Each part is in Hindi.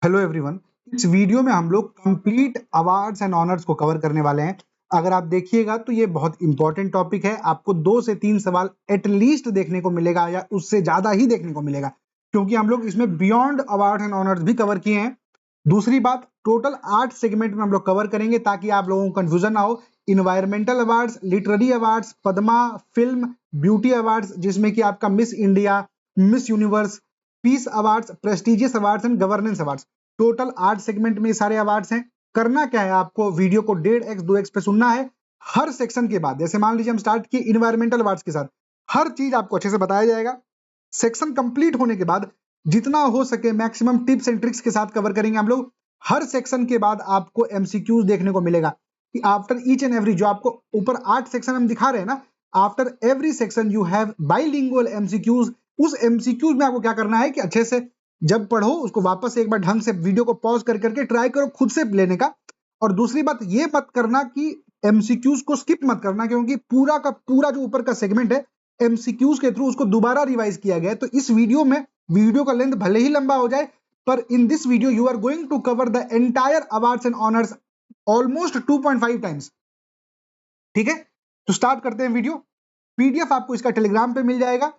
Hello everyone. इस वीडियो में हम लोग कंप्लीट अवार्ड्स एंड ऑनर्स को कवर करने वाले हैं। अगर आप देखिएगा तो ये बहुत इंपॉर्टेंट टॉपिक है। आपको 2 से 3 सवाल एटलीस्ट देखने को मिलेगा या उससे ज्यादा ही देखने को मिलेगा, क्योंकि हम लोग इसमें बियॉन्ड अवार्ड्स एंड ऑनर्स भी कवर किए हैं। दूसरी बात, टोटल 8 सेगमेंट में हम लोग कवर करेंगे ताकि आप लोगों को कंफ्यूजन ना हो। Environmental awards, literary awards, Padma, film, beauty awards जिसमें कि आपका Miss India, Miss Universe, peace awards, prestigious awards and governance awards, total 8 segment में ये सारे अवार्ड्स हैं। करना क्या है, आपको वीडियो को 1.5x 2x पे सुनना है। हर सेक्शन के बाद, जैसे मान लीजिए हम स्टार्ट किए इन्वायरमेंटल अवार्ड्स के साथ, हर चीज आपको अच्छे से बताया जाएगा। सेक्शन कंप्लीट होने के बाद जितना हो सके मैक्सिमम टिप्स एंड ट्रिक्स के साथ कवर करेंगे हम लोग। हर सेक्शन के बाद आपको एमसीक्यूज देखने को मिलेगा कि आफ्टर ईच एंड एवरी, जो आपको ऊपर 8 सेक्शन हम दिखा रहे हैं ना, after every section you have bilingual MCQs. उस एमसीक्यूज में आपको क्या करना है कि अच्छे से जब पढ़ो उसको वापस से एक बार ढंग से वीडियो को पॉज कर करके ट्राई करो खुद से लेने का। और दूसरी बात ये मत करना कि एमसीक्यूज को स्किप मत करना, क्योंकि पूरा का पूरा जो ऊपर का सेगमेंट है एमसीक्यूज के थ्रू उसको दोबारा रिवाइज किया गया है। तो इस वीडियो में वीडियो का लेंथ भले ही लंबा हो जाए, पर in this video you are going to cover the entire awards and honours almost 2.5 times. ठीक है, तो स्टार्ट करते हैं वीडियो। पीडीएफ आपको इसका टेलीग्राम पे मिल जाएगा,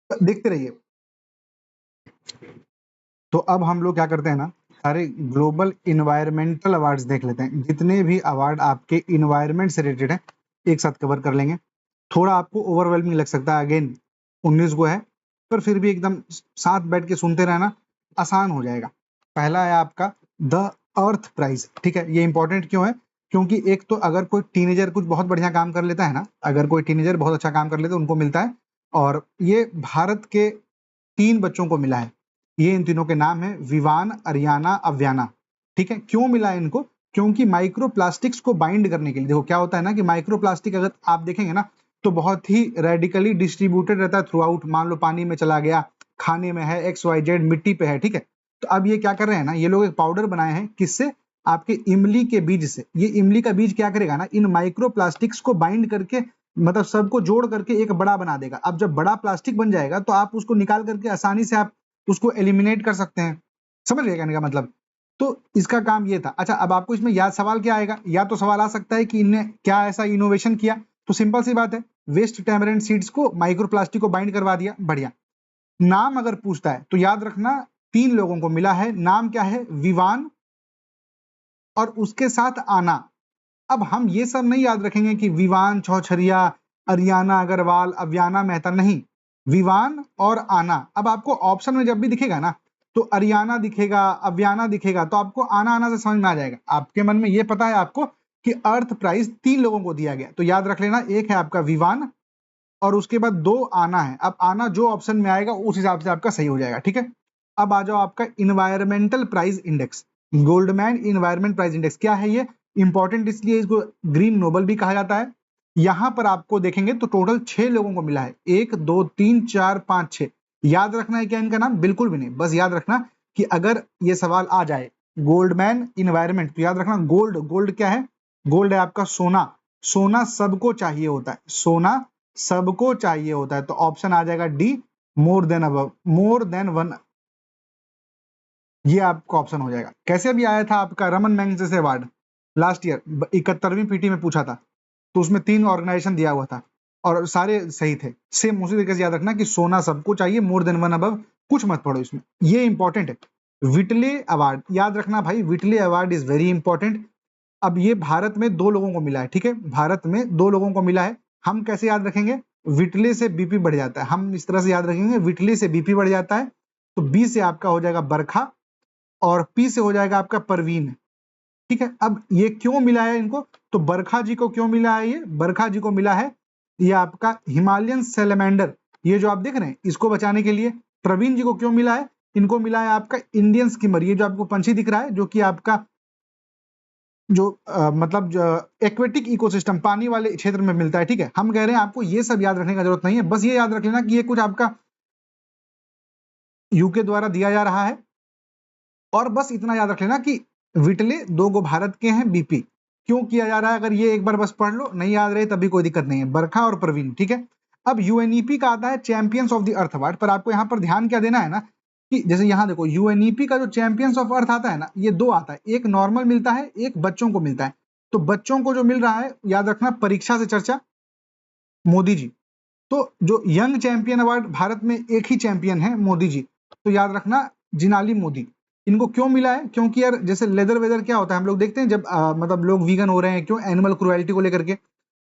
देखते रहिए। तो अब हम लोग क्या करते हैं ना, सारे ग्लोबल इन्वायरमेंटल अवार्ड्स देख लेते हैं। जितने भी अवार्ड आपके इन्वायरमेंट से रिलेटेड है एक साथ कवर कर लेंगे। थोड़ा आपको ओवरवेलमिंग लग सकता है, अगेन 19 को है, पर फिर भी एकदम साथ बैठ के सुनते रहना, आसान हो जाएगा। पहला है आपका द अर्थ प्राइज। ठीक है, ये इंपॉर्टेंट क्यों है? क्योंकि एक तो अगर कोई टीनेजर कुछ बहुत बढ़िया काम कर लेता है ना, अगर कोई टीनेजर बहुत अच्छा काम कर लेता है उनको मिलता है, और ये भारत के 3 बच्चों को मिला है। ये इन तीनों के नाम है विवान, अरियाना, अव्याना। ठीक है, क्यों मिला है इनको? क्योंकि माइक्रो प्लास्टिक्स को बाइंड करने के लिए, देखो क्या होता है ना कि माइक्रो प्लास्टिक अगर आप देखेंगे ना तो बहुत ही रेडिकली डिस्ट्रीब्यूटेड रहता है थ्रू आउट। मान लो पानी में चला गया, खाने में है, XYZ, मिट्टी पे है। ठीक है, तो अब ये क्या कर रहे हैं ना, ये लोग एक पाउडर बनाए हैं, किससे? आपके इमली के बीज से। ये इमली का बीज क्या करेगा ना, इन माइक्रो प्लास्टिक्स को बाइंड करके, मतलब सबको जोड़ करके एक बड़ा बना देगा। अब जब बड़ा प्लास्टिक बन जाएगा तो आप उसको निकाल करके आसानी से आप उसको एलिमिनेट कर सकते हैं। समझ गए कहने का मतलब? तो इसका काम ये था। अच्छा, अब आपको इसमें याद सवाल क्या आएगा? या तो सवाल आ सकता है कि इनने क्या ऐसा इनोवेशन किया। तो सिंपल सी बात है, वेस्ट टैमरिंड सीड्स को माइक्रोप्लास्टिक को बाइंड करवा दिया, बढ़िया। नाम अगर पूछता है तो याद रखना 3 लोगों को मिला है। नाम क्या है? विवान और उसके साथ आना। अब हम ये सब नहीं याद रखेंगे कि विवान चौछरिया, अरियाना अग्रवाल, अव्याना मेहता, नहीं, विवान और आना। अब आपको ऑप्शन में जब भी दिखेगा ना तो अरियाना दिखेगा, अव्याना दिखेगा, तो आपको आना आना से समझ में आ जाएगा। आपके मन में ये पता है आपको कि अर्थ प्राइज 3 लोगों को दिया गया, तो याद रख लेना, एक है आपका विवान और उसके बाद 2 आना है। अब आना जो ऑप्शन में आएगा उस हिसाब से आपका सही हो जाएगा। ठीक है, अब आ जाओ आपका environmental prize index. Goldman environment prize index क्या है? ये इंपॉर्टेंट इसलिए इसको ग्रीन नोबल भी कहा जाता है। यहां पर आपको देखेंगे तो टोटल 6 लोगों को मिला है, 1 2 3 4 5 6। याद रखना है क्या इनका नाम? बिल्कुल भी नहीं, बस याद रखना कि अगर ये सवाल आ जाए गोल्डमैन इन्वायरमेंट, तो याद रखना गोल्ड, गोल्ड क्या है? गोल्ड है आपका सोना। सोना सबको चाहिए होता है, सोना सबको चाहिए होता है, तो ऑप्शन आ जाएगा D, more than above, more than 1। ये आपका ऑप्शन हो जाएगा। कैसे भी आया था आपका Raman Magsaysay award last year 71वीं पीटी में पूछा था, तो उसमें 3 ऑर्गेनाइजेशन दिया हुआ था और सारे सही थे। सेम उसी तरीके से याद रखना कि सोना सबको चाहिए, मोर देन 1 अबव, कुछ मत पढ़ो इसमें, ये इंपॉर्टेंट है। विटले अवार्ड याद रखना भाई, विटले अवार्ड इज वेरी इंपॉर्टेंट। अब ये भारत में 2 लोगों को मिला है। ठीक है, भारत में 2 लोगों को मिला है। हम कैसे याद रखेंगे? विटले से बीपी बढ़ जाता है, हम इस तरह से याद रखेंगे, विटले से बीपी बढ़ जाता है, तो बी से आपका हो जाएगा बरखा और पी से हो जाएगा आपका परवीन। ठीक है, अब ये क्यों मिला है इनको? तो बरखा जी को क्यों मिला है? ये बरखा जी को मिला है ये आपका हिमालयन सैलेमेंडर, ये जो आप देख रहे हैं इसको बचाने के लिए। प्रवीण जी को क्यों मिला है? इनको मिला है आपका इंडियन स्कीमर, ये जो आपको पंछी दिख रहा है जो कि आपका जो मतलब एक्वेटिक इकोसिस्टम, पानी वाले क्षेत्र में मिलता है। ठीक है, हम कह रहे हैं आपको ये सब याद रखने का जरूरत नहीं है, बस ये याद रख लेना कि ये कुछ आपका यूके द्वारा दिया जा रहा है। और बस इतना याद रख लेना कि विटले 2 गो भारत के हैं, बीपी क्यों किया जा रहा है, अगर ये एक बार बस पढ़ लो, नहीं याद रहे तभी कोई दिक्कत नहीं है, बरखा और प्रवीण। ठीक है, अब यूएनईपी का आता है champions of the earth award, पर आपको यहाँ पर ध्यान क्या देना है ना, कि जैसे यहाँ देखो यूएनईपी का जो चैंपियंस ऑफ अर्थ आता है ना, ये 2 आता है, एक नॉर्मल मिलता है, एक बच्चों को मिलता है। तो बच्चों को जो मिल रहा है, याद रखना परीक्षा से चर्चा, मोदी जी। तो जो यंग चैंपियन अवार्ड भारत में एक ही चैंपियन है, मोदी जी। तो याद रखना जिनाली मोदी। इनको क्यों मिला है? क्योंकि यार जैसे लेदर वेदर क्या होता है, हम लोग देखते हैं जब मतलब लोग वीगन हो रहे हैं, क्यों? एनिमल क्रुएल्टी को लेकर के।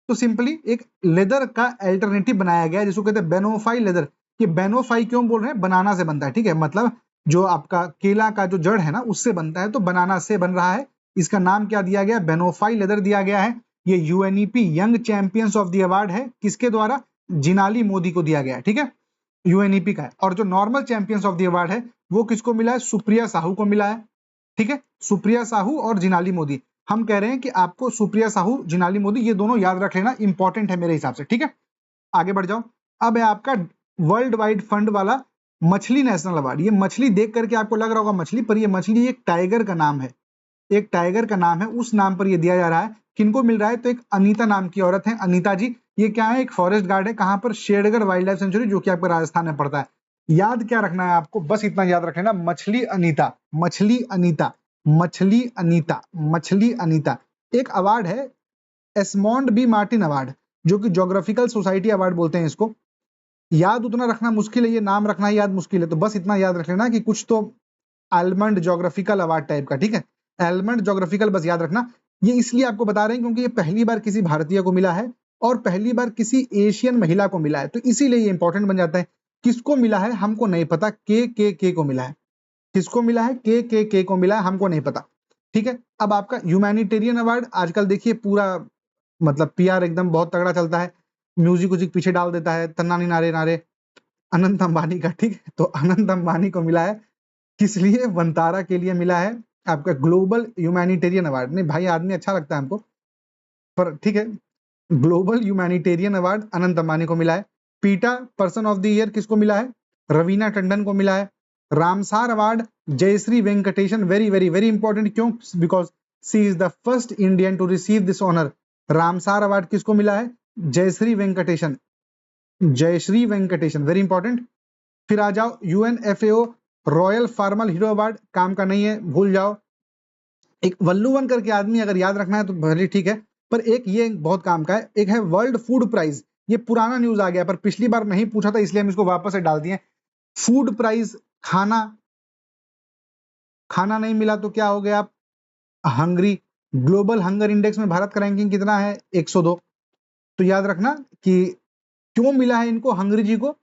तो सिंपली एक लेदर का अल्टरनेटिव बनाया गया है जिसको कहते हैं बेनोफाई लेदर। ये बेनोफाई क्यों बोल रहे हैं? बनाना से बनता है, ठीक है, मतलब जो आपका केला का जो जड़ है ना उससे बनता है, तो बनाना से बन रहा है। इसका नाम क्या दिया गया? बेनोफाई लेदर दिया गया है। ये UNEP young champions of the award है, किसके द्वारा? जिनाली मोदी को दिया गया है, ठीक है, यूएनईपी का है। और जो normal champions of the award है वो किसको मिला है? सुप्रिया साहू को मिला है, ठीक है, सुप्रिया साहू और जिनाली मोदी। हम कह रहे हैं कि आपको सुप्रिया साहू, जिनाली मोदी, ये दोनों याद रख लेना, इंपॉर्टेंट है मेरे हिसाब से, ठीक है। आगे बढ़ जाओ। अब है आपका वर्ल्ड वाइड फंड वाला मछली नेशनल अवार्ड। ये मछली देख करके आपको लग रहा होगा मछली, पर ये मछली एक टाइगर का नाम है, एक टाइगर का नाम है, उस नाम पर ये दिया जा रहा है। किनको मिल रहा है? तो एक अनीता नाम की औरत है, अनीता जी। ये क्या है? एक फॉरेस्ट गार्ड है, कहां पर? शेरगढ़ वाइल्ड लाइफ सेंचुरी, जो कि आपका राजस्थान में पड़ता है। याद क्या रखना है आपको? बस इतना याद रख लेना, मछली अनीता, मछली अनीता, मछली अनीता, मछली अनीता। एक अवार्ड है एस्मॉन्ड बी मार्टिन अवार्ड, जो कि ज्योग्राफिकल सोसाइटी अवार्ड बोलते हैं इसको। याद उतना रखना मुश्किल है, ये नाम रखना ही याद मुश्किल है, तो बस इतना याद रख लेना कि कुछ तो आलमंड ज्योग्राफिकल अवार्ड टाइप का, ठीक है, एलमंड ज्योग्राफिकल, बस याद रखना। ये इसलिए आपको बता रहे हैं क्योंकि ये पहली बार किसी भारतीय को मिला है और पहली बार किसी एशियन महिला को मिला है, तो इसीलिए ये इंपॉर्टेंट बन जाता है। किसको मिला है हमको नहीं पता, के को मिला है। किसको मिला है? के को मिला है, हमको नहीं पता, ठीक है। अब आपका ह्यूमैनिटेरियन अवार्ड, आजकल देखिए पूरा मतलब पीआर एकदम बहुत तगड़ा चलता है, म्यूजिक उजिक पीछे डाल देता है, तन्नानी नारे नारे, अनंत अंबानी का, ठीक है। तो अनंत अंबानी को मिला है, किस लिए? वंतारा के लिए मिला है आपका ग्लोबल ह्यूमैनिटेरियन अवार्ड। नहीं भाई, आदमी अच्छा लगता है हमको, पर ठीक है, global humanitarian award Anant Ambani को मिला है। पीटा पर्सन ऑफ द ईयर किसको मिला है? रवीना टंडन को मिला है। Ramsar award Jayashree Venkatesan, very very very important, क्यों? Because she is the first Indian to receive this honour. Ramsar award किसको मिला है? Jayashree Venkatesan, Jayashree Venkatesan, very important. फिर आ जाओ UNFAO royal farmer hero award, काम का नहीं है, भूल जाओ। एक वल्लुवन करके आदमी अगर याद रखना है तो भले ठीक है, पर एक ये बहुत काम का है। एक है वर्ल्ड फूड प्राइज, ये पुराना न्यूज आ गया पर पिछली बार नहीं पूछा था इसलिए हम इसको वापस से डाल दिए। फूड प्राइज, खाना, खाना नहीं मिला तो क्या हो गया आप? हंगरी। ग्लोबल हंगर इंडेक्स में भारत का रैंकिंग कितना है? 102। तो याद रखना कि क्यों मिला है इनको, हंगरी जी को।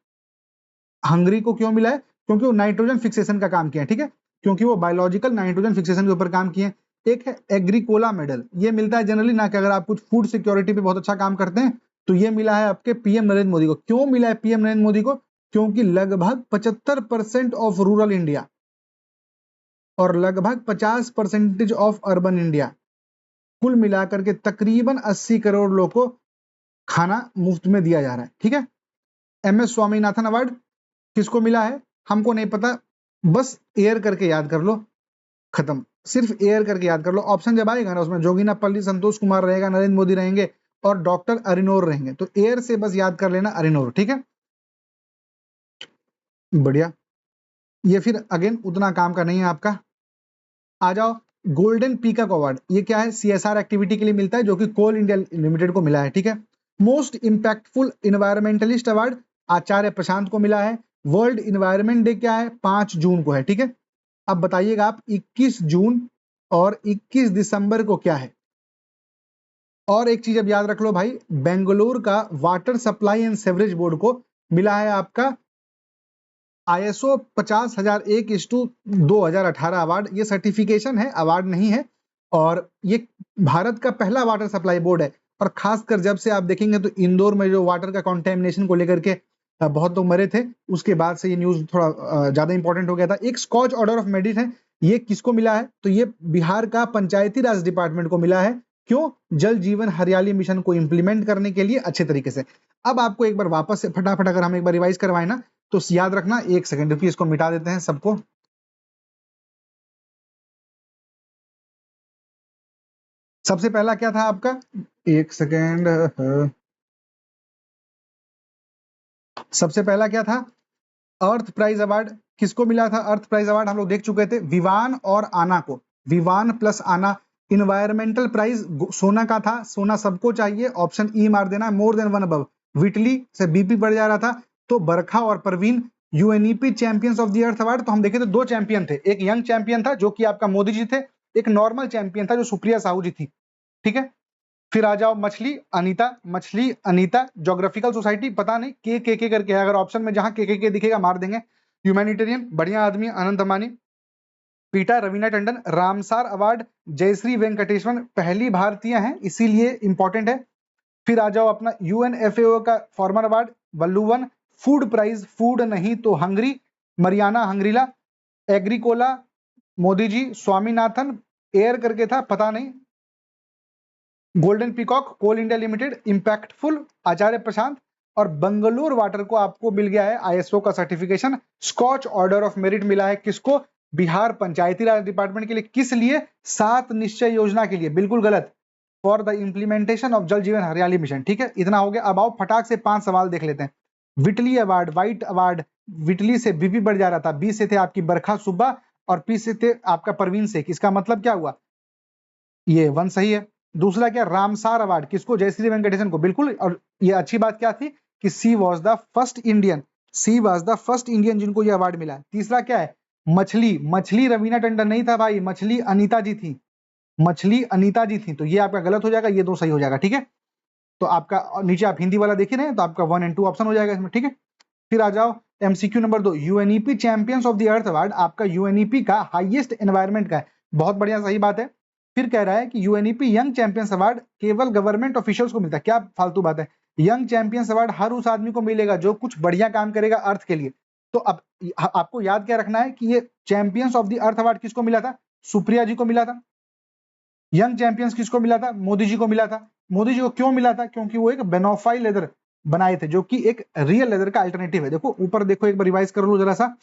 हंगरी को क्यों मिला है? क्योंकि वो नाइट्रोजन फिक्सेशन का काम किया है, ठीक है, क्योंकि वो बायोलॉजिकल नाइट्रोजन फिक्सेशन के ऊपर काम किए। एक है एग्रीकोला मेडल, ये मिलता है जनरली ना कि अगर आप कुछ फूड सिक्योरिटी पे बहुत अच्छा काम करते हैं, तो ये मिला है आपके पीएम नरेंद्र मोदी को। क्यों मिला है पीएम नरेंद्र मोदी को? क्योंकि लगभग 75% ऑफ रूरल इंडिया और लगभग 50% ऑफ अर्बन इंडिया, कुल मिलाकर के तकरीबन 80 करोड़ लोग को खाना मुफ्त में दिया जा रहा है, ठीक है। एम एस स्वामीनाथन अवार्ड किसको मिला है? हमको नहीं पता, बस एयर करके याद कर लो, खत्म। सिर्फ एयर करके याद कर लो, ऑप्शन जब आएगा ना उसमें जोगिना पल्ली, संतोष कुमार रहेगा, नरेंद्र मोदी रहेंगे और डॉक्टर अरिनोर रहेंगे, तो एयर से बस याद कर लेना अरिनोर, ठीक है, बढ़िया। ये फिर अगेन उतना काम का नहीं है आपका। आ जाओ गोल्डन पीकॉक अवार्ड, ये क्या है? सीएसआर एक्टिविटी के लिए मिलता है, जो कि कोल इंडिया लिमिटेड को मिला है, ठीक है। मोस्ट इंपैक्टफुल इन्वायरमेंटलिस्ट अवार्ड आचार्य प्रशांत को मिला है। वर्ल्ड इन्वायरमेंट डे क्या है? 5 जून को है, ठीक है। अब बताइएगा आप 21 जून और 21 दिसंबर को क्या है? और एक चीज अब याद रख लो भाई, बेंगलुरु का water supply and sewerage board को मिला है आपका ISO 50,001/2018 अवार्ड। ये सर्टिफिकेशन है, अवार्ड नहीं है, और ये भारत का पहला वाटर सप्लाई बोर्ड है। और खासकर जब से आप देखेंगे तो इंदौर में जो वाटर का कॉन्टेमिनेशन को लेकर के बहुत लोग मरे थे, उसके बाद से ये न्यूज थोड़ा ज्यादा इंपॉर्टेंट हो गया था। एक स्कॉच ऑर्डर ऑफ मेरिट है, ये किसको मिला है? तो ये बिहार का पंचायती राज डिपार्टमेंट को मिला है। क्यों? जल जीवन हरियाली मिशन को इंप्लीमेंट करने के लिए अच्छे तरीके से। अब आपको एक बार वापस से फटाफट अगर हम एक बार रिवाइज करवाएं ना, तो याद रखना, एक सेकंड रुकिए, इसको मिटा देते हैं सबको। सबसे पहला क्या था आपका? एक सेकंड, सबसे पहला क्या था? अर्थ प्राइज अवार्ड किसको मिला था? अर्थ प्राइज अवार्ड हम लोग देख चुके थे, विवान और आना को। विवान प्लस आना। इन्वायरमेंटल प्राइज सोना का था, सोना सबको चाहिए, ऑप्शन ई मार देना, मोर देन वन अबव। विटली से बीपी बढ़ जा रहा था, तो बरखा और Parveen. UNEP champions of the earth award, तो हम देखे तो दो चैंपियन थे, एक यंग चैंपियन था जो कि आपका मोदी जी थे, एक नॉर्मल चैंपियन था जो सुप्रिया साहू जी थी, ठीक है। फिर आ जाओ मछली अनीता, मछली अनीता ज्योग्राफिकल सोसाइटी, पता नहीं के करके है, अगर ऑप्शन में जहां के दिखेगा मार देंगे। ह्यूमैनिटेरियन बढ़िया आदमी अनंत अंबानी। पीटा रवीना टंडन। रामसार अवार्ड जयश्री वेंकटेश्वर, पहली भारतीय हैं इसीलिए इंपॉर्टेंट है। फिर आ जाओ अपना यूएनएफएओ का farmer award Valluvan. Food prize, food नहीं तो हंगरी, मरियाना हंगरीला। एग्रीकोला मोदी जी, स्वामीनाथन एयर करके था पता नहीं। Golden peacock Coal India limited, impactful Acharya Prashant. और बंगलोर वाटर को आपको मिल गया है आईएसओ का certification. Skoch order of merit मिला है किसको? बिहार पंचायती राज डिपार्टमेंट के लिए। किस लिए? 7 निश्चय योजना के लिए। बिल्कुल गलत, फॉर द इंप्लीमेंटेशन ऑफ जल जीवन हरियाली मिशन। ठीक है, इतना हो गया। अब आओ फटाक से 5 सवाल देख लेते हैं। विटली अवार्ड, व्हाइट अवार्ड, विटली से बीपी बढ़ जा रहा था, बी से थे आपकी बरखा सुब्बा और पी से थे आपका परवीन शेख। इसका मतलब क्या हुआ? ये वन सही है। दूसरा क्या? रामसार अवार्ड किसको? जयश्री वेंकटेशन को, बिल्कुल। और ये अच्छी बात क्या थी कि she was the first Indian, she was the first Indian जिनको ये अवार्ड मिला। तीसरा क्या है? मछली, मछली रवीना टंडन नहीं था भाई, मछली अनीता जी थी, मछली अनीता जी थी, तो ये आपका गलत हो जाएगा, ये दो सही हो जाएगा। ठीक है, तो आपका नीचे आप हिंदी वाला देखिए ना, तो आपका 1 और 2 ऑप्शन हो जाएगा इसमें। ठीक है, फिर आ जाओ MCQ number 2, UNEP champions of the earth award आपका यूएनईपी का हाईएस्ट एनवायरमेंट का है। बहुत बढ़िया, सही बात है। फिर कह रहा है कि यूएनईपी यंग चैंपियंस अवार्ड केवल गवर्नमेंट ऑफिशियल्स को मिलता है। क्या फालतू बात है? यंग चैंपियंस अवार्ड हर उस आदमी को मिलेगा जो कुछ बढ़िया काम करेगा अर्थ के लिए। तो अब आपको याद क्या रखना है कि ये champions of the earth award किसको मिला था? सुप्रिया जी को मिला था। यंग चैंपियंस किसको मिला था? मोदी जी को मिला था। मोदी जी को क्यों मिला था? क्योंकि वो एक बेनोफाई लेदर बनाए थे, जो कि एक रियल लेदर का अल्टरनेटिव है। देखो ऊपर देखो, एक बार रिवाइज कर लो जरा सा,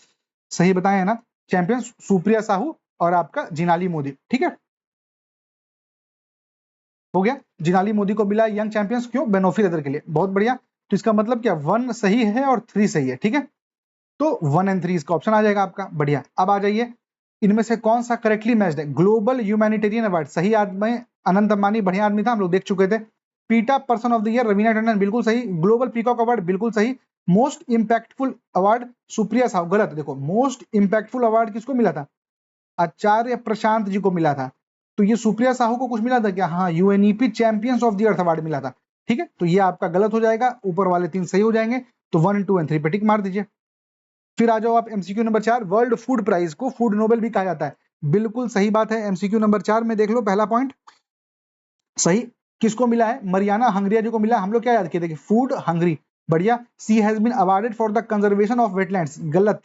सही बताए है ना? चैंपियंस सुप्रिया साहू और आपका जिनाली मोदी। ठीक है, हो गया। जिनाली मोदी को मिला यंग चैंपियंस, क्यों? बेनोफी लेदर के लिए। बहुत बढ़िया। तो इसका मतलब क्या? 1 सही है और 3 सही है। ठीक है, तो 1 और 3 इसका ऑप्शन आ जाएगा आपका। बढ़िया। अब आ जाइए, इनमें से कौन सा करेक्टली मैच्ड है? ग्लोबल ह्यूमैनिटेरियन अवार्ड, सही आदमी अनंत अंबानी, बढ़िया आदमी था, हम लोग देख चुके थे। पीटा person of the year Raveena Tandon, बिल्कुल सही। ग्लोबल पीकॉक अवार्ड, बिल्कुल सही। Most impactful award Supriya Sahu, गलत। देखो मोस्ट इंपैक्टफुल अवार्ड किसको मिला था? आचार्य प्रशांत जी को मिला था। तो ये सुप्रिया साहू को कुछ मिला था क्या? हाँ, UNEP champions of the earth award मिला था। ठीक है, तो ये आपका गलत हो जाएगा, ऊपर वाले 3 सही हो जाएंगे। तो 1, 2 और 3 पे टिक मार दीजिए। फिर आ जाओ आप MCQ number 4, world food prize को फूड नोबेल भी कहा जाता है। बिल्कुल सही बात है। एमसीक्यू नंबर 4 में देख लो, पहला पॉइंट सही। किसको मिला है? मरियाना हंगरिया जी को मिला। हम लोग क्या याद किए थे? Food hungry. बढ़िया। She has been awarded for the conservation of wetlands, गलत।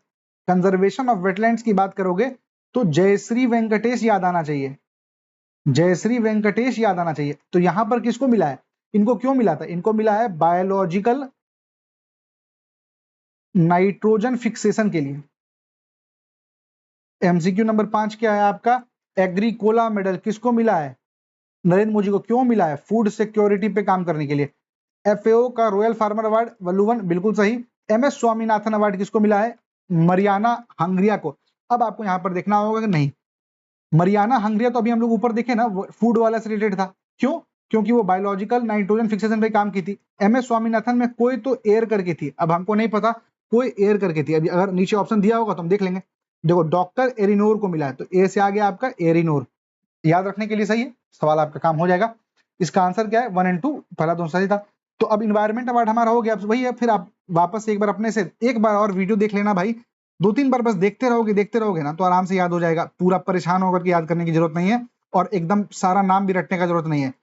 कंजर्वेशन ऑफ वेटलैंड्स की बात करोगे तो जयश्री वेंकटेश याद आना चाहिए, जयश्री वेंकटेश याद आना चाहिए। तो यहां पर किसको मिला है? इनको क्यों मिला था? इनको मिला है बायोलॉजिकल नाइट्रोजन फिक्सेशन के लिए। एमसीक्यू नंबर 5 क्या है आपका? एग्रीकोला मेडल किसको मिला है? नरेंद्र मोदी को। क्यों मिला है? फूड सिक्योरिटी पे काम करने के लिए। एफएओ का रॉयल फार्मर अवार्ड वल्लुवन, बिल्कुल सही। एमएस स्वामीनाथन अवार्ड किसको मिला है? मरियाना हंगरिया को। अब आपको यहां पर देखना होगा कि नहीं, मरियाना हंगरिया तो अभी हम लोग ऊपर देखे ना, फूड वाला से रिलेटेड था। क्यों? क्योंकि वो बायोलॉजिकल नाइट्रोजन फिक्सेशन पे काम की थी। एमएस स्वामीनाथन में कोई तो एयर करके थी, अब हमको नहीं पता, कोई एयर करके थी। अभी अगर नीचे ऑप्शन दिया होगा तो हम देख लेंगे। देखो डॉक्टर एरिनोर को मिला है, तो ए से आ गया आपका एरिनोर। याद रखने के लिए सही है, सवाल आपका काम हो जाएगा। इसका आंसर क्या है? 1 और 2, पहला तो सही था। तो अब इन्वायरमेंट अवार्ड हमारा हो गया। अब वही है, फिर आप वापस से एक बार अपने से एक बार और वीडियो देख लेना भाई। 2-3 बार बस देखते रहोगे ना, तो आराम से याद हो जाएगा। पूरा परेशान होकर के याद करने की जरूरत नहीं है, और एकदम सारा नाम भी रटने का जरूरत नहीं है।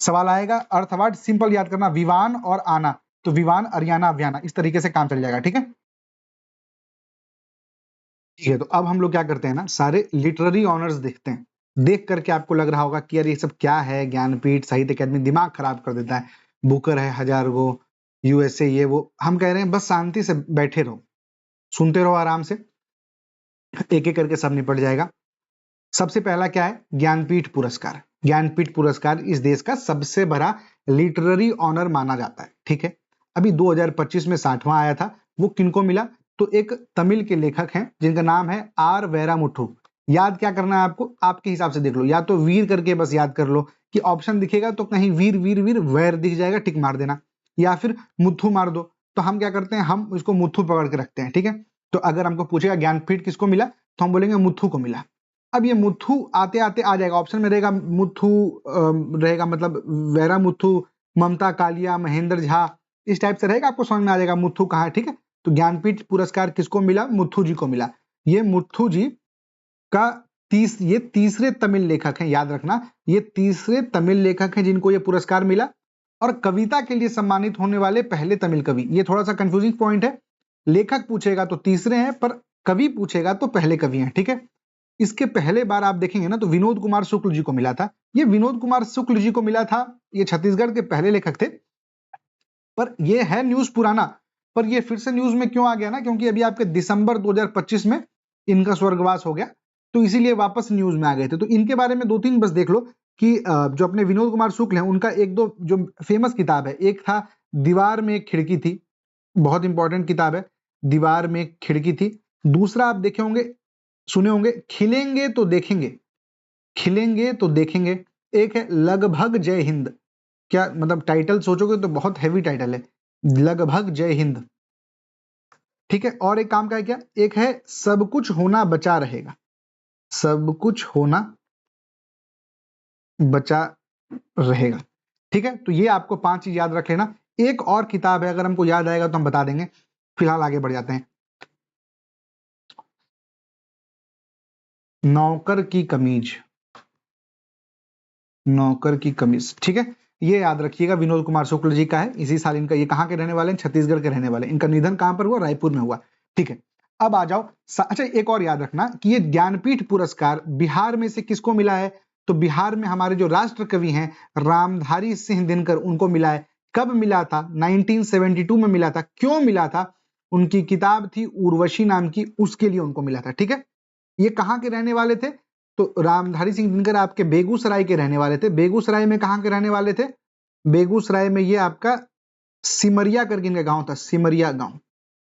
सवाल आएगा अर्थ अवार्ड, सिंपल याद करना, विवान और आना, तो विवान अरियाना अभियाना, इस तरीके से काम चल जाएगा। ठीक है, ठीक है। तो अब हम लोग क्या करते हैं ना, सारे लिटरेरी ऑनर्स देखते हैं। देख करके आपको लग रहा होगा कि यार ये सब क्या है, ज्ञानपीठ साहित्य अकादमी दिमाग खराब कर देता है, बुकर है 1000 गो, यूएसए ये वो। हम कह रहे हैं बस शांति से बैठे रहो, सुनते रहो आराम से, एक एक करके सब निपट जाएगा। सबसे पहला क्या है? ज्ञानपीठ पुरस्कार। ज्ञानपीठ पुरस्कार इस देश का सबसे बड़ा लिटरेरी ऑनर माना जाता है। ठीक है, अभी 2025 में 60वां आया था। वो किनको मिला? तो एक तमिल के लेखक हैं जिनका नाम है आर वैरामुथु। याद क्या करना है आपको, आपके हिसाब से देख लो, या तो वीर करके बस याद कर लो कि ऑप्शन दिखेगा तो कहीं वीर वीर वीर वैर दिख जाएगा, टिक मार देना, या फिर मुथु मार दो। तो हम क्या करते हैं, हम इसको मुथु पकड़ के रखते हैं, ठीक है। तो अगर हमको पूछेगा ज्ञानपीठ किसको मिला, तो हम बोलेंगे मुथु को मिला। अब ये मुथु आते आते आ जाएगा, ऑप्शन में रहेगा मुथु, रहेगा मतलब वैरा मुथु, ममता कालिया, महेंद्र झा, इस टाइप से रहेगा, आपको समझ में आ जाएगा मुथु कहाँ है, ठीक है। तो ज्ञानपीठ पुरस्कार किसको मिला, मुथु जी को मिला। ये मुथु जी का ये तीसरे तमिल लेखक हैं, याद रखना, ये तीसरे तमिल लेखक हैं जिनको ये पुरस्कार मिला, और कविता के लिए सम्मानित होने वाले पहले तमिल कवि। ये थोड़ा सा कंफ्यूजिंग पॉइंट है, लेखक पूछेगा तो तीसरे हैं, पर कवि पूछेगा तो पहले कवि हैं, ठीक है। इसके पहले बार आप देखेंगे ना तो विनोद कुमार शुक्ल जी को मिला था। ये विनोद कुमार शुक्ल जी को मिला था, ये छत्तीसगढ़ के पहले लेखक थे, पर ये है न्यूज पुराना, पर ये फिर से न्यूज में क्यों आ गया ना, क्योंकि अभी आपके दिसंबर 2025 में इनका स्वर्गवास हो गया, तो इसीलिए वापस न्यूज में आ गए थे। तो इनके बारे में 2-3 बस देख लो कि जो अपने विनोद कुमार शुक्ल हैं उनका 1-2 जो फेमस किताब है, एक था दीवार में एक खिड़की थी, बहुत इंपॉर्टेंट किताब है, दीवार में एक खिड़की थी। दूसरा आप देखे होंगे, सुने होंगे, खिलेंगे तो देखेंगे, खिलेंगे तो देखेंगे। एक है लगभग जय हिंद, क्या मतलब टाइटल सोचोगे तो बहुत हैवी टाइटल है, लगभग जय हिंद, ठीक है। और एक काम का है क्या, एक है सब कुछ होना बचा रहेगा, सब कुछ होना बचा रहेगा, ठीक है। तो ये आपको 5 चीज याद रख लेना। एक और किताब है, अगर हमको याद आएगा तो हम बता देंगे, फिलहाल आगे बढ़ जाते हैं। नौकर की कमीज, नौकर की कमीज, ठीक है। ये याद रखिएगा, विनोद कुमार शुक्ल जी का है, इसी साल इनका, ये कहाँ के रहने वाले हैं, छत्तीसगढ़ के रहने वाले। इनका निधन कहाँ पर हुआ, रायपुर में हुआ, ठीक है। अब आ जाओ, अच्छा एक और याद रखना कि ये ज्ञानपीठ पुरस्कार बिहार में से किसको मिला है, तो बिहार में हमारे जो राष्ट्र कवि हैं रामधारी सिंह दिनकर, उनको मिला है। कब मिला था, 1972 में मिला था। क्यों मिला था, उनकी किताब थी उर्वशी नाम की, उसके लिए उनको मिला था, ठीक है। ये कहाँ के रहने वाले थे, तो रामधारी सिंह दिनकर आपके बेगूसराय के रहने वाले थे। बेगूसराय में कहाँ के रहने वाले थे, बेगूसराय में ये आपका सिमरिया करके इनका गांव था, सिमरिया गांव,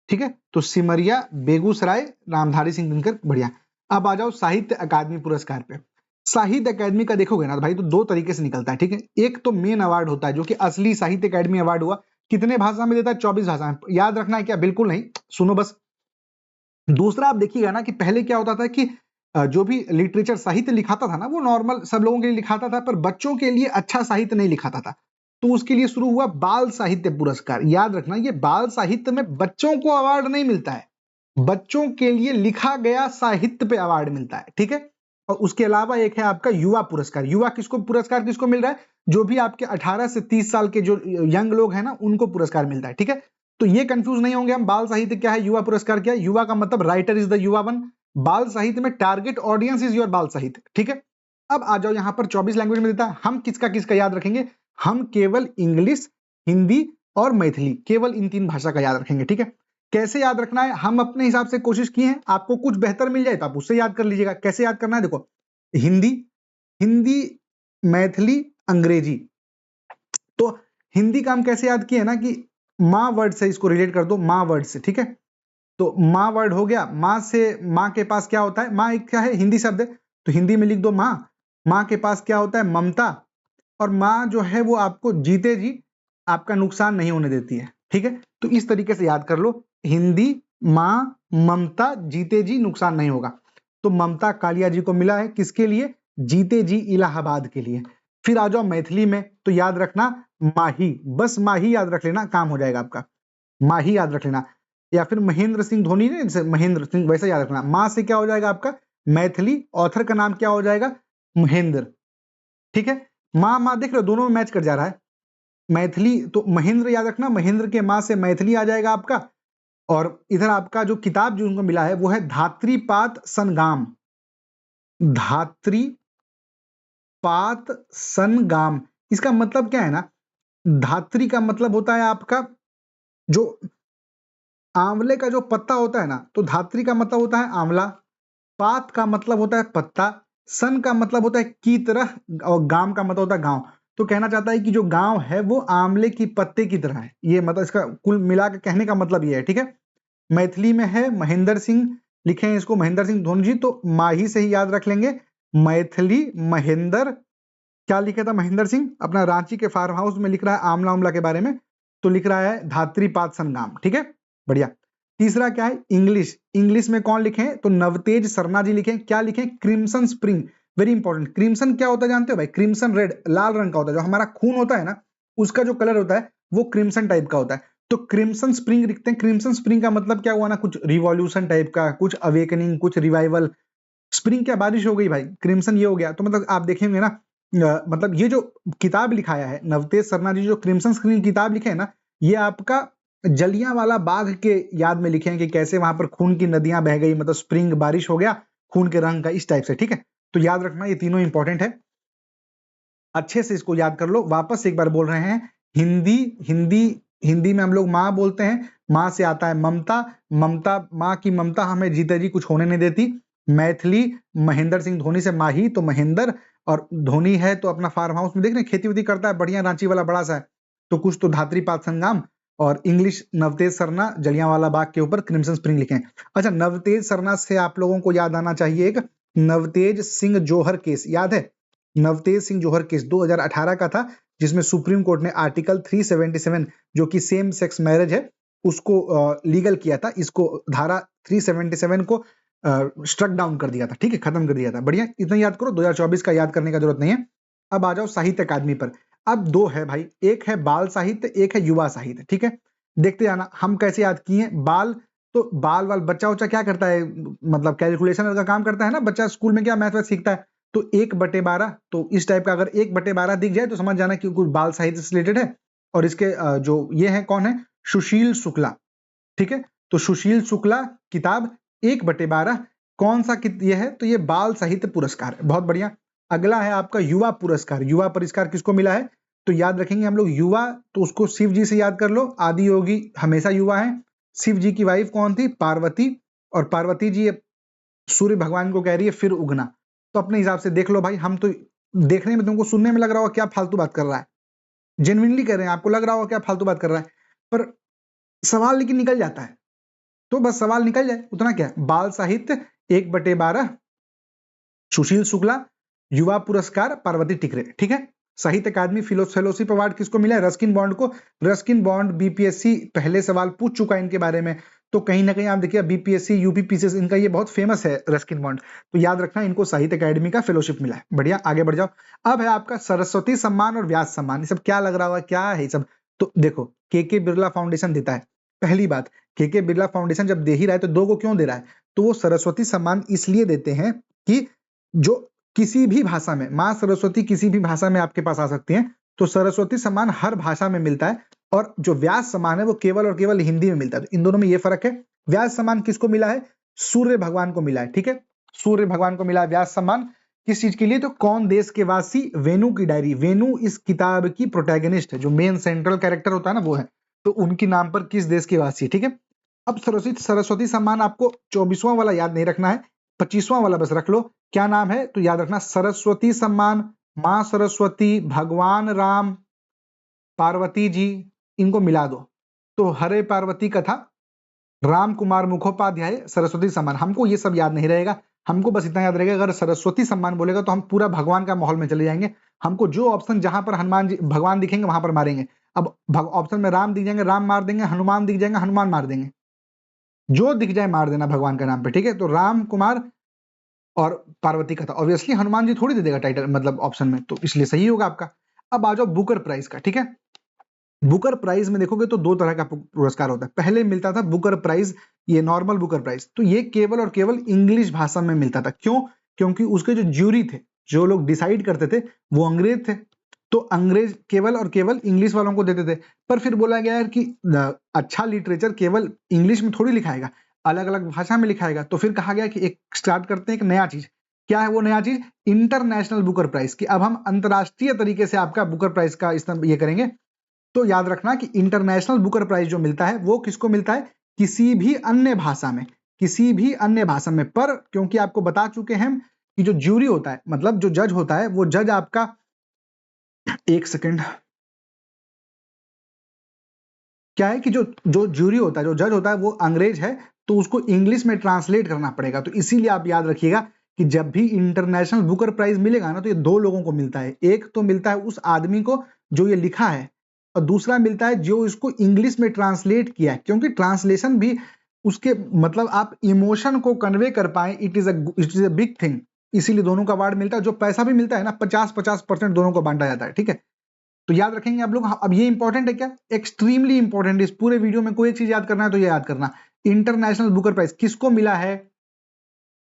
ठीक है। तो सिमरिया, बेगूसराय, रामधारी सिंह दिनकर, बढ़िया। अब आ जाओ साहित्य अकादमी पुरस्कार पे। साहित्य अकादमी का देखोगे ना भाई तो 2 तरीके से निकलता है, ठीक है। एक तो मेन अवार्ड होता है जो कि असली साहित्य अकादमी अवार्ड हुआ, कितने भाषा में देता है, 24 भाषा में। याद रखना है क्या, बिल्कुल नहीं, सुनो बस। दूसरा आप देखिएगा ना कि पहले क्या होता था कि जो भी लिटरेचर साहित्य लिखाता था ना, वो नॉर्मल सब लोगों के लिए लिखाता था, पर बच्चों के लिए अच्छा साहित्य नहीं लिखाता था। तो उसके लिए शुरू हुआ बाल साहित्य पुरस्कार। याद रखना, ये बाल साहित्य में बच्चों को अवार्ड नहीं मिलता है, बच्चों के लिए लिखा गया साहित्य पे अवार्ड मिलता है, ठीक है। और उसके अलावा एक है आपका युवा पुरस्कार। युवा किसको पुरस्कार किसको मिल रहा है, जो भी आपके 18 से 30 साल के जो यंग लोग हैं ना, उनको पुरस्कार मिलता है, ठीक है। तो ये कंफ्यूज नहीं होंगे हम, बाल साहित्य क्या है, युवा पुरस्कार क्या है। युवा का मतलब राइटर इज द युवा वन, बाल साहित्य में टारगेट ऑडियंस इज योर बाल साहित्य, ठीक है। अब आ जाओ, यहाँ पर 24 लैंग्वेज में देता है, हम किसका किसका याद रखेंगे, हम केवल इंग्लिश, हिंदी और मैथिली, केवल इन 3 भाषा का याद रखेंगे, ठीक है। कैसे याद रखना है, हम अपने हिसाब से कोशिश किए हैं, आपको कुछ बेहतर मिल जाए तो आप उससे याद कर लीजिएगा। कैसे याद करना है, देखो, हिंदी, हिंदी, मैथिली, अंग्रेजी। तो हिंदी का हम कैसे याद किए ना कि माँ वर्ड से इसको रिलेट कर दो, माँ वर्ड से, ठीक है। तो माँ वर्ड हो गया, माँ से, माँ के पास क्या होता है, माँ एक क्या है, हिंदी शब्द है, तो हिंदी में लिख दो माँ। माँ के पास क्या होता है, ममता, और माँ जो है वो आपको जीते जी आपका नुकसान नहीं होने देती है, ठीक है। तो इस तरीके से याद कर लो, हिंदी, माँ, ममता, जीते जी नुकसान नहीं होगा। तो ममता कालिया जी को मिला है, किसके लिए, जीते जी इलाहाबाद के लिए। फिर आ जाओ मैथिली में, तो याद रखना माही, बस माही याद रख लेना, काम हो जाएगा आपका, माही याद रख लेना। या फिर महेंद्र सिंह धोनी ने, जैसे महेंद्र सिंह, वैसे याद रखना, माँ से क्या हो जाएगा आपका मैथिली, ऑथर का नाम क्या हो जाएगा, महेंद्र, ठीक है। माँ माँ देख रहे हो, दोनों में मैच कर जा रहा है, मैथिली, तो महेंद्र याद रखना, महेंद्र के माँ से मैथिली आ जाएगा आपका। और इधर आपका जो किताब जो उनको मिला है वो है धात्रीपात संगाम, धात्रीपात संगाम। इसका मतलब क्या है ना, धात्री का मतलब होता है आपका जो आंवले का जो पत्ता होता है ना, तो धात्री का मतलब होता है आंवला, पात का मतलब होता है पत्ता, सन का मतलब होता है की तरह, और गाम का मतलब होता है गांव। तो कहना चाहता है कि जो गांव है वो आंवले की पत्ते की तरह है, ये मतलब इसका कुल मिला के कहने का मतलब ये है, ठीक है। मैथिली में है महेंद्र सिंह, लिखे हैं इसको महेंद्र सिंह धोनी जी, तो माही से ही याद रख लेंगे। मैथिली महेंद्र, क्या लिखा था महेंद्र सिंह, अपना रांची के फार्म हाउस में लिख रहा है आमला उमला के बारे में, तो लिख रहा है धात्री पात संग्राम, ठीक है, बढ़िया। तीसरा क्या है, इंग्लिश, इंग्लिश में कौन लिखे हैं, तो नवतेज सरना जी लिखे। क्या लिखे, crimson spring, very important. Crimson क्या होता है जानते हो भाई, क्रिम्सन रेड, लाल रंग का होता है, जो हमारा खून होता है ना, उसका जो कलर होता है वो क्रिम्सन टाइप का होता है, तो क्रिम्सन स्प्रिंग लिखते हैं। क्रिम्सन स्प्रिंग का मतलब क्या हुआ ना, कुछ रिवॉल्यूशन टाइप का, कुछ अवेकनिंग, कुछ रिवाइवल। स्प्रिंग क्या, बारिश हो गई भाई, क्रिम्सन ये हो गया, तो मतलब आप देखेंगे ना, मतलब ये जो किताब लिखाया है नवतेज सरना जी, जो क्रिम्सन स्प्रिंग किताब लिखे है ना, ये आपका जलियांवाला बाग के याद में लिखे हैं कि कैसे वहां पर खून की नदियां बह गई, मतलब स्प्रिंग बारिश हो गया खून के रंग का, इस टाइप से, ठीक है। तो याद रखना ये तीनों इंपॉर्टेंट है, अच्छे से इसको याद कर लो। वापस एक बार बोल रहे हैं, हिंदी हिंदी हिंदी में हम लोग माँ बोलते हैं, माँ से आता है ममता, ममता, माँ की ममता हमें जीते जी कुछ होने नहीं देती। मैथिली, महेंद्र सिंह धोनी से माही, तो महेंद्र, और धोनी है तो अपना फार्म हाउस में देख रहे हैं खेती वेती करता है, बढ़िया रांची वाला बड़ा सा है, तो कुछ तो धात्री पात संग्राम। और इंग्लिश नवतेज सरना, जलियांवाला बाग के ऊपर क्रिम्सन स्प्रिंग लिखे हैं। अच्छा, नवतेज सरना से आप लोगों को याद आना चाहिए एक नवतेज सिंह जोहर केस, याद है, नवतेज सिंह जोहर केस 2018 का था, जिसमें सुप्रीम कोर्ट ने आर्टिकल 377 जो कि सेम सेक्स मैरिज है उसको लीगल किया था, इसको धारा 377 को स्ट्रक डाउन कर दिया था, ठीक है, खत्म कर दिया था। बढ़िया, इतना याद करो, 2024 का याद करने का जरूरत नहीं है। अब आ जाओ साहित्य अकादमी पर। अब दो है भाई, एक है बाल साहित्य, एक है युवा साहित्य, ठीक है। देखते जाना हम कैसे याद किए। बाल, तो बाल वाल बच्चा उच्चा क्या करता है, मतलब कैलकुलेशन का काम करता है ना बच्चा, स्कूल में क्या मैथ वैथ सीखता है, तो 1/12, तो इस टाइप का अगर 1/12 दिख जाए तो समझ जाना कि कुछ बाल साहित्य से रिलेटेड है। और इसके जो ये है कौन है, सुशील शुक्ला, ठीक है। तो सुशील शुक्ला किताब 1/12, कौन सा ये है, तो ये बाल साहित्य पुरस्कार है, बहुत बढ़िया। अगला है आपका युवा पुरस्कार। युवा पुरस्कार किसको मिला है, तो याद रखेंगे हम लोग युवा, तो उसको शिव जी से याद कर लो, आदि योगी हमेशा युवा है। शिव जी की वाइफ कौन थी, पार्वती, और पार्वती जी सूर्य भगवान को कह रही है फिर उगना। तो अपने हिसाब से देख लो भाई, हम तो देखने में, तुमको सुनने में लग रहा होगा क्या फालतू बात कर रहा है, जेन्युइनली कह रहे हैं, आपको लग रहा होगा क्या फालतू बात कर रहा है, पर सवाल लेकिन निकल जाता है, तो बस सवाल निकल जाए उतना क्या। बाल साहित्य 1/12, सुशील शुक्ला, युवा पुरस्कार पार्वती टिकरे, ठीक है। साहित्य अकादमी फेलोशिप अवार्ड किसको मिला है, रस्किन बॉन्ड को। रस्किन बॉन्ड बीपीएससी पहले सवाल पूछ चुका है इनके बारे में, तो कहीं ना कहीं आप देखिए बीपीएससी यूपीपीसीएस इनका ये बहुत फेमस है रस्किन बॉन्ड, तो याद रखना इनको साहित्य अकादमी का फेलोशिप मिला है। बढ़िया, आगे बढ़ जाओ। अब है आपका सरस्वती सम्मान और व्यास सम्मान। ये सब क्या लग रहा होगा, क्या है ये सब, तो देखो के बिरला फाउंडेशन देता है। पहली बात, के बिरला फाउंडेशन जब दे ही रहा है तो 2 को क्यों दे रहा है, तो वो सरस्वती सम्मान इसलिए देते हैं कि जो किसी भी भाषा में, माँ सरस्वती किसी भी भाषा में आपके पास आ सकती हैं, तो सरस्वती सम्मान हर भाषा में मिलता है, और जो व्यास सम्मान है वो केवल और केवल हिंदी में मिलता है। तो इन दोनों में ये फर्क है। व्यास सम्मान किसको मिला है, सूर्य भगवान को मिला है, ठीक है, सूर्य भगवान को मिला है व्यास सम्मान। किस चीज के लिए, तो कौन देश के वासी, वेणु की डायरी। वेणु इस किताब की प्रोटैगनिस्ट है, जो मेन सेंट्रल कैरेक्टर होता है ना वो है, तो उनके नाम पर किस देश के वासी, ठीक है। अब सरस्वती सम्मान आपको 24वां वाला याद नहीं रखना है, 25वां वाला बस रख लो। क्या नाम है, तो याद रखना सरस्वती सम्मान, माँ सरस्वती, भगवान राम, पार्वती जी, इनको मिला दो, तो हरे पार्वती कथा, राम कुमार मुखोपाध्याय, सरस्वती सम्मान। हमको ये सब याद नहीं रहेगा, हमको बस इतना याद रहेगा, अगर सरस्वती सम्मान बोलेगा तो हम पूरा भगवान का माहौल में चले जाएंगे। हमको जो ऑप्शन, जहां पर हनुमान जी भगवान दिखेंगे वहां पर मारेंगे। अब ऑप्शन में राम दिख जाएंगे, राम मार देंगे, हनुमान दिख जाएंगे, हनुमान मार देंगे, जो दिख जाए मार देना भगवान के नाम पे, ठीक है। तो राम कुमार और पार्वती कथा, ऑब्वियसली हनुमान जी थोड़ी दे देगा टाइटल, मतलब ऑप्शन में, तो इसलिए सही होगा आपका। अब आ जाओ बुकर प्राइज का, ठीक है। बुकर प्राइज में देखोगे तो 2 तरह का पुरस्कार होता है। पहले मिलता था बुकर प्राइज, ये नॉर्मल बुकर प्राइज, तो ये केवल और केवल इंग्लिश भाषा में मिलता था। क्यों, क्योंकि उसके जो ज्यूरी थे, जो लोग डिसाइड करते थे, वो अंग्रेज थे, तो अंग्रेज केवल और केवल इंग्लिश वालों को देते थे। पर फिर बोला गया कि अच्छा लिटरेचर केवल इंग्लिश में थोड़ी लिखाएगा, अलग अलग भाषा में लिखाएगा। तो फिर कहा गया कि एक स्टार्ट करते हैं एक नया चीज। क्या है वो नया चीज, इंटरनेशनल बुकर प्राइज, कि अब हम अंतरराष्ट्रीय तरीके से आपका बुकर प्राइज का ये करेंगे। तो याद रखना कि इंटरनेशनल बुकर प्राइज जो मिलता है वो किसको मिलता है, किसी भी अन्य भाषा में, किसी भी अन्य भाषा में। पर क्योंकि आपको बता चुके हैं कि जो ज्यूरी होता है, मतलब जो जज होता है, वो जज आपका, एक सेकंड, क्या है कि जो जो ज्यूरी होता है, जो जज होता है, वो अंग्रेज है, तो उसको इंग्लिश में ट्रांसलेट करना पड़ेगा। तो इसीलिए आप याद रखिएगा कि जब भी इंटरनेशनल बुकर प्राइज मिलेगा ना, तो ये दो लोगों को मिलता है। एक तो मिलता है उस आदमी को जो ये लिखा है, और दूसरा मिलता है जो इसको इंग्लिश में ट्रांसलेट किया है, क्योंकि ट्रांसलेशन भी उसके मतलब आप इमोशन को कन्वे कर पाए, it is a big thing. इसीलिए दोनों का अवार्ड मिलता है। जो पैसा भी मिलता है ना, 50-50% दोनों को बांटा जाता है, ठीक है। तो याद रखेंगे आप लोग। अब ये इंपॉर्टेंट है क्या, एक्सट्रीमली इंपॉर्टेंट। इस पूरे वीडियो में कोई एक चीज याद करना है तो ये याद करना, इंटरनेशनल बुकर प्राइज किसको मिला है,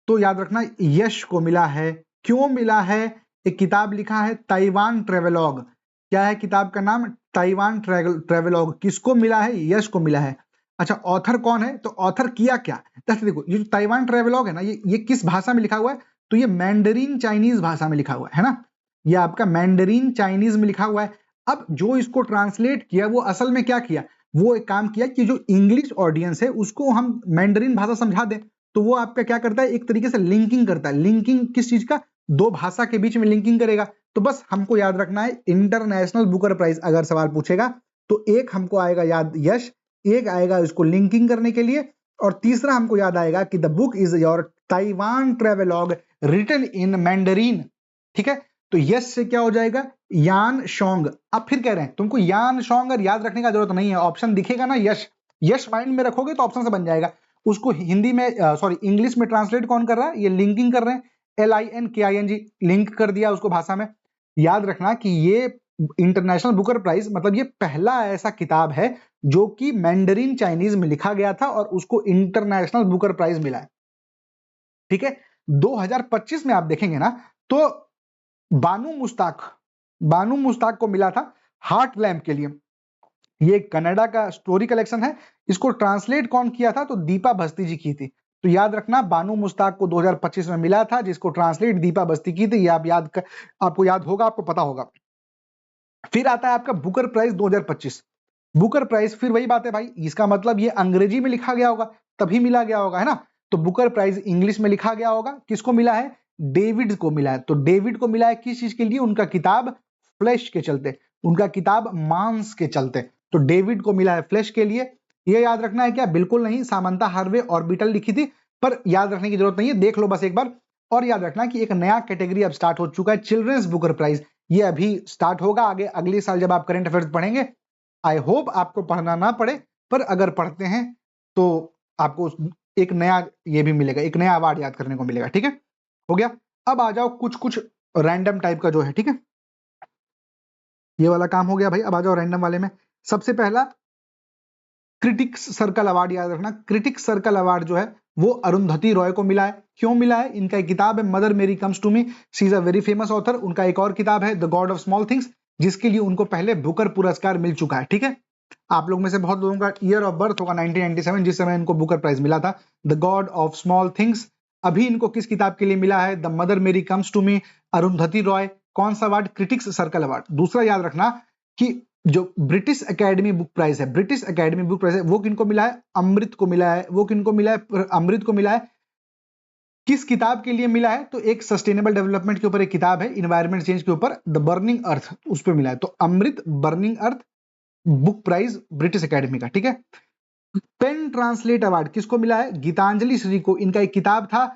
तो याद रखना यश को मिला है। क्यों मिला है, एक किताब लिखा है ताइवान ट्रेवेलॉग। क्या है किताब का नाम, ताइवान ट्रेवेलॉग। किसको मिला है, यश को मिला है। अच्छा, ऑथर कौन है, तो ऑथर किया क्या, देखो ये जो ताइवान ट्रेवेलॉग है ना, ये किस भाषा में लिखा हुआ है, तो ये मैंडरीन चाइनीज भाषा में लिखा हुआ है ना, ये आपका मैंडरीन चाइनीज में लिखा हुआ है। अब जो इसको ट्रांसलेट किया वो असल में क्या किया, वो एक काम किया कि जो इंग्लिश ऑडियंस है उसको हम मैंडरीन भाषा समझा दें। तो वो आपका क्या करता है, एक तरीके से लिंकिंग करता है। लिंकिंग किस चीज का, दो भाषा के बीच में लिंकिंग करेगा। तो बस हमको याद रखना है इंटरनेशनल बुकर प्राइज अगर सवाल पूछेगा तो एक हमको आएगा याद यश, एक आएगा इसको लिंकिंग करने के लिए, और तीसरा हमको याद आएगा कि the book is your Taiwan travelogue written in Mandarin. ठीक है, तो यश से क्या हो जाएगा, यान शोंग। अब फिर कह रहे हैं तुमको यान शोंग और याद रखने का जरूरत नहीं है, ऑप्शन दिखेगा ना यश, यश माइंड में रखोगे तो ऑप्शन से बन जाएगा। उसको हिंदी में सॉरी इंग्लिश में ट्रांसलेट कौन कर रहा है, ये लिंकिंग कर रहे हैं, LINKING, लिंक कर दिया उसको भाषा में। याद रखना कि ये इंटरनेशनल बुकर प्राइज मतलब ये पहला ऐसा किताब है जो कि मैंडरीन चाइनीज में लिखा गया था और उसको इंटरनेशनल बुकर प्राइज मिला है। ठीक है, 2025 में आप देखेंगे ना तो बानू मुश्ताक को मिला था हार्ट लैम्प के लिए। ये कनाडा का स्टोरी कलेक्शन है, इसको ट्रांसलेट कौन किया था, तो दीपा बस्ती जी की थी। तो याद रखना बानू मुश्ताक को 2025 में मिला था, जिसको ट्रांसलेट दीपा बस्ती की थी। ये आपको याद होगा, आपको पता होगा। फिर आता है आपका बुकर प्राइज 2025। बुकर प्राइज फिर वही बात है भाई, इसका मतलब ये अंग्रेजी में लिखा गया होगा तभी मिला गया होगा, है ना। तो बुकर प्राइज इंग्लिश में लिखा गया होगा, किसको मिला है, डेविड को मिला है। तो डेविड को मिला है किस चीज के लिए, उनका किताब फ्लैश के चलते, उनका किताब मांस के चलते। तो डेविड को मिला है फ्लैश के लिए। ये याद रखना है क्या, बिल्कुल नहीं, सामंता हार्वे ऑर्बिटल लिखी थी, पर याद रखने की जरूरत नहीं है, देख लो बस एक बार। और याद रखना कि एक नया कैटेगरी अब स्टार्ट हो चुका है, चिल्ड्रंस बुकर प्राइज। ये अभी स्टार्ट होगा, आगे अगले साल जब आप करंट अफेयर्स पढ़ेंगे, आई होप आपको पढ़ना ना पड़े, पर अगर पढ़ते हैं तो आपको एक नया ये भी मिलेगा, एक नया अवार्ड याद करने को मिलेगा। ठीक है, हो गया। अब आ जाओ कुछ कुछ रैंडम टाइप का जो है, ठीक है, ये वाला काम हो गया भाई। अब आ जाओ रैंडम वाले में। सबसे पहला क्रिटिक्स सर्कल अवार्ड याद रखना। क्रिटिक्स सर्कल अवार्ड जो है वो अरुंधति रॉय को मिला है। क्यों मिला है, इनका एक किताब है Mother Mary comes to me, she is a very famous author. उनका एक और किताब है the God of small things, जिसके लिए उनको पहले बुकर पुरस्कार मिल चुका है। ठीक है, आप लोग में से बहुत लोगों का ईयर ऑफ बर्थ होगा 1997, जिस समय इनको बुकर प्राइज मिला था, the God of small things. अभी इनको किस किताब के लिए मिला है, the Mother Mary comes to me, Arundhati Roy. कौन सा अवार्ड, क्रिटिक्स सर्कल अवार्ड। दूसरा याद रखना कि जो ब्रिटिश एकेडमी बुक प्राइज है, ब्रिटिश एकेडमी बुक प्राइज है, वो किनको मिला है, अमृत को मिला है। वो किनको मिला है, अमृत को मिला है। किस किताब के लिए मिला है, तो एक सस्टेनेबल डेवलपमेंट के ऊपर एक किताब है, इन्वायरमेंट चेंज के ऊपर, द बर्निंग अर्थ, उस पर मिला है। तो अमृत बर्निंग अर्थ बुक प्राइज ब्रिटिश एकेडमी का। ठीक है, पेन ट्रांसलेट अवार्ड किसको मिला है, गीतांजलि श्री को। इनका एक किताब था,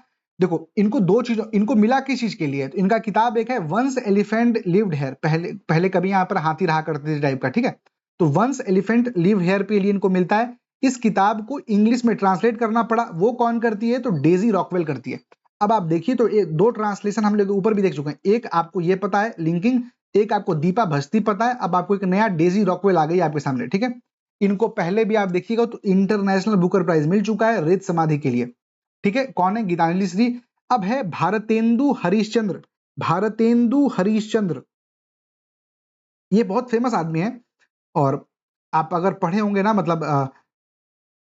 देखो इनको दो चीजों, इनको मिला किस चीज के लिए, तो इनका किताब एक है वंस एलिफेंट लिव्ड हेयर, पहले कभी यहाँ पर हाथी रहा करते थे टाइप का। ठीक है, तो वंस एलिफेंट लिव हेयर के लिए इनको मिलता है। इस किताब को इंग्लिश में ट्रांसलेट करना पड़ा, वो कौन करती है, तो डेजी रॉकवेल करती है। अब आप देखिए तो दो ट्रांसलेशन हम लोग ऊपर भी देख चुके हैं, एक आपको ये पता है लिंकिंग, एक आपको दीपा भस्ती पता है, अब आपको एक नया डेजी रॉकवेल आ गई आपके सामने। ठीक है, इनको पहले भी आप देखिएगा तो इंटरनेशनल बुकर प्राइज मिल चुका है रेत समाधि के लिए। ठीक है, कौन है, गीतांजलि श्री। अब है भारतेंदु हरिश्चंद्र। भारतेंदु हरिश्चंद्र ये बहुत फेमस आदमी है, और आप अगर पढ़े होंगे ना, मतलब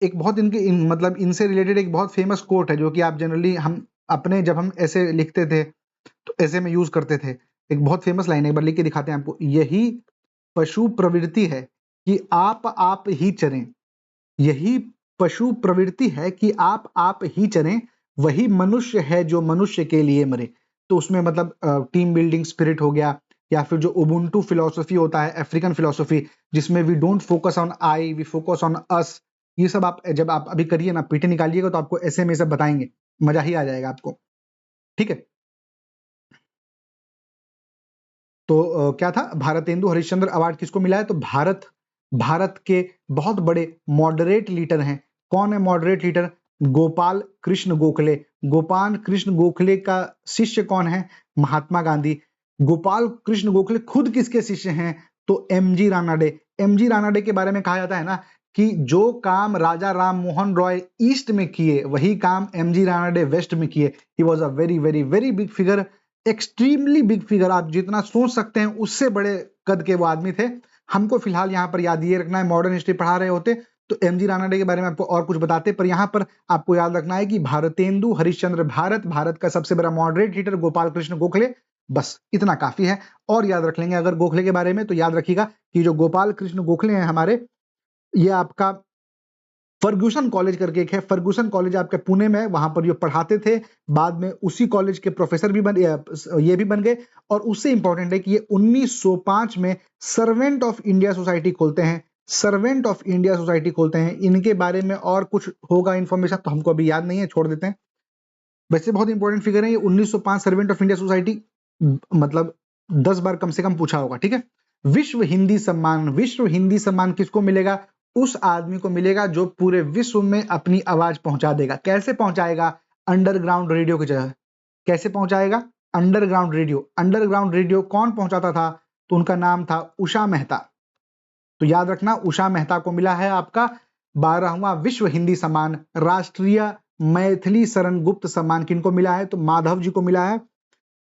एक बहुत मतलब इनसे रिलेटेड एक बहुत फेमस कोट है जो कि आप जनरली हम अपने जब हम ऐसे लिखते थे तो ऐसे में यूज करते थे। एक बहुत फेमस लाइन है, एक बार लिख के दिखाते हैं आपको। यही पशु प्रवृत्ति है कि आप ही चरें, यही पशु प्रवृत्ति है कि आप ही चरें, वही मनुष्य है जो मनुष्य के लिए मरे। तो उसमें मतलब टीम बिल्डिंग स्पिरिट हो गया, या फिर जो उबुंटू फिलोसफी होता है, अफ्रीकन फिलोसफी, जिसमें we don't focus on I, we focus on us, ये सब आप जब आप अभी करिए ना, पीटी निकालिएगा तो आपको ऐसे में सब बताएंगे, मजा ही आ जाएगा आपको, ठीक है। तो क्या था, भारतेंदु हरिश्चंद्र अवार्ड किसको मिला है, तो भारत के बहुत बड़े मॉडरेट लीडर हैं। कौन है मॉडरेट लीडर, गोपाल कृष्ण गोखले। गोपाल कृष्ण गोखले का शिष्य कौन है, महात्मा गांधी। गोपाल कृष्ण गोखले खुद किसके शिष्य हैं, तो एमजी रानाडे। एमजी रानाडे के बारे में कहा जाता है ना कि जो काम राजा राम मोहन रॉय ईस्ट में किए, वही काम एमजी रानाडे वेस्ट में किए। He was a very very very big figure, extremely big figure, आप जितना सोच सकते हैं उससे बड़े कद के वो आदमी थे। हमको फिलहाल यहाँ पर याद ये रखना है, मॉडर्न हिस्ट्री पढ़ा रहे होते तो एमजी रानाडे के बारे में आपको और कुछ बताते, पर यहाँ पर आपको याद रखना है कि भारतेंदु हरिश्चंद्र, भारत का सबसे बड़ा मॉडरेट लीडर गोपाल कृष्ण गोखले, बस इतना काफी है। और याद रख लेंगे अगर गोखले के बारे में, तो याद रखिएगा कि जो गोपाल कृष्ण गोखले हैं हमारे, ये आपका फर्गूसन कॉलेज करके एक है, फर्गूसन कॉलेज आपके पुणे में है, वहां पर ये पढ़ाते थे। बाद में उसी कॉलेज के प्रोफेसर भी ये भी बन गए। और उससे इंपॉर्टेंट है कि ये 1905 में सर्वेंट ऑफ इंडिया सोसाइटी खोलते हैं, सर्वेंट ऑफ इंडिया सोसाइटी खोलते हैं। इनके बारे में और कुछ होगा इंफॉर्मेशन तो हमको अभी याद नहीं है, छोड़ देते हैं। वैसे बहुत इंपॉर्टेंट फिगर है ये 1905 सर्वेंट ऑफ इंडिया सोसाइटी, मतलब 10 बार कम से कम पूछा होगा, ठीक है। विश्व हिंदी सम्मान, विश्व हिंदी सम्मान किसको मिलेगा, उस आदमी को मिलेगा जो पूरे विश्व में अपनी आवाज पहुंचा देगा। कैसे पहुंचाएगा, अंडरग्राउंड रेडियो की जगह। कैसे पहुंचाएगा, अंडरग्राउंड रेडियो। अंडरग्राउंड रेडियो कौन पहुंचाता था, तो उनका नाम था उषा मेहता। तो याद रखना उषा मेहता को मिला है आपका 12वां विश्व हिंदी सम्मान। राष्ट्रीय मैथिली शरण गुप्त सम्मान किनको मिला है, तो माधव जी को मिला है।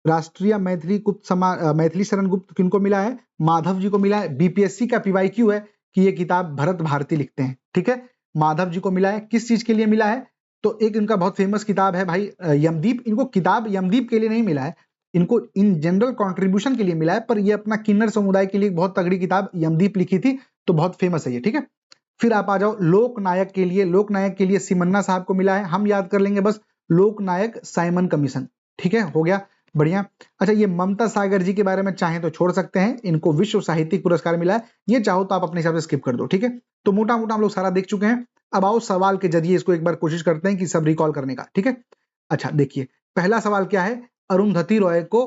राष्ट्रीय मैथिली गुप्त सम्मान, मैथिली शरण गुप्त किनको मिला है, माधव जी को मिला है। बीपीएससी का पीवाईक्यू है कि ये किताब भरत भारती लिखते हैं, ठीक है। माधव जी को मिला है, किस चीज के लिए मिला है, तो एक इनका बहुत फेमस किताब है भाई यमदीप। इनको किताब यमदीप के लिए नहीं मिला है, इनको इन जनरल कंट्रीब्यूशन के लिए मिला है, पर ये अपना किन्नर समुदाय के लिए बहुत तगड़ी किताब यमदीप लिखी थी, तो बहुत फेमस है ये, ठीक है। फिर आप आ जाओ लोकनायक के लिए। लोकनायक के लिए सिमन्ना साहब को मिला है, हम याद कर लेंगे बस लोकनायक साइमन कमीशन, ठीक है, हो गया, बढ़िया। अच्छा, ये ममता सागर जी के बारे में चाहें तो छोड़ सकते हैं, इनको विश्व साहित्यिक पुरस्कार मिला है, ये चाहो तो आप अपने हिसाब से स्किप कर दो, ठीक है। तो मोटा मोटा हम लोग सारा देख चुके हैं। अब आओ सवाल के जरिए इसको एक बार कोशिश करते हैं कि सब रिकॉल करने का, ठीक है। अच्छा देखिए, पहला सवाल क्या है, अरुंधति रॉय को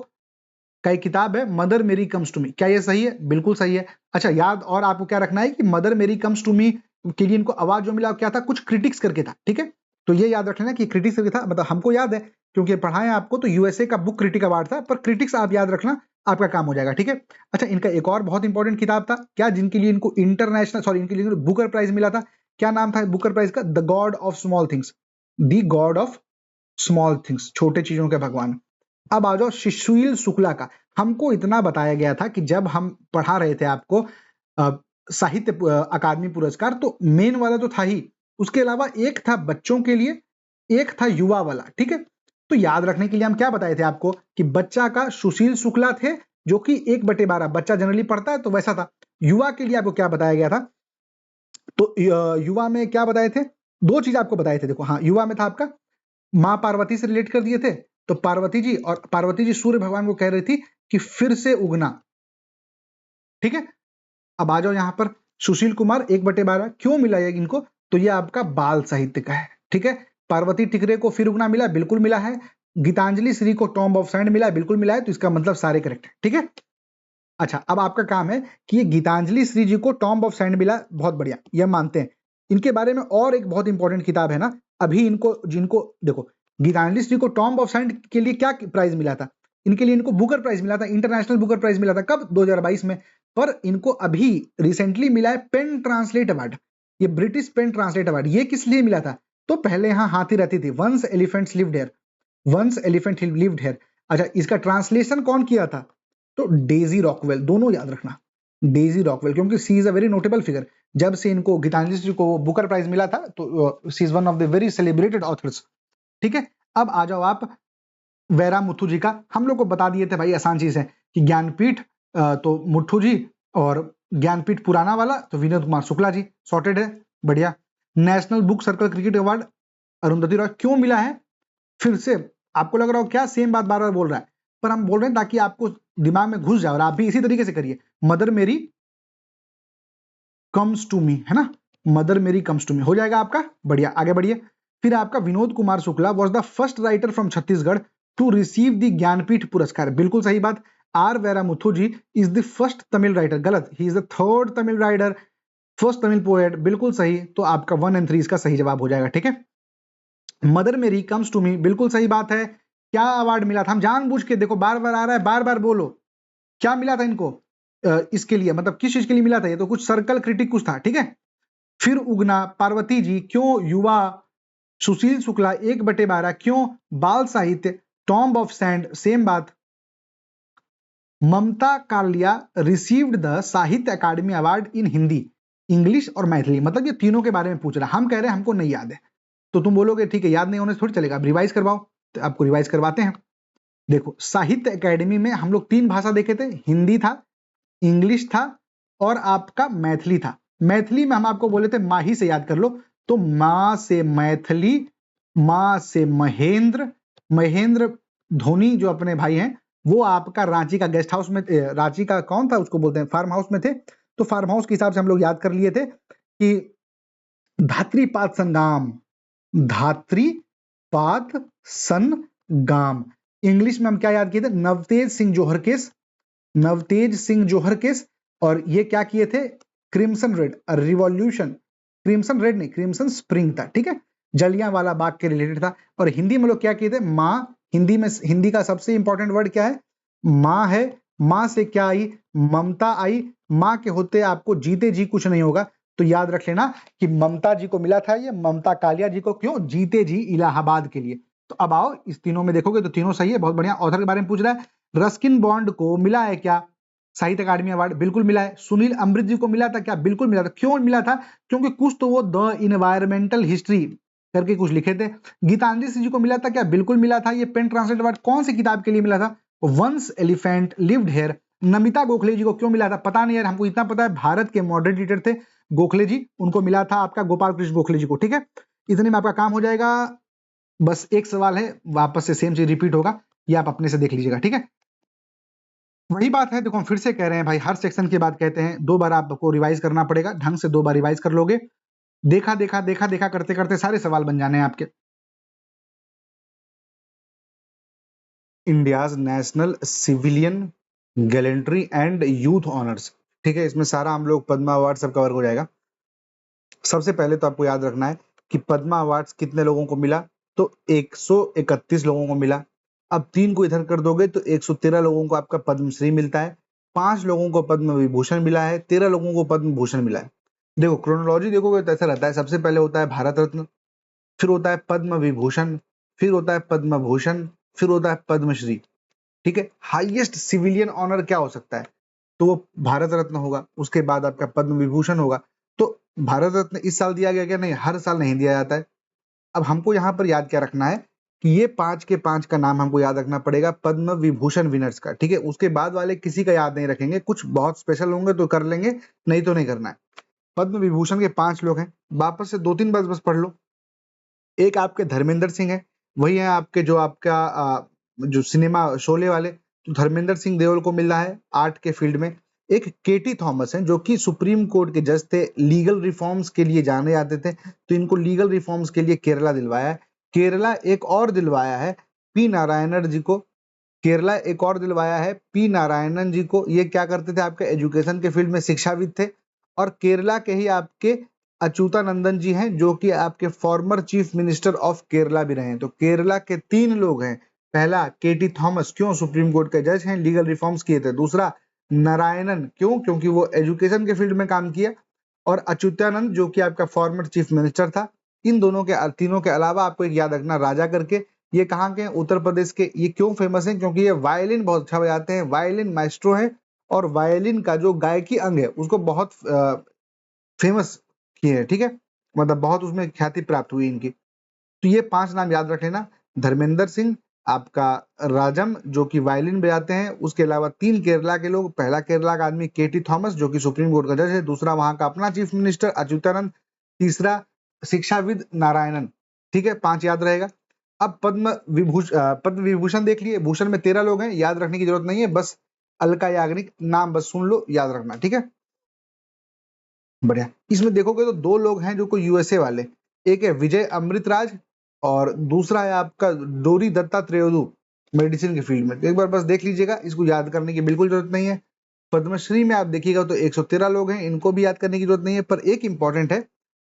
का एक किताब है मदर मेरी कम्स टू मी, क्या ये सही है, बिल्कुल सही है। अच्छा, याद और आपको क्या रखना है कि मदर मेरी कम्स टू मी के लिए इनको अवार्ड जो मिला क्या था, कुछ क्रिटिक्स करके था, ठीक है। तो ये याद रखना कि क्रिटिक्स करके था, मतलब हमको याद है क्योंकि पढ़ाए आपको, तो यूएसए का बुक क्रिटिक अवार्ड था, पर क्रिटिक्स आप याद रखना, आपका काम हो जाएगा, ठीक है। अच्छा, इनका एक और बहुत इंपॉर्टेंट किताब था क्या, जिनके लिए इनको इंटरनेशनल, सॉरी, इनके लिए बुकर प्राइज मिला था। क्या नाम था बुकर प्राइज का, the God of small things, the God of small things, छोटे चीजों के भगवान। अब आ जाओ शिशुईल शुक्ला का। हमको इतना बताया गया था कि जब हम पढ़ा रहे थे आपको साहित्य अकादमी पुरस्कार, तो मेन वाला तो था ही, उसके अलावा एक था बच्चों के लिए, एक था युवा वाला, ठीक है। तो याद रखने के लिए हम क्या बताए थे आपको कि बच्चा का सुशील शुक्ला थे, जो कि 1/12 बच्चा जनरली पढ़ता है, तो वैसा था। युवा के लिए आपको क्या बताया गया था, तो युवा में क्या बताए थे, दो चीज आपको बताए थे, देखो, हाँ, युवा में था आपका माँ पार्वती से रिलेट कर दिए थे, तो पार्वती जी सूर्य भगवान को कह रही थी कि फिर से उगना, ठीक है। अब आ जाओ यहां पर सुशील कुमार 1/12 क्यों मिला है इनको, तो ये आपका बाल साहित्य का है, ठीक है। पार्वती टिकरे को फिर उगना मिला, बिल्कुल मिला है। गीतांजलि श्री को टॉम्ब ऑफ सैंड मिला, बिल्कुल मिला है, तो इसका मतलब सारे करेक्ट है, ठीक है। अच्छा, अब आपका काम है कि ये गीतांजलि श्री जी को टॉम्ब ऑफ सैंड मिला, बहुत बढ़िया, ये मानते हैं। इनके बारे में और एक बहुत इंपॉर्टेंट किताब है ना, अभी इनको जिनको देखो, गीतांजलि श्री को टॉम्ब ऑफ सैंड के लिए क्या प्राइज मिला था, इनके लिए इनको बुकर प्राइज मिला था, इंटरनेशनल बुकर प्राइज मिला था, कब, 2022 में। पर इनको अभी रिसेंटली मिला है पेन ट्रांसलेट अवार्ड, ये ब्रिटिश पेन ट्रांसलेट अवार्ड। ये किस लिए मिला था, तो पहले यहाँ हाथी रहती थी, once elephants lived here, once elephant lived here. अच्छा, इसका ट्रांसलेशन कौन किया था, तो डेजी रॉकवेल, दोनों याद रखना, डेजी रॉकवेल, क्योंकि she is a very notable figure. जब से इनको गीतांजलि जी को बुकर प्राइज मिला था, तो she is one of the very celebrated authors, ठीक है। अब आ जाओ आप वैरा मुथु जी का, हम लोग को बता दिए थे भाई, आसान चीज है कि ज्ञानपीठ तो मुथु जी, और ज्ञानपीठ पुराना वाला तो विनोद कुमार शुक्ला जी, सॉर्टेड है, बढ़िया। National book circle cricket award Arundhati Roy क्यों मिला है, फिर से आपको लग रहा हो क्या सेम बात बार बार बोल रहा है, पर हम बोल रहे हैं ताकि आपको दिमाग में घुस जाए और आप भी इसी तरीके से करिए, मदर मेरी कम्स टू मी, है ना, मदर मेरी कम्स टू मी हो जाएगा आपका। बढ़िया, आगे बढ़िए। फिर आपका Vinod Kumar Shukla was the first writer from Chhattisgarh to receive the Jnanpith पुरस्कार, बिल्कुल सही बात। R Vairamuthu ji is the first Tamil writer, गलत, he is the third Tamil writer, first Tamil poet, बिल्कुल सही। तो आपका 1 और 3 इसका सही जवाब हो जाएगा, ठीक है। मदर मेरी कम्स टू मी, बिल्कुल सही बात है। क्या अवार्ड मिला था, हम जानबूझ के, देखो बार बार आ रहा है, बार बार बोलो, क्या मिला था इनको इसके लिए, मतलब किस चीज के लिए मिला था, ये तो कुछ सर्कल क्रिटिक कुछ था, ठीक है। फिर उगना, पार्वती जी, क्यों युवा, सुशील शुक्ला 1/12, क्यों बाल साहित्य, टॉम्ब ऑफ सैंड, सेम बात। ममता कालिया रिसीव्ड द साहित्य अकादमी अवार्ड इन हिंदी, इंग्लिश और मैथिली, मतलब ये तीनों के बारे में पूछ रहा है। हम कह रहे हैं हमको नहीं याद है, तो तुम बोलोगे ठीक है याद नहीं होने से थोड़ी चलेगा, आप रिवाइज करवाओ, तो आपको रिवाइज करवाते हैं। देखो साहित्य अकेडमी में हम लोग 3 भाषा देखे थे, हिंदी था, इंग्लिश था और आपका मैथिली था। मैथिली में हम आपको बोले थे माही से याद कर लो, तो माँ से मैथिली, माँ से महेंद्र, महेंद्र धोनी जो अपने भाई हैं वो आपका रांची का गेस्ट हाउस में, रांची का कौन था उसको बोलते हैं, फार्म हाउस में थे, तो फार्म हाउस के हिसाब से हम लोग याद कर लिए थे कि धात्रीपात संगाम, धात्रीपात संगाम। इंग्लिश में हम क्या याद किए थे, नवतेज सिंह जोहर केस, नवतेज सिंह जोहर केस, और ये क्या किए थे, crimson red revolution, crimson red नहीं क्रिम्सन स्प्रिंग था, ठीक है, जलियांवाला बाग के रिलेटेड था। और हिंदी में लोग क्या किए थे, माँ, हिंदी में हिंदी का सबसे इंपॉर्टेंट वर्ड क्या है, माँ है, माँ से क्या आई, ममता आई, माँ के होते आपको जीते जी कुछ नहीं होगा, तो याद रख लेना कि ममता जी को मिला था ये, ममता कालिया जी को, क्यों, जीते जी इलाहाबाद के लिए। तो अब आओ इस तीनों में देखोगे तो तीनों सही है, बहुत बढ़िया। ऑथर के बारे में पूछ रहा है, रस्किन बॉन्ड को मिला है क्या साहित्य अकादमी अवार्ड, बिल्कुल मिला है। सुनील अमृत जी को मिला था क्या, बिल्कुल मिला था। क्यों मिला था, क्योंकि कुछ तो वो द इन्वायरमेंटल हिस्ट्री करके कुछ लिखे थे। गीतांजलि सिंह जी को मिला था क्या, बिल्कुल मिला था। ये पेन ट्रांसलेट अवार्ड कौन सी किताब के लिए मिला था, once elephant lived here. Namita Gokhale ji को क्यों मिला था, पता नहीं यार, हमको इतना पता है भारत के मॉडरेट एडिटर थे गोखले जी, उनको मिला था आपका गोपाल कृष्ण गोखले जी को, ठीक है। इतने में आपका काम हो जाएगा। बस एक सवाल है, वापस से सेम चीज रिपीट होगा, ये आप अपने से देख लीजिएगा, ठीक है। वही बात है, देखो हम फिर से कह रहे हैं भाई, हर सेक्शन के बाद कहते हैं 2 बार आपको रिवाइज करना पड़ेगा, ढंग से 2 बार रिवाइज कर लोगे, देखा देखा देखा देखा करते करते सारे सवाल बन जाने हैं आपके। India's national civilian gallantry and youth honours, ठीक है, इसमें सारा हम लोग पद्मा अवार्ड सब कवर हो जाएगा। सबसे पहले तो आपको याद रखना है कि पद्मा अवार्ड्स कितने लोगों को मिला, तो 131 लोगों को मिला। अब 3 को इधर कर दोगे तो 113 लोगों को आपका पद्मश्री मिलता है, 5 लोगों को पद्म विभूषण मिला है, 13 लोगों को पद्म भूषण मिला है। देखो क्रोनोलॉजी देखोगे तो ऐसा रहता है, सबसे पहले होता है भारत रत्न, फिर होता है पद्म विभूषण, फिर होता है पद्म भूषण, फिर होता है पद्मश्री, ठीक है। हाईएस्ट सिविलियन ऑनर क्या हो सकता है, तो वो भारत रत्न होगा, उसके बाद आपका पद्म विभूषण होगा। तो भारत रत्न इस साल दिया गया क्या, नहीं, हर साल नहीं दिया जाता है। अब हमको यहाँ पर याद क्या रखना है कि ये 5 के 5 का नाम हमको याद रखना पड़ेगा पद्म विभूषण विनर्स का, ठीक है। उसके बाद वाले किसी का याद नहीं रखेंगे, कुछ बहुत स्पेशल होंगे तो कर लेंगे, नहीं तो नहीं करना है। पद्म विभूषण के 5 लोग हैं, वापस से 2-3 बस पढ़ लो। एक आपके धर्मेंद्र सिंह है, वही है आपके जो आपका जो सिनेमा शोले वाले, तो धर्मेंद्र सिंह देओल को मिल रहा है आर्ट के फील्ड में। एक केटी थॉमस है जो कि सुप्रीम कोर्ट के जज थे, लीगल रिफॉर्म्स के लिए जाने जाते थे, तो इनको लीगल रिफॉर्म्स के लिए केरला दिलवाया है। केरला एक और दिलवाया है पी नारायणन जी को, केरला एक और दिलवाया है पी नारायणन जी को। ये क्या करते थे, आपके एजुकेशन के फील्ड में शिक्षाविद थे। और केरला के ही आपके अच्युतानंदन जी हैं जो कि आपके former chief minister of Kerala भी रहे हैं। तो केरला के 3 लोग हैं, पहला केटी थॉमस, क्यों, सुप्रीम कोर्ट के जज हैं, लीगल रिफॉर्म्स किए थे। दूसरा नारायणन, क्यों, क्योंकि वो एजुकेशन के फील्ड में काम किया। और अच्युतानंद जो कि आपका फॉर्मर चीफ मिनिस्टर था। इन दोनों के, तीनों के अलावा आपको एक याद रखना राजा करके, ये कहाँ के हैं, उत्तर प्रदेश के। ये क्यों फेमस हैं, क्योंकि ये वायलिन बहुत अच्छा बजाते हैं, वायलिन माइस्ट्रो है, और वायलिन का जो गायकी अंग है उसको बहुत फेमस किए हैं, ठीक है, मतलब बहुत उसमें ख्याति प्राप्त हुई इनकी। तो ये 5 नाम याद रख लेना, धर्मेंद्र सिंह, आपका राजम जो कि वायलिन बजाते हैं, उसके अलावा 3 केरला के लोग, पहला केरला का आदमी केटी थॉमस जो कि सुप्रीम कोर्ट का जज है, दूसरा वहां का अपना चीफ मिनिस्टर अच्युतानंद, तीसरा शिक्षाविद नारायणन, ठीक है, 5 याद रहेगा। अब पद्म विभूषण देख लिए, भूषण में 13 लोग हैं, याद रखने की जरूरत नहीं है, बस अलका याग्निक, नाम बस सुन लो, याद रखना, ठीक है। बढ़िया। इसमें देखोगे तो दो लोग हैं जो को यूएसए वाले, एक है विजय अमृतराज और दूसरा है आपका डोरी दत्ता त्रेयदू, मेडिसिन के फील्ड में। तो एक बार बस देख लीजिएगा, इसको याद करने की बिल्कुल जरूरत नहीं है। पद्मश्री में आप देखिएगा तो 113 लोग हैं, इनको भी याद करने की जरूरत नहीं है। पर एक इंपॉर्टेंट है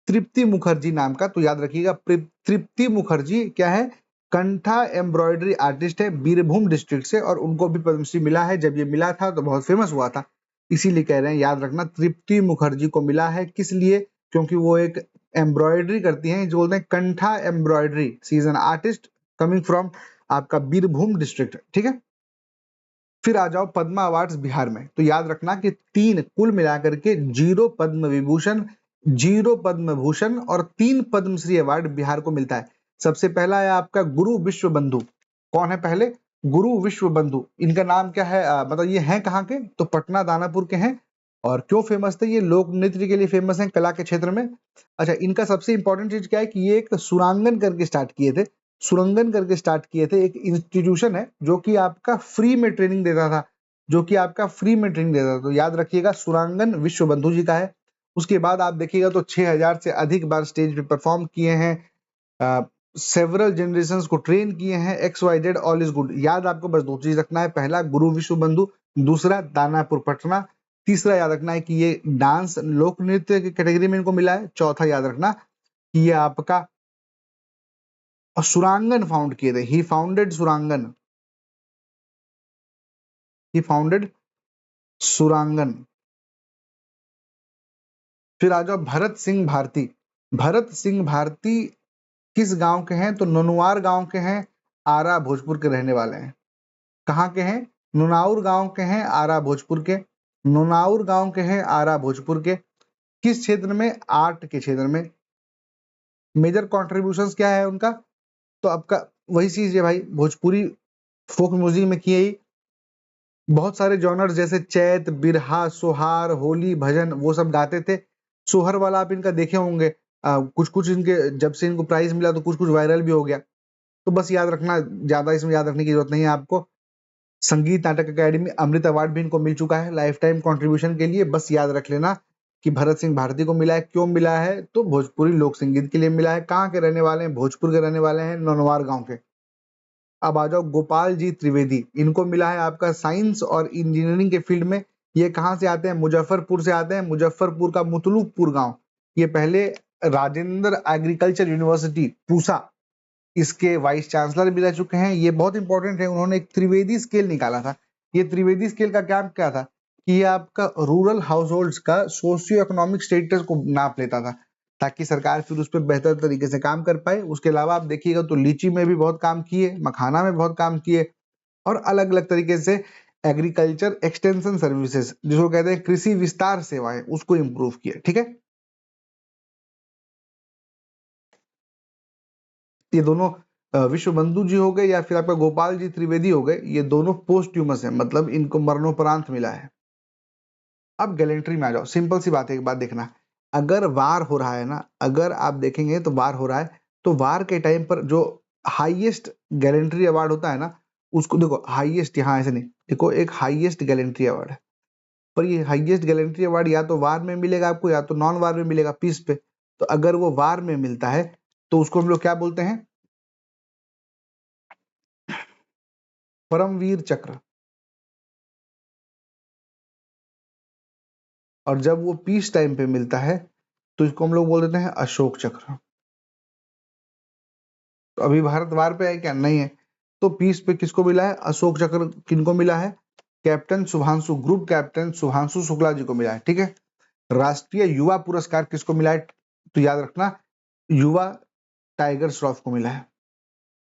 तृप्ति मुखर्जी नाम का, तो याद रखिएगा। तृप्ति मुखर्जी क्या है, कंठा एम्ब्रॉयडरी आर्टिस्ट है, बीरभूम डिस्ट्रिक्ट से, और उनको भी पद्मश्री मिला है। जब ये मिला था तो बहुत फेमस हुआ था, इसीलिए कह रहे हैं याद रखना। तृप्ति मुखर्जी को मिला है, किस लिए? क्योंकि वो एक एम्ब्रॉयडरी करती हैं, जो बोलते हैं kantha embroidery. She is an artist coming from आपका बीरभूम डिस्ट्रिक्ट, ठीक है। फिर आ जाओ पद्मा अवार्ड्स बिहार में, तो याद रखना कि 3 कुल मिलाकर के 0 पद्म विभूषण, 0 पद्म भूषण और 3 पद्मश्री अवार्ड बिहार को मिलता है। सबसे पहला है आपका गुरु विश्व बंधु। कौन है पहले? गुरु विश्व बंधु। इनका नाम क्या है, मतलब ये हैं कहाँ के? तो पटना दानापुर के हैं। और क्यों फेमस थे? ये लोक नृत्य के लिए फेमस हैं, कला के क्षेत्र में। अच्छा, इनका सबसे इंपॉर्टेंट चीज क्या है कि ये एक सुरांगन करके स्टार्ट किए थे। सुरंगन करके स्टार्ट किए थे, एक इंस्टीट्यूशन है जो कि आपका फ्री में ट्रेनिंग देता था, जो कि आपका फ्री में ट्रेनिंग देता था। तो याद रखिएगा, सुरांगन विश्व बंधु जी का है। उसके बाद आप देखिएगा तो 6000 से अधिक बार स्टेज पे परफॉर्म किए हैं, सेवरल जनरेशंस को ट्रेन किए हैं। XYZ all is good. याद आपको बस 2 चीज रखना है, पहला गुरु विश्व बंधु, दूसरा दानापुर पटना। तीसरा याद रखना है कि ये डांस लोक नृत्य की कैटेगरी में इनको मिला है। चौथा याद रखना कि ये आपका सुरांगन फाउंड किए थे। ही फाउंडेड सुरांगन, ही फाउंडेड सुरांगन। फिर आ जाओ भरत सिंह भारती। भरत सिंह भारती किस गांव के हैं? तो ननुआर गांव के हैं, आरा भोजपुर के रहने वाले हैं। कहाँ के हैं? नुनाउर गांव के हैं, आरा भोजपुर के। नुनाउर गांव के हैं, आरा भोजपुर के। किस क्षेत्र में? आर्ट के क्षेत्र में। मेजर कॉन्ट्रीब्यूशंस क्या है उनका? तो आपका वही चीज है भाई, भोजपुरी फोक म्यूजिक में किए ही बहुत सारे जॉनर्स, जैसे चैत, बिरहा, सोहार, होली, भजन, वो सब गाते थे। सोहर वाला आप इनका देखे होंगे, कुछ कुछ इनके जब से इनको प्राइज मिला तो कुछ कुछ वायरल भी हो गया। तो बस याद रखना, ज्यादा इसमें याद रखने की जरूरत नहीं है आपको। संगीत नाटक अकेडमी अमृत अवार्ड भी इनको मिल चुका है लाइफ टाइम कॉन्ट्रीब्यूशन के लिए। बस याद रख लेना कि भरत सिंह भारती को मिला है। क्यों मिला है? तो भोजपुरी लोक संगीत के लिए मिला है। कहाँ के रहने वाले हैं? भोजपुर के रहने वाले हैं, नौनवार गांव के। अब आ जाओ गोपाल जी त्रिवेदी। इनको मिला है आपका साइंस और इंजीनियरिंग के फील्ड में। ये कहाँ से आते हैं? मुजफ्फरपुर से आते हैं। मुजफ्फरपुर का मुतलुकपुर गांव। ये पहले राजेंद्र एग्रीकल्चर यूनिवर्सिटी पूसा, इसके वाइस चांसलर भी रह चुके हैं। ये बहुत इंपॉर्टेंट है, उन्होंने एक त्रिवेदी स्केल निकाला था। ये त्रिवेदी स्केल का काम क्या था कि ये आपका रूरल हाउस होल्ड का सोशियो इकोनॉमिक स्टेटस को नाप लेता था, ताकि सरकार फिर उस पर बेहतर तरीके से काम कर पाए। उसके अलावा आप देखिएगा तो लीची में भी बहुत काम किए, मखाना में बहुत काम किए, और अलग अलग तरीके से एग्रीकल्चर एक्सटेंशन सर्विसेज, जिसको कहते हैं कृषि विस्तार सेवाएं, उसको इम्प्रूव किया। ठीक है, ये दोनों विश्व बंधु जी हो गए या फिर आपका गोपाल जी त्रिवेदी हो गए, ये दोनों पोस्ट्यूमस है, मतलब इनको मरणोपरांत मिला है। अब गैलेंट्री में आ जाओ। सिंपल सी बात है, एक बात देखना, अगर वार हो रहा है ना, अगर आप देखेंगे तो वार हो रहा है, तो वार के टाइम पर जो हाईएस्ट गैलेंट्री अवार्ड होता है ना, उसको देखो हाईएस्ट, यहाँ ऐसे नहीं, देखो एक हाईएस्ट गैलेंट्री अवार्ड है। पर ये हाईएस्ट गैलेंट्री अवार्ड या तो वार में मिलेगा आपको, या तो नॉन वार में मिलेगा, पीस पे। तो अगर वो वार में मिलता है तो उसको हम लोग क्या बोलते हैं? परमवीर चक्र। और जब वो पीस टाइम पे मिलता है तो इसको हम लोग बोल देते हैं अशोक चक्र। तो अभी भारत वार पे है क्या? नहीं है। तो पीस पे किसको मिला है? अशोक चक्र। किनको मिला है? Captain Shubhanshu, group captain Shubhanshu Shukla ji को मिला है। ठीक है। राष्ट्रीय युवा पुरस्कार किसको मिला है? तो याद रखना, युवा टाइगर श्रॉफ को मिला है।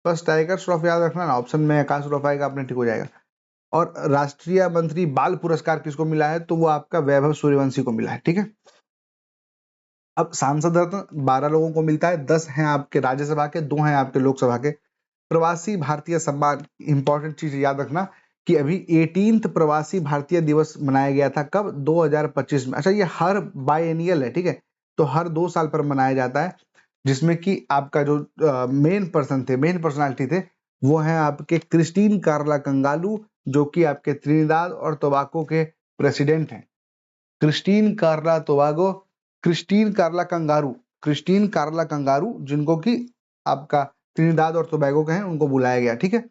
बस टाइगर श्रॉफ याद रखना ना, ऑप्शन में आकाश श्रॉफ आएगा, अपने ठीक हो जाएगा। और राष्ट्रीय मंत्री बाल पुरस्कार किसको मिला है? तो वो आपका वैभव सूर्यवंशी को मिला है। ठीक है। अब सांसद रत्न 12 लोगों को मिलता है, 10 हैं आपके राज्यसभा के, 2 हैं आपके लोकसभा के। प्रवासी भारतीय सम्मान, इंपॉर्टेंट चीज याद रखना कि अभी 18th प्रवासी भारतीय दिवस मनाया गया था। कब? 2025 में। अच्छा, ये हर बायएनियल है, ठीक है, तो हर 2 साल पर मनाया जाता है, जिसमें कि आपका जो मेन पर्सनालिटी थे, वो हैं आपके क्रिस्टीन कार्ला कंगालू, जो कि आपके त्रिनिदाद और टोबागो के प्रेसिडेंट हैं, क्रिस्टीन कार्ला टोबागो, क्रिस्टीन कार्ला कंगारू, जिनको कि आपका त्रिनिदाद और टोबागो के हैं, उनको बुलाया गया। ठीक है।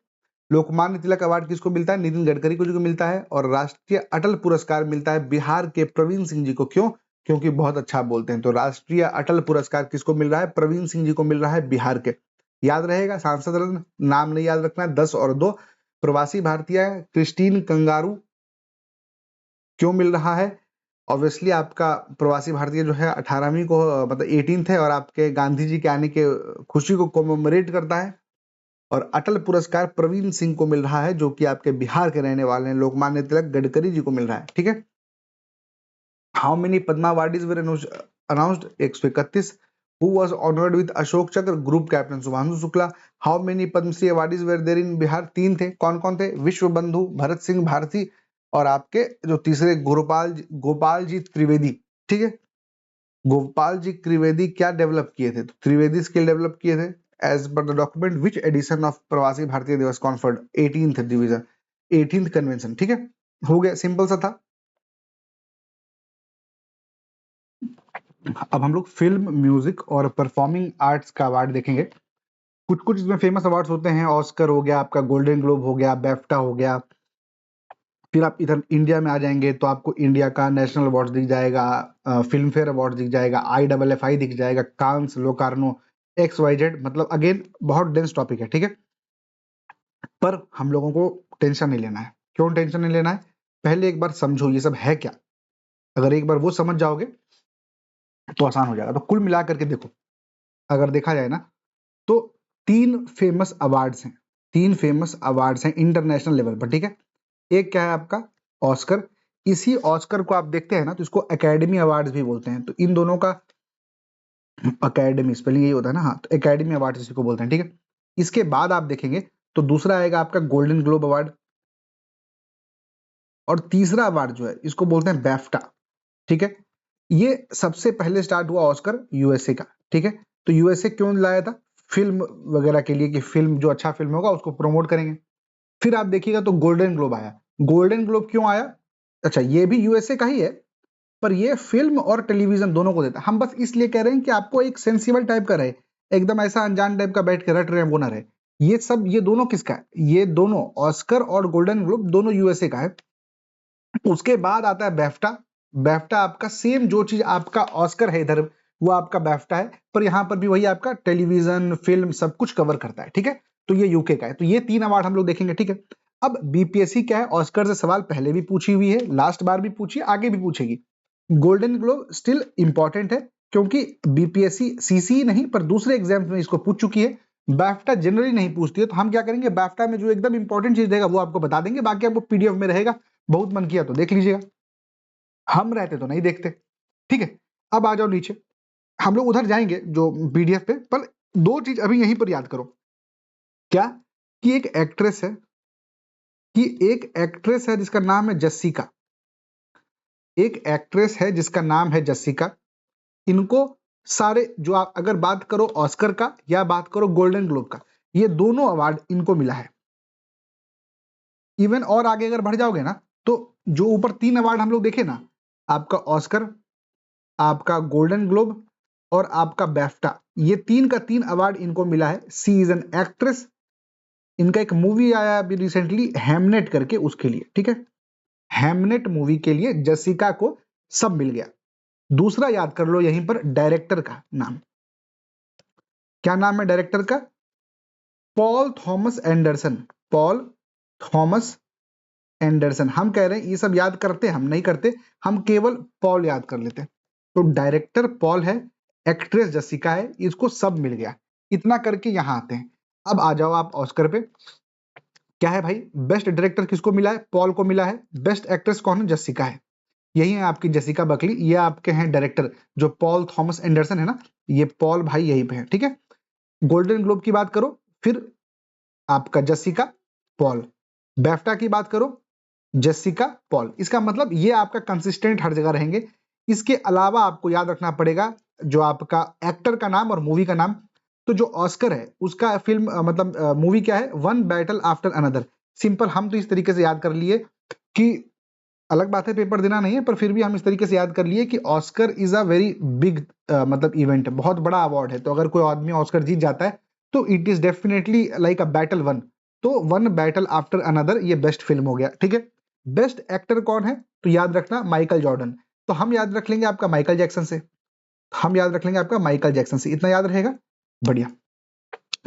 लोकमान्य तिलक अवार्ड किसको मिलता है? नितिन गडकरी को जो मिलता है। और राष्ट्रीय अटल पुरस्कार मिलता है बिहार के प्रवीण सिंह जी को। क्यों? क्योंकि बहुत अच्छा बोलते हैं। तो राष्ट्रीय अटल पुरस्कार किसको मिल रहा है? प्रवीण सिंह जी को मिल रहा है, बिहार के। याद रहेगा, सांसद रत्न, नाम नहीं याद रखना है, 10 और 2। प्रवासी भारतीय क्रिस्टीन कंगारू क्यों मिल रहा है? ऑब्वियसली आपका प्रवासी भारतीय जो है 18वीं को मतलब 18th है और आपके गांधी जी के आने के खुशी को कोमेमोरेट करता है। और अटल पुरस्कार प्रवीण सिंह को मिल रहा है, जो कि आपके बिहार के रहने वाले हैं। लोकमान्य तिलक गडकरी जी को मिल रहा है। ठीक है। How many Padma awardees were announced? 131। Who was honoured with Ashok Chakra? Group captain Shubhanshu Shukla. How many Padma Shri awardees were there in Bihar? 3 थे। कौन कौन थे? विश्व बंधु, भरत सिंह भारती और आपके जो तीसरे गोपाल जी त्रिवेदी। ठीक है। गोपाल जी त्रिवेदी क्या डेवलप किए थे? तो त्रिवेदी स्किल डेवलप किए थे। As per the document which edition of Pravasi Bharatiya दिवस conferred? 18th division, 18th convention. ठीक है, हो गया, सिंपल सा था। अब हम लोग फिल्म, म्यूजिक और परफॉर्मिंग आर्ट्स का अवार्ड देखेंगे। कुछ कुछ इसमें फेमस अवार्ड्स होते हैं। ऑस्कर हो गया, आपका गोल्डन ग्लोब हो गया, बैफ्टा हो गया। फिर आप इधर इंडिया में आ जाएंगे तो आपको इंडिया का नेशनल अवार्ड दिख जाएगा, फिल्म फेयर अवार्ड दिख जाएगा, IFFI दिख जाएगा, कांस, लोकार्नो, XYZ। मतलब अगेन बहुत डेंस टॉपिक है। ठीक है, पर हम लोगों को टेंशन नहीं लेना है। क्यों टेंशन नहीं लेना है? पहले एक बार समझो ये सब है क्या। अगर एक बार वो समझ जाओगे तो आसान हो जाएगा। तो कुल मिला करके देखो, अगर देखा जाए ना तो 3 फेमस अवार्ड्स हैं, 3 फेमस अवार्ड्स हैं इंटरनेशनल लेवल पर। ठीक है, एक क्या है आपका ऑस्कर। इसी ऑस्कर को आप देखते हैं ना तो इसको एकेडमी अवार्ड्स भी बोलते हैं। तो इन दोनों का एकेडमी स्पेलिंग यही होता है ना, हाँ, तो एकेडमी अवार्ड इसी को बोलते हैं। ठीक है, इसके बाद आप देखेंगे तो दूसरा आएगा आपका गोल्डन ग्लोब अवार्ड, और तीसरा अवार्ड जो है इसको बोलते हैं बैफ्टा। ठीक है, ये सबसे पहले स्टार्ट हुआ ऑस्कर यूएसए का। ठीक है, तो यूएसए क्यों लाया था? फिल्म वगैरह के लिए, कि फिल्म जो अच्छा फिल्म होगा उसको प्रमोट करेंगे। फिर आप देखिएगा तो गोल्डन ग्लोब आया। गोल्डन ग्लोब क्यों आया? अच्छा, ये भी यूएसए का ही है, पर ये फिल्म और टेलीविजन दोनों को देता है। हम बस इसलिए कह रहे हैं कि आपको एक सेंसिबल टाइप का रहे, एकदम ऐसा अनजान टाइप का बैठ के रट रहे हैं वो ना रहे। ये सब, ये दोनों किसका है? ये दोनों ऑस्कर और गोल्डन ग्लोब दोनों यूएसए का है। उसके बाद आता है बैफ्टा। बैफ्टा आपका सेम जो चीज आपका ऑस्कर है इधर, वो आपका बैफ्टा है, पर यहाँ पर भी वही आपका टेलीविजन, फिल्म सब कुछ कवर करता है। ठीक है, तो ये यूके का है। तो ये 3 अवार्ड हम लोग देखेंगे। ठीक है, अब बीपीएससी क्या है, ऑस्कर से सवाल पहले भी पूछी हुई है, लास्ट बार भी पूछी, आगे भी पूछेगी। गोल्डन ग्लोब स्टिल इंपॉर्टेंट है, क्योंकि बीपीएससी सीसी नहीं पर दूसरे एग्जाम में इसको पूछ चुकी है। बैफ्टा जनरली नहीं पूछती है, तो हम क्या करेंगे, बैफ्टा में जो एकदम इंपॉर्टेंट चीज रहेगा वो आपको बता देंगे, बाकी आपको पीडीएफ में रहेगा, बहुत मन किया तो देख लीजिएगा, हम रहते तो नहीं देखते। ठीक है, अब आ जाओ नीचे, हम लोग उधर जाएंगे जो पीडीएफ पे, पर 2 चीज अभी यहीं पर याद करो। क्या? कि एक एक्ट्रेस है जिसका नाम है जस्सिका। एक एक्ट्रेस है जिसका नाम है जस्सिका। इनको सारे जो आप अगर बात करो ऑस्कर का या बात करो गोल्डन ग्लोब का, ये दोनों अवार्ड इनको मिला है। इवन और आगे अगर बढ़ जाओगे ना तो जो ऊपर 3 अवार्ड हम लोग देखे ना, आपका ऑस्कर, आपका गोल्डन ग्लोब और आपका बैफ्टा, ये 3 का 3 अवार्ड इनको मिला है। She is an actress. इनका एक मूवी आया अभी रिसेंटली हेमनेट करके, उसके लिए। ठीक है, हेमनेट मूवी के लिए जसिका को सब मिल गया। दूसरा याद कर लो यहीं पर डायरेक्टर का नाम, क्या नाम है डायरेक्टर का? Paul Thomas Anderson. Paul Thomas Anderson. हम कह रहे हैं ये सब याद करते, हम नहीं करते, हम केवल पॉल याद कर लेते हैं। तो डायरेक्टर पॉल है, एक्ट्रेस जसिका है, इसको सब मिल गया। इतना करके यहां आते हैं। अब आ जाओ आप ऑस्कर पे, क्या है भाई, बेस्ट डायरेक्टर किसको मिला है? पॉल को मिला है। बेस्ट एक्ट्रेस कौन है? जसिका है। यही है आपकी जसिका बकली, ये आपके हैं डायरेक्टर जो पॉल थॉमस एंडरसन है ना, ये पॉल भाई यहीं पे है। ठीक है, गोल्डन ग्लोब की बात करो, फिर आपका जसिका, पॉल। बैफ्टा की बात करो, जसिका, पॉल। इसका मतलब ये आपका कंसिस्टेंट हर जगह रहेंगे। इसके अलावा आपको याद रखना पड़ेगा जो आपका एक्टर का नाम और मूवी का नाम। तो जो ऑस्कर है उसका फिल्म मतलब मूवी क्या है? One Battle After another. Simple हम तो इस तरीके से याद कर लिए कि अलग बात है पेपर देना नहीं है, पर फिर भी हम इस तरीके से याद कर लिए कि Oscar is a very big मतलब इवेंट, बहुत बड़ा अवार्ड है। तो अगर कोई आदमी ऑस्कर जीत जाता है तो it is definitely like a battle one. तो वन बैटल आफ्टर अनदर, ये बेस्ट फिल्म हो गया, ठीक है। बेस्ट एक्टर कौन है, तो याद रखना माइकल जॉर्डन। तो हम याद रख लेंगे आपका माइकल जैक्सन से, हम याद रख लेंगे आपका माइकल जैक्सन से, इतना याद रहेगा, बढ़िया।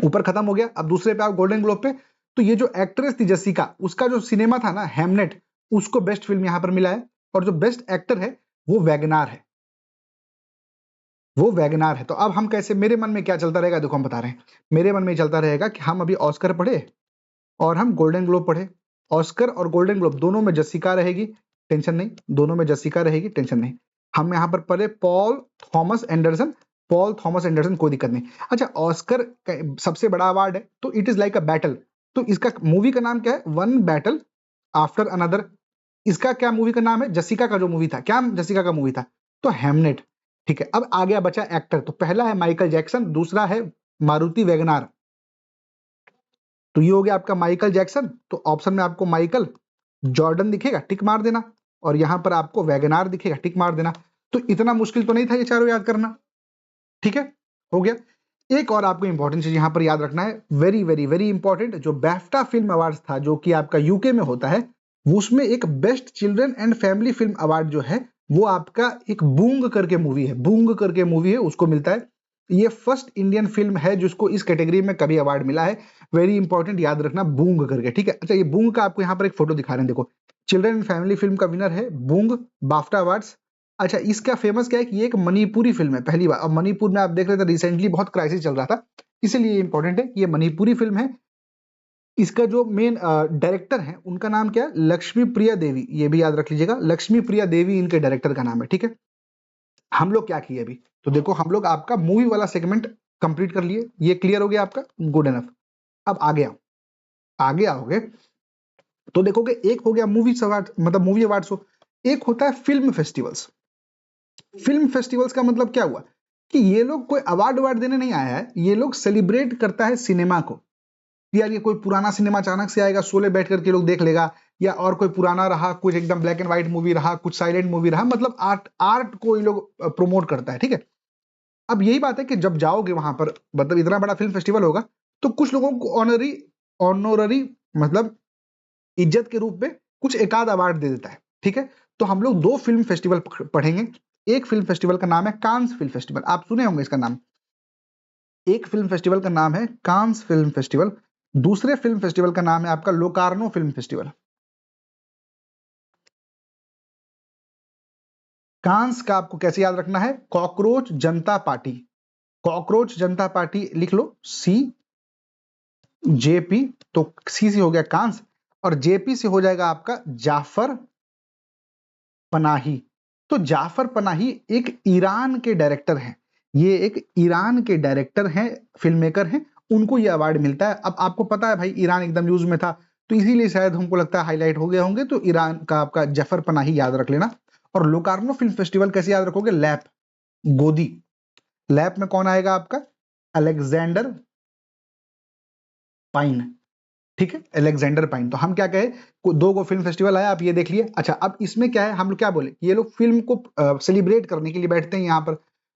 ऊपर खत्म हो गया। अब दूसरे पे आप गोल्डन ग्लोब पे, तो ये जो एक्ट्रेस थी जसिका, उसका जो सिनेमा था ना हेमनेट, उसको बेस्ट फिल्म यहां पर मिला है। और जो बेस्ट एक्टर है वो वैगनार है, वो वैगनार है। तो अब हम कैसे, मेरे मन में क्या चलता रहेगा, देखो हम बता रहे हैं, मेरे मन में चलता रहेगा कि हम अभी ऑस्कर पढ़े और हम गोल्डन ग्लोब पढ़े। ऑस्कर और गोल्डन ग्लोब दोनों में जसिका रहेगी, टेंशन नहीं, दोनों में जसिका रहेगी, टेंशन नहीं। हम यहाँ पर पढ़े Paul Thomas Anderson, Paul Thomas Anderson, कोई दिक्कत नहीं। अच्छा, ऑस्कर सबसे बड़ा अवार्ड है, तो it is like a battle. तो इसका मूवी का नाम क्या है, वन बैटल आफ्टर अनदर। इसका क्या मूवी का नाम है, जसिका का जो मूवी था, क्या जसिका का मूवी था, तो हेमनेट, ठीक है। अब आ गया बचा एक्टर, तो पहला है माइकल जैक्सन, दूसरा है मारुति वैगनार। तो ये हो गया आपका माइकल जैक्सन, तो ऑप्शन में आपको माइकल जॉर्डन दिखेगा, टिक मार देना, और यहां पर आपको वैगनार दिखेगा, टिक मार देना। तो इतना मुश्किल तो नहीं था ये चारों याद करना, ठीक है, हो गया। एक और आपको इंपॉर्टेंट चीज यहां पर याद रखना है, वेरी वेरी वेरी इंपॉर्टेंट, जो बैफ्टा फिल्म अवार्ड था जो कि आपका यूके में होता है, उसमें एक best children and family film award जो है वो आपका एक बूंग करके मूवी है, बूंग करके मूवी है, उसको मिलता है। ये फर्स्ट इंडियन फिल्म है जिसको इस कैटेगरी में कभी अवार्ड मिला है, वेरी इंपॉर्टेंट, याद रखना बूंग करके, ठीक है। अच्छा, ये बूंग का आपको यहाँ पर एक फोटो दिखा रहे हैं, देखो, चिल्ड्रन एंड फैमिली फिल्म का विनर है बूंग, बाफ्टा अवार्ड्स। अच्छा, इसका फेमस क्या है कि ये एक मणिपुरी फिल्म है, पहली बार। अब मणिपुर में आप देख रहे थे रिसेंटली बहुत क्राइसिस चल रहा था, इसीलिए इंपॉर्टेंट है कि ये मणिपुरी फिल्म है। इसका जो मेन डायरेक्टर है उनका नाम क्या है, लक्ष्मी प्रिया देवी, ये भी याद रख लीजिएगा, लक्ष्मी प्रिया देवी इनके डायरेक्टर का नाम है, ठीक है। हम लोग क्या किए अभी, तो देखो हम लोग आपका मूवी वाला सेगमेंट कंप्लीट कर लिए, ये क्लियर हो गया आपका, गुड एनफ। अब आगे आओगे तो देखोगे, एक हो गया मूवी अवार्ड, मतलब मूवी अवार्ड्स हो, एक होता है फिल्म फेस्टिवल्स। फिल्म फेस्टिवल्स का मतलब क्या हुआ कि ये लोग कोई अवार्ड अवार्ड देने नहीं आया है, ये लोग सेलिब्रेट करता है सिनेमा को। यार ये कोई पुराना सिनेमा अचानक से आएगा, शोले बैठ करके लोग देख लेगा, या और कोई पुराना रहा, कुछ एकदम ब्लैक एंड व्हाइट मूवी रहा, कुछ साइलेंट मूवी रहा, मतलब आर्ट आर्ट को ये लोग प्रमोट करता है, ठीक है। अब यही बात है कि जब जाओगे वहां पर, मतलब इतना बड़ा फिल्म फेस्टिवल होगा, तो कुछ लोगों को ऑनरी ऑनोररी मतलब इज्जत के रूप में कुछ एकाध अवार्ड दे देता है, ठीक है। तो हम लोग दो फिल्म फेस्टिवल पढ़ेंगे। एक फिल्म फेस्टिवल का नाम है कांस फिल्म फेस्टिवल, आप सुने होंगे इसका नाम। एक फिल्म फेस्टिवल का नाम है कांस फिल्म फेस्टिवल, दूसरे फिल्म फेस्टिवल का नाम है आपका लोकार्नो फिल्म फेस्टिवल। कांस का आपको कैसे याद रखना है, कॉकरोच जनता पार्टी, कॉकरोच जनता पार्टी लिख लो, सी जेपी, तो सी से हो गया कांस, और जेपी से हो जाएगा आपका जाफर पनाही। तो जाफर पनाही एक ईरान के डायरेक्टर हैं, ये एक ईरान के डायरेक्टर हैं, फिल्म मेकर हैं, उनको ये अवार्ड मिलता है। अब आपको पता है भाई ईरान एकदम न्यूज में था, तो इसीलिए शायद हमको लगता है हाईलाइट हो गए होंगे, तो ईरान का आपका जफर पनाही याद रख लेना। और लोकार्नो फिल्म फेस्टिवल कैसे याद रखोगे, लैप गोदी, लैप में कौन आएगा आपका, अलेक्जेंडर पाइन, ठीक है, अलेक्जेंडर पाइन। तो हम क्या कहे, दो गो फिल्म फेस्टिवल आया, आप ये देख लिए। अच्छा, अब इसमें क्या है, हम लोग क्या बोले, ये लोग फिल्म को सेलिब्रेट करने के लिए बैठते हैं यहाँ पर।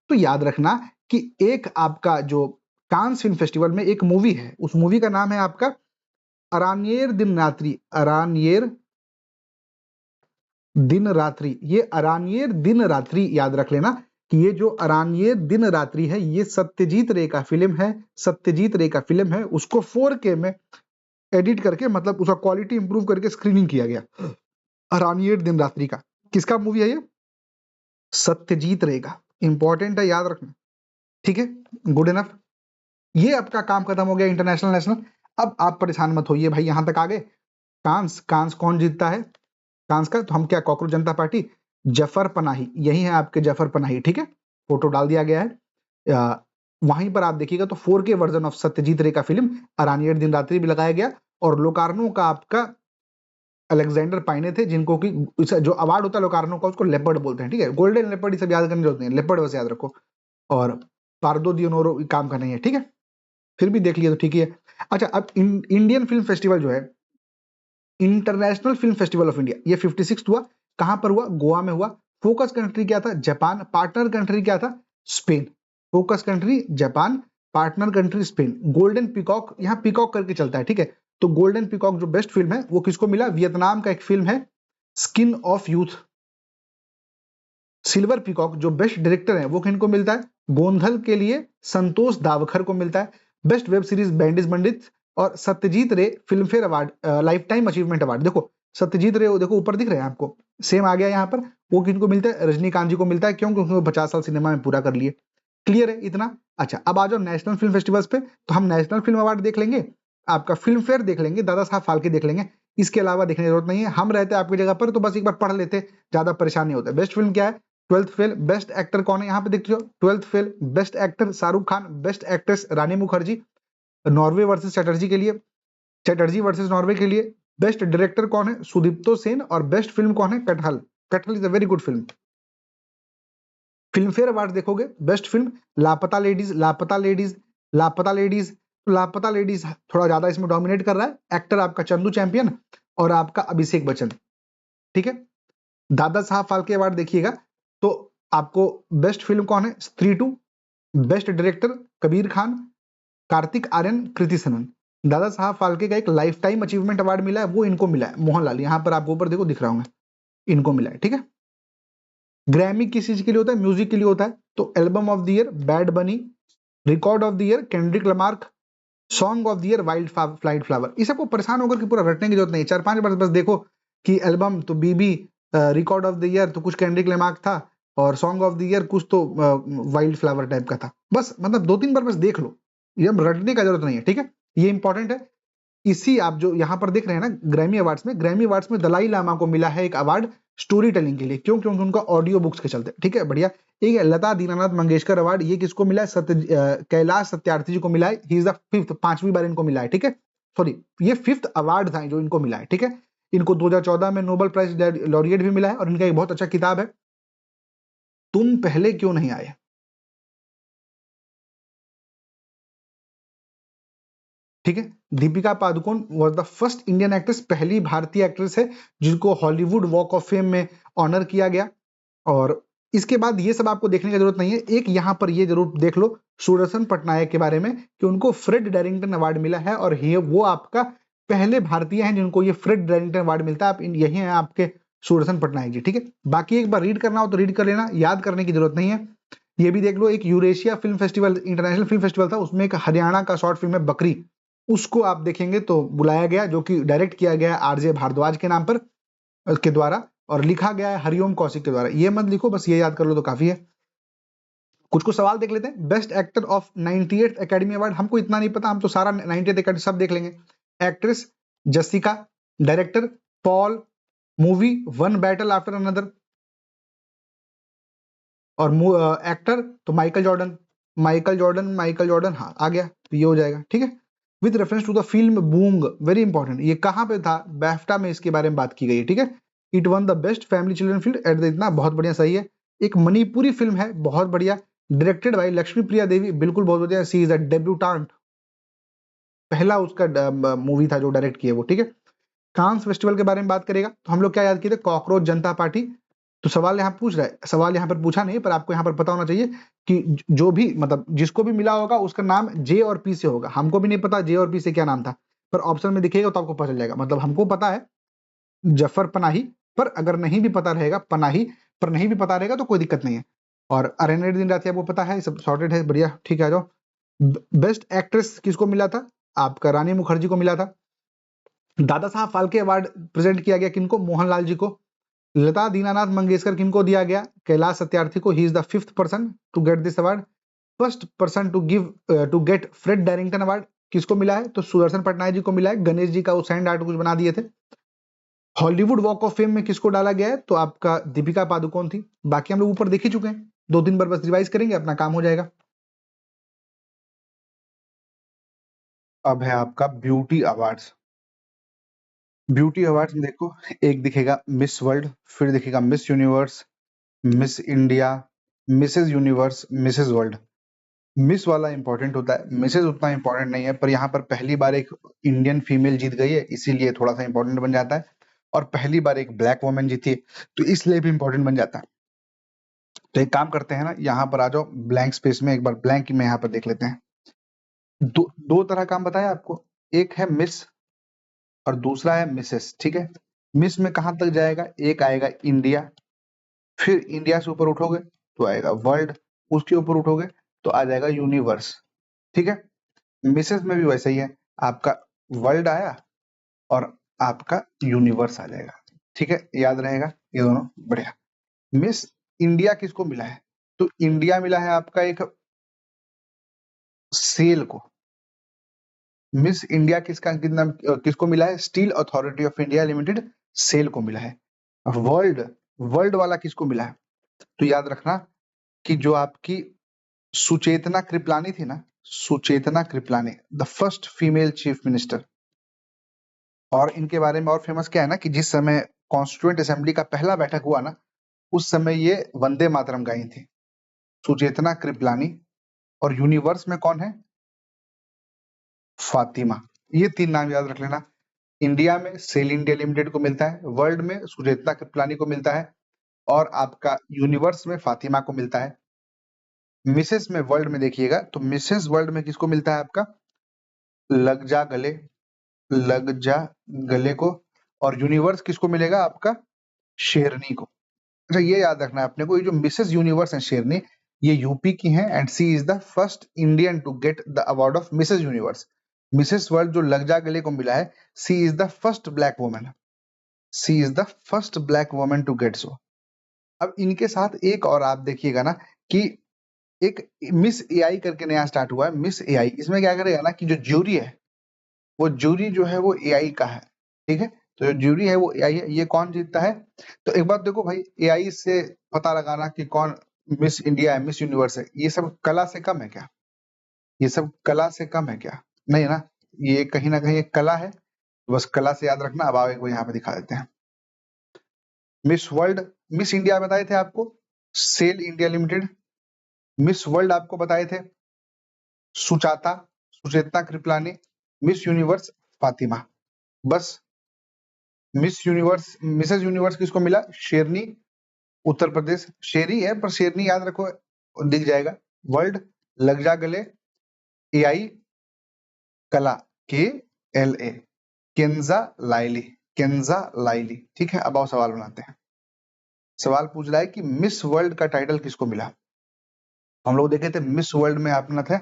तो याद रखना कि एक आपका जो कांस फिल्म फेस्टिवल में एक मूवी है, उस मूवी का नाम है आपका अरानियर दिन रात्रि, अरानियर दिन रात्रि, ये अरानियर दिन रात्रि याद रख लेना कि ये जो अरानियर दिन रात्रि है, ये सत्यजीत रे का फिल्म है, सत्यजीत रे का फिल्म है, उसको 4K में एडिट करके, मतलब उसका क्वालिटी इंप्रूव करके स्क्रीनिंग किया गया, अरानियर दिन रात्रि का। किसका मूवी है ये, सत्यजीत रे का, इंपॉर्टेंट है, याद रखना, ठीक है, गुड इनफ। ये आपका काम खत्म हो गया इंटरनेशनल नेशनल। अब आप परेशान मत होइए भाई, यहां तक आ गए। कांस, कांस कौन जीतता है, कांस का, तो हम क्या, कॉकरोच जनता पार्टी, जफर पनाही, यही है आपके जफर पनाही, ठीक है, फोटो डाल दिया गया है। वहीं पर आप देखिएगा तो 4K वर्जन ऑफ सत्यजीत रे का फिल्म अरानियर दिन रात्रि भी लगाया गया, और लोकार्नो का आपका अलेक्जेंडर पाइने थे, जिनको कि जो अवार्ड होता है लोकार्नो का, उसको लेपर्ड बोलते हैं, ठीक है, गोल्डन लेपर्ड, ये सब याद करने की जरूरत नहीं है, लेपर्ड बस याद रखो। और पार्दो दियोनोरो काम का नहीं है, ठीक है, फिर भी देख लिया तो ठीक ही है। अच्छा, अब इंडियन फिल्म फेस्टिवल जो है, international film festival of India, ये 56 हुआ। कहां पर हुआ? गोवा में हुआ। फोकस कंट्री क्या था? जापान। पार्टनर कंट्री क्या था? Spain. Focus country Japan, partner country Spain. Golden peacock, यहाँ पीकॉक करके चलता है, ठीक है। तो गोल्डन पीकॉक जो बेस्ट फिल्म है वो किसको मिला? वियतनाम का एक फिल्म है skin of youth. Silver peacock जो बेस्ट डायरेक्टर है वो किनको मिलता है? गोंधल के लिए संतोष दावखर को मिलता है। बेस्ट वेब सीरीज बैंडिज पंडित और सत्यजीत रे film fair award, life time achievement award. देखो सत्यजीत रे, देखो ऊपर दिख रहे हैं आपको, सेम आ गया यहाँ पर। वो किनको मिलता है? रजनीकांत जी को मिलता है। क्यों? क्योंकि वो 50 साल सिनेमा में पूरा कर लिए। क्लियर है इतना? अच्छा, अब आ जाओ नेशनल फिल्म फेस्टिवल्स पे। तो हम नेशनल फिल्म अवार्ड देख लेंगे, आपका फिल्म फेयर देख लेंगे, दादा साहब फाल्के देख लेंगे। इसके अलावा देखने की जरूरत नहीं है। हम रहते आपकी जगह पर तो बस एक बार पढ़ लेते, ज्यादा परेशान नहीं होता। बेस्ट फिल्म क्या है? Twelfth fail. बेस्ट एक्टर कौन है? यहाँ पे देखते हो twelfth fail. Best actor Shahrukh Khan. Best actress Rani Mukherjee, Norway versus Chatterjee के लिए, चटर्जी वर्सेस नॉर्वे के लिए। बेस्ट डायरेक्टर कौन है? सुदीप्तो सेन। और बेस्ट फिल्म कौन है? कटहल। कटहल is a very good film. Film fair award देखोगे, बेस्ट फिल्म लापता लेडीज, लापता लेडीज, लापता लेडीज। लापता लेडीज थोड़ा ज्यादा इसमें डोमिनेट कर रहा है। एक्टर आपका चंदू चैंपियन और आपका अभिषेक बच्चन, ठीक है। दादा साहब फाल्के अवार्ड देखिएगा तो आपको बेस्ट फिल्म कौन है? स्त्री 2। बेस्ट डायरेक्टर कबीर खान, कार्तिक आर्यन, कृति सनन। दादा साहब फाल्के का एक लाइफ टाइम अचीवमेंट अवार्ड मिला है, वो इनको मिला है, मोहनलाल। यहाँ पर आपको ऊपर देखो दिख रहा होंगे, इनको मिला है, ठीक है। ग्रैमी किस चीज के लिए होता है? म्यूजिक के लिए होता है। तो album of the year Bad Bunny, record of the year Kendrick Lamarck, song of the year wild flight flower. इस सबको परेशान होकर के पूरा रटने की जरूरत नहीं, 4-5 बार बस देखो कि एल्बम तो बीबी, रिकॉर्ड ऑफ द ईयर तो कुछ केंड्रिक लमार्क था, और सॉन्ग ऑफ द ईयर कुछ तो वाइल्ड फ्लावर टाइप का था। बस मतलब 2-3 बार बस देख लो, ये रटने का जरूरत नहीं है, ठीक है। ये इंपॉर्टेंट है। इसी आप जो यहाँ पर देख रहे हैं ना ग्रैमी अवार्ड्स में, ग्रैमी अवार्ड्स में दलाई लामा को मिला है एक अवार्ड स्टोरी टेलिंग के लिए। क्यों? क्योंकि उनका ऑडियो बुक्स के चलते, ठीक है, बढ़िया। एक है लता दीनानाथ मंगेशकर अवार्ड, ये किसको मिला है? कैलाश सत्यार्थी जी को मिला है। ही इज द फिफ्थ, 5वीं बार इनको मिला है, ठीक है। सॉरी, ये 5th अवार्ड था जो इनको मिला है, ठीक है। इनको 2014 में नोबेल प्राइज लॉरिएट भी मिला है, और इनका एक बहुत अच्छा किताब है तुम पहले क्यों नहीं आए, ठीक है। Deepika Padukone was the first Indian actress, पहली भारतीय एक्ट्रेस है जिनको हॉलीवुड वॉक ऑफ फेम में ऑनर किया गया। और इसके बाद ये सब आपको देखने की जरूरत नहीं है। एक यहाँ पर ये जरूर देख लो सुदर्शन पटनायक के बारे में कि उनको फ्रेड डैरिंगटन अवार्ड मिला है, और ये वो आपका पहले भारतीय हैं जिनको ये फ्रेड डैरिंगटन अवार्ड मिलता है। आप यही हैं आपके सुदर्शन पटनायक जी, ठीक है। बाकी एक बार रीड करना हो तो रीड कर लेना, याद करने की जरूरत नहीं है। ये भी देख लो, एक Eurasia film festival, international film festival था, उसमें एक हरियाणा का शॉर्ट फिल्म है बकरी, उसको आप देखेंगे तो बुलाया गया, जो कि डायरेक्ट किया गया आरजे भारद्वाज के नाम पर, के द्वारा, और लिखा गया है हरिओम कौशिक के द्वारा। ये मत लिखो, बस ये याद कर लो तो काफी है। कुछ कुछ सवाल देख लेते हैं। Best actor of 98th academy award, हमको इतना नहीं पता, हम तो सारा 98th एकेडमी सब देख लेंगे। Actress Jessica, director Paul, movie One Battle After Another, और एक्टर तो Michael Jordan, Michael Jordan, Michael Jordan, हाँ आ गया, तो ये हो जाएगा, ठीक है। With reference to the film Boong, very important, ये कहाँ पे था? बैफ्टा में इसके बारे में बात की गई है, ठीक है। It one the best family children film at the, इतना बहुत बढ़िया, सही है। एक मणिपुरी फिल्म है, बहुत बढ़िया, डायरेक्टेड बाय लक्ष्मी प्रिया देवी, बिल्कुल बहुत बढ़िया। सी इज अ डेब्यूटांट, पहला उसका मूवी था जो डायरेक्ट किया वो, ठीक है। कांस फेस्टिवल के बारे में बात करेगा तो हम लोग क्या याद किए थे? कॉकरोच जनता पार्टी। तो सवाल यहाँ पूछ रहा है, सवाल यहाँ पर पूछा नहीं, पर आपको यहाँ पर पता होना चाहिए कि जो भी मतलब जिसको भी मिला होगा उसका नाम जे और पी से होगा। हमको भी नहीं पता जे और पी से क्या नाम था, पर ऑप्शन में दिखेगा तो आपको पता चल जाएगा। मतलब हमको पता है जफर पनाही, पर अगर नहीं भी पता रहेगा पनाही, पर नहीं भी पता रहेगा तो कोई दिक्कत नहीं है। और अरेनेट दिन रात वो पता है, सब सॉर्टेड है, बढ़िया, ठीक है। आ जाओ, बेस्ट एक्ट्रेस किसको मिला था? आपका रानी मुखर्जी को मिला था। दादा साहब फाल्के अवार्ड प्रेजेंट किया गया किनको? मोहनलाल जी को। लता दीनानाथ मंगेशकर किनको दिया गया? कैलाश सत्यार्थी को। He is the 5th person to get this award. First person to get Fred Darrington award किसको मिला है? तो सुदर्शन पटनायक जी को मिला है। गणेश जी का वो सैंड आर्ट कुछ बना दिए थे। हॉलीवुड वॉक ऑफ फेम में किसको डाला गया है? तो आपका दीपिका पादुकोण थी। बाकी हम लोग ऊपर देख ही चुके हैं, 2-3 बार बस रिवाइज करेंगे, अपना काम हो जाएगा। अब है आपका ब्यूटी अवार्ड्स। ब्यूटी अवार्ड्स में देखो, एक दिखेगा मिस वर्ल्ड, फिर दिखेगा miss universe, miss India, Mrs Universe, Mrs world. Miss वाला इंपॉर्टेंट होता है, मिसेज उतना इंपॉर्टेंट नहीं है, पर यहाँ पर पहली बार एक इंडियन फीमेल जीत गई है इसीलिए थोड़ा सा इंपॉर्टेंट बन जाता है, और पहली बार एक ब्लैक वुमन जीती है तो इसलिए भी इंपॉर्टेंट बन जाता है। तो एक काम करते हैं ना, यहाँ पर आ जाओ ब्लैंक स्पेस में, एक बार ब्लैंक में यहाँ पर देख लेते हैं। दो तरह काम बताया आपको, एक है मिस और दूसरा है मिसेस, ठीक है। मिस में कहां तक जाएगा, एक आएगा इंडिया, फिर इंडिया से ऊपर उठोगे तो आएगा वर्ल्ड, उसके ऊपर उठोगे तो आ जाएगा यूनिवर्स, ठीक है। मिसेस में भी वैसा ही है, आपका वर्ल्ड आया और आपका यूनिवर्स आ जाएगा, ठीक है, याद रहेगा ये दोनों, बढ़िया। मिस इंडिया किसको मिला है, तो इंडिया मिला है आपका एक सेल को। मिस इंडिया किसका कितना किसको मिला है, Steel Authority of India Limited, SAIL को मिला है। वर्ल्ड वर्ल्ड वाला किसको मिला है, तो याद रखना कि जो आपकी सुचेतना कृपलानी थी ना, Suchetna Kripalani, the first female chief minister. और इनके बारे में और फेमस क्या है ना कि जिस समय कॉन्स्टिट्यूएंट असेंबली का पहला बैठक हुआ ना, उस समय ये वंदे मातरम गाई थी, सुचेतना कृपलानी। और यूनिवर्स में कौन है, फातिमा। ये तीन नाम याद रख लेना। इंडिया में सेल इंडिया लिमिटेड को मिलता है, वर्ल्ड में सुचेतना कृपलानी को मिलता है, और आपका यूनिवर्स में फातिमा को मिलता है। मिसेस में वर्ल्ड में देखिएगा तो मिसेस वर्ल्ड में किसको मिलता है, आपका लग जा गले, लग जा गले को। और यूनिवर्स किसको मिलेगा, आपका शेरनी को। अच्छा ये याद रखना है अपने को, ये जो मिसेस यूनिवर्स है शेरनी, ये यूपी की हैं and she is the first Indian to get the award of Mrs Universe. Mrs World जो लग जा गले को मिला है, she is the first black woman, she is the first black woman to get so. अब इनके साथ एक और आप देखिएगा ना कि एक मिस एआई करके नया स्टार्ट हुआ है, मिस एआई। इसमें क्या करेगा ना कि जो ज्यूरी है, वो ज्यूरी जो है वो एआई का है, ठीक है। तो जो ज्यूरी है वो एआई है, ये कौन जीतता है, तो एक बात देखो भाई, एआई से पता लगाना कि कौन मिस इंडिया है, मिस यूनिवर्स है, ये सब कला से कम है क्या, ये सब कला से कम है क्या, नहीं है ना, ये कहीं ना कहीं एक कला है, बस कला से याद रखना। अब आओ एक बार यहाँ पे दिखा देते हैं। मिस वर्ल्ड, मिस इंडिया बताए थे आपको SAIL India limited, Miss World आपको बताए थे Suchata, Suchetna Kripalani, Miss Universe Fatima. बस मिस यूनिवर्स, मिसेस यूनिवर्स किसको मिला, शेरनी, उत्तर प्रदेश, शेरी है पर शेरनी याद रखो, दिख जाएगा। वर्ल्ड लग जा गले, एआई कला, के एल ए, केंजा लाइली, केंजा लाइली, ठीक है। अब आओ सवाल बनाते हैं। सवाल पूछ रहा है कि मिस वर्ल्ड का टाइटल किसको मिला। हम लोग देखे थे मिस वर्ल्ड में अपना था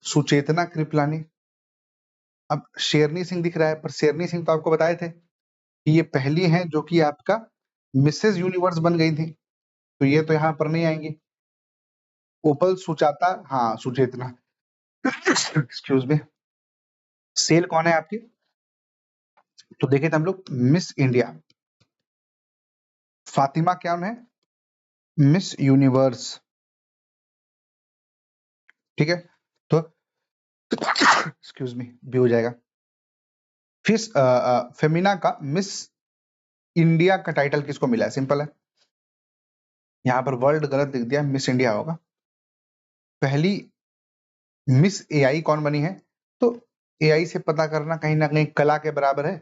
सुचेतना कृपलानी। अब शेरनी सिंह दिख रहा है, पर शेरनी सिंह तो आपको बताए थे कि ये पहली हैं जो कि आपका मिसेस यूनिवर्स बन गई थी, तो ये तो यहाँ पर नहीं आएंगी। ओपल सुचाता, हाँ सुचेतना, एक्सक्यूज मी। सेल कौन है आपकी, तो देखे थे हम लोग मिस इंडिया। फातिमा क्या है, मिस यूनिवर्स, ठीक है। तो एक्सक्यूज मी भी हो जाएगा। फिर फेमिना का मिस इंडिया का टाइटल किसको मिला है, सिंपल है, यहाँ पर वर्ल्ड गलत लिख दिया, मिस इंडिया होगा। पहली मिस एआई कौन बनी है, तो एआई से पता करना कहीं ना कहीं कला के बराबर है,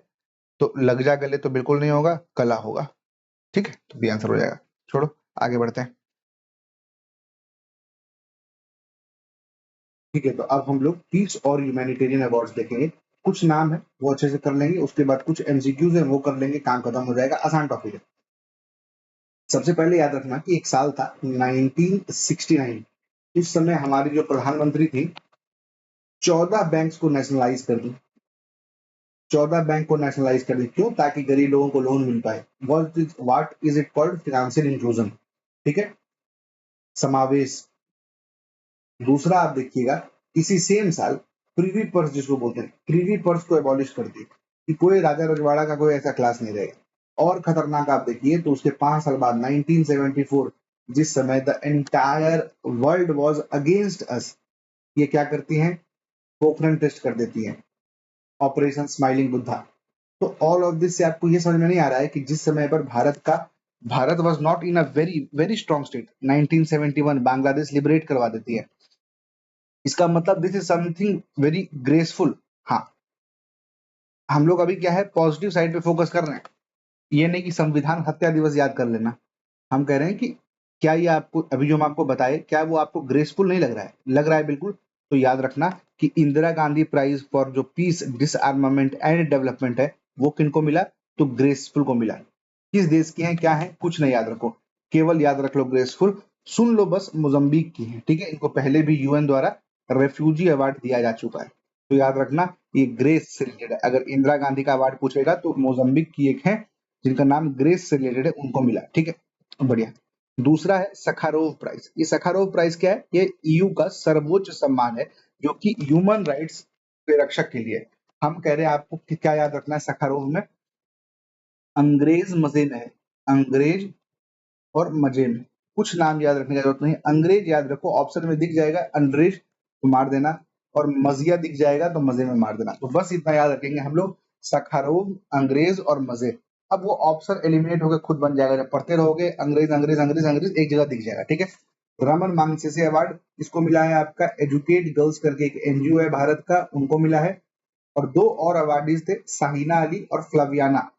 तो लग जा गले तो बिल्कुल नहीं होगा, कला होगा, ठीक है, तो बी आंसर हो जाएगा। छोड़ो आगे बढ़ते हैं। ठीक है, तो अब हम लोग पीस और ह्यूमैनिटेरियन अवार्ड्स देखेंगे। कुछ नाम है वो अच्छे से कर लेंगे, उसके बाद कुछ एमसीक्यूज है वो कर लेंगे, काम खत्म हो जाएगा, आसान टॉपिक है। सबसे पहले याद रखना कि एक साल था 1969, इस समय हमारी जो प्रधानमंत्री थी 14 बैंक्स को नेशनलाइज कर दी, 14 बैंक को नेशनलाइज कर दी, क्यों, ताकि गरीब लोगों को लोन मिल पाए। What is it called, financial inclusion, ठीक है, समावेश। दूसरा आप देखिएगा, इसी सेम साल प्रीवी पर्स जिसको बोलते हैं, प्रीवी पर्स को एबॉलिश कर दी कि कोई राजा रजवाड़ा का कोई ऐसा क्लास नहीं रहेगा। और खतरनाक आप देखिए तो उसके 5 साल बाद 1974, जिस समय the entire world was against us, ये क्या करती हैं, पोखरण टेस्ट कर देती हैं, ऑपरेशन स्माइलिंग बुद्धा। तो ऑल ऑफ दिस से आपको ये समझ में नहीं आ रहा है कि जिस समय पर Bharat was not in a very very strong state, 1971 Bangladesh liberate करवा देती है, इसका मतलब this is something very graceful. हाँ, हम लोग अभी क्या है, पॉजिटिव साइड पे फोकस कर रहे हैं। ये नहीं कि संविधान हत्या दिवस याद कर लेना। हम कह रहे हैं कि क्या ये आपको अभी जो हम आपको बताए, क्या वो आपको ग्रेसफुल नहीं लग रहा है? लग रहा है बिल्कुल। तो याद रखना कि इंदिरा गांधी प्राइज फॉर जो पीस, डिसआर्मामेंट एंड डेवलपमेंट है, वो किनको मिला? तो ग्रेसफुल को मिला। किस देश की है, क्या है, कुछ नहीं याद रखो, केवल याद रख लो ग्रेसफुल। सुन लो बस, मोजम्बिक की है, ठीक है। इनको पहले भी यूएन द्वारा रेफ्यूजी अवार्ड दिया जा चुका है। तो याद रखना ये ग्रेस से रिलेटेड है। अगर इंदिरा गांधी का अवार्ड पूछेगा तो मोजम्बिक की एक है जिनका नाम ग्रेस से रिलेटेड है, उनको मिला, ठीक है। बढ़िया। दूसरा है सखारोव प्राइज। ये सखारोव प्राइज क्या है? ये ईयू का सर्वोच्च सम्मान है जो कि ह्यूमन राइट्स के रक्षक के लिए है। हम कह रहे हैं आपको कि क्या याद रखना है सखारोव में? अंग्रेज मजे में है, अंग्रेज और मजे में। कुछ नाम याद रखने की जरूरत नहीं, अंग्रेज याद रखो, ऑप्शन में दिख जाएगा अंग्रेज तो मार देना, और मजिया दिख जाएगा तो मजे में मार देना। तो बस इतना याद रखेंगे हम लोग, सखारोव, अंग्रेज और मजे। अब वो ऑप्शन एलिमिनेट होकर खुद बन जाएगा, जब पढ़ते रहोगे अंग्रेज अंग्रेज अंग्रेज अंग्रेज एक जगह दिख जाएगा, ठीक है। रमन मांगसेसे अवार्ड इसको मिला है आपका एजुकेट गर्ल्स करके एक एनजीओ है भारत का, उनको मिला है। और दो और अवार्डीज थे, शाहीना अली और फ्लवियाना।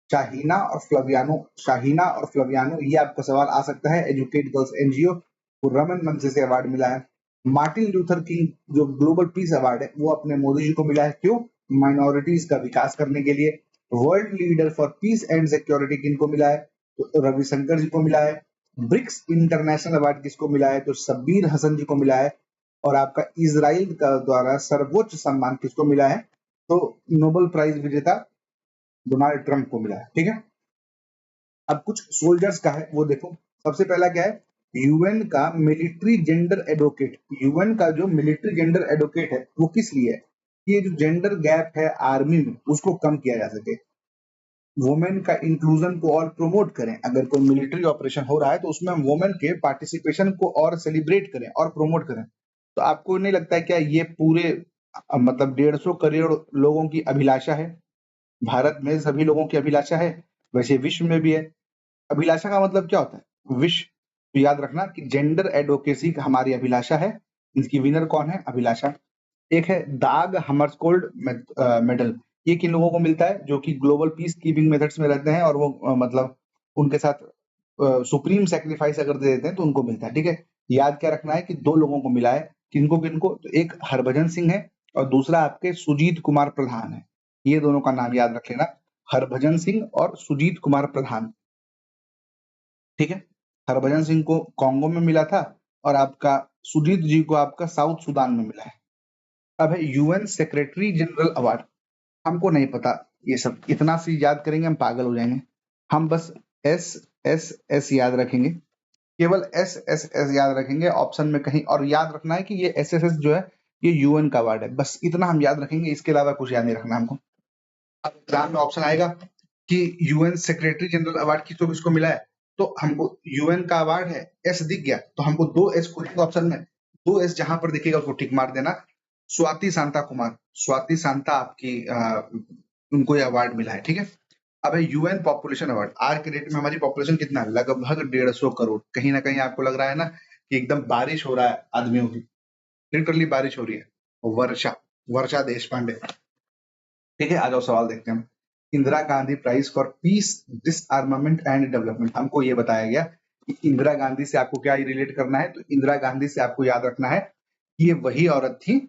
शाहीना और फ्लवियानो, शाहीना और फ्लवियानो, ये आपका सवाल आ सकता है। एजुकेट गर्ल्स एनजीओ को रमन मंगसेसे अवार्ड मिला है। मार्टिन लूथर किंग जो ग्लोबल पीस अवार्ड है, वो अपने मोदी जी को मिला है। क्यों? माइनॉरिटीज का विकास करने के लिए। World leader for piece and security किनको मिला है? तो रविशंकर जी को मिला है। ब्रिक्स इंटरनेशनल अवार्ड किसको मिला है? तो शब्बीर हसन जी को मिला है। और आपका इजराइल का द्वारा सर्वोच्च सम्मान किसको मिला है? तो नोबेल प्राइज विजेता डोनाल्ड ट्रंप को मिला है, ठीक है। अब कुछ सोल्जर्स का है वो देखो। सबसे पहला क्या है? यूएन का मिलिट्री जेंडर एडवोकेट। यूएन का जो मिलिट्री जेंडर एडवोकेट है वो किस लिए है? ये जो जेंडर गैप है आर्मी में उसको कम किया जा सके, वुमेन का इंक्लूजन को और प्रमोट करें। अगर कोई मिलिट्री ऑपरेशन हो रहा है तो उसमें हम वुमेन के पार्टिसिपेशन को और सेलिब्रेट करें और प्रमोट करें। तो आपको नहीं लगता है क्या ये पूरे मतलब 150 करोड़ लोगों की अभिलाषा है? भारत में सभी लोगों की अभिलाषा है, वैसे विश्व में भी है। अभिलाषा का मतलब क्या होता है? विश्व। तो याद रखना कि जेंडर एडवोकेसी हमारी अभिलाषा है। इसकी विनर कौन है? अभिलाषा। एक है दाग हमरस्कोल्ड मेडल। ये किन लोगों को मिलता है? जो कि ग्लोबल पीस कीपिंग मेथड्स में रहते हैं और वो मतलब उनके साथ सुप्रीम सेक्रीफाइस अगर दे देते हैं तो उनको मिलता है, ठीक है। याद क्या रखना है कि दो लोगों को मिला है। किनको किनको? तो एक हरभजन सिंह है और दूसरा आपके सुजीत कुमार प्रधान है। ये दोनों का नाम याद रख लेना, हरभजन सिंह और सुजीत कुमार प्रधान, ठीक है। हरभजन सिंह को कॉन्गो में मिला था और आपका सुजीत जी को आपका साउथ सुडान में मिला है। अब है यूएन सेक्रेटरी जनरल अवार्ड। हमको नहीं पता ये सब, इतना सी याद करेंगे हम पागल हो जाएंगे। हम बस एस एस एस याद रखेंगे, केवल एस एस एस याद रखेंगे ऑप्शन में कहीं। और याद रखना है कि ये एस एस एस जो है ये यूएन का अवार्ड है, बस इतना हम याद रखेंगे, इसके अलावा कुछ याद नहीं रखना हमको। अब एग्जाम में ऑप्शन आएगा कि यूएन सेक्रेटरी जनरल अवार्ड किसको किसको मिला है, तो हमको यूएन का अवार्ड है, एस दिख गया तो हमको दो एस खोजेंगे ऑप्शन में, दो एस जहां पर दिखेगा उसको टिक मार देना। स्वाति शांता कुमार, स्वाति शांता आपकी उनको ये अवार्ड मिला है, ठीक है। अब है यूएन पॉपुलेशन अवार्ड। आज के डेट में हमारी पॉपुलेशन कितना है? लगभग 150 करोड़। कहीं ना कहीं आपको लग रहा है ना कि एकदम बारिश हो रहा है आदमियों की, लिटरली बारिश हो रही है। वर्षा, वर्षा देश पांडे, ठीक है। आ जाओ सवाल देखते हैं हम। Indira Gandhi prize for peace, disarmament and development. हमको ये बताया गया कि इंदिरा गांधी से आपको क्या रिलेट करना है, तो इंदिरा गांधी से आपको याद रखना है कि ये वही औरत थी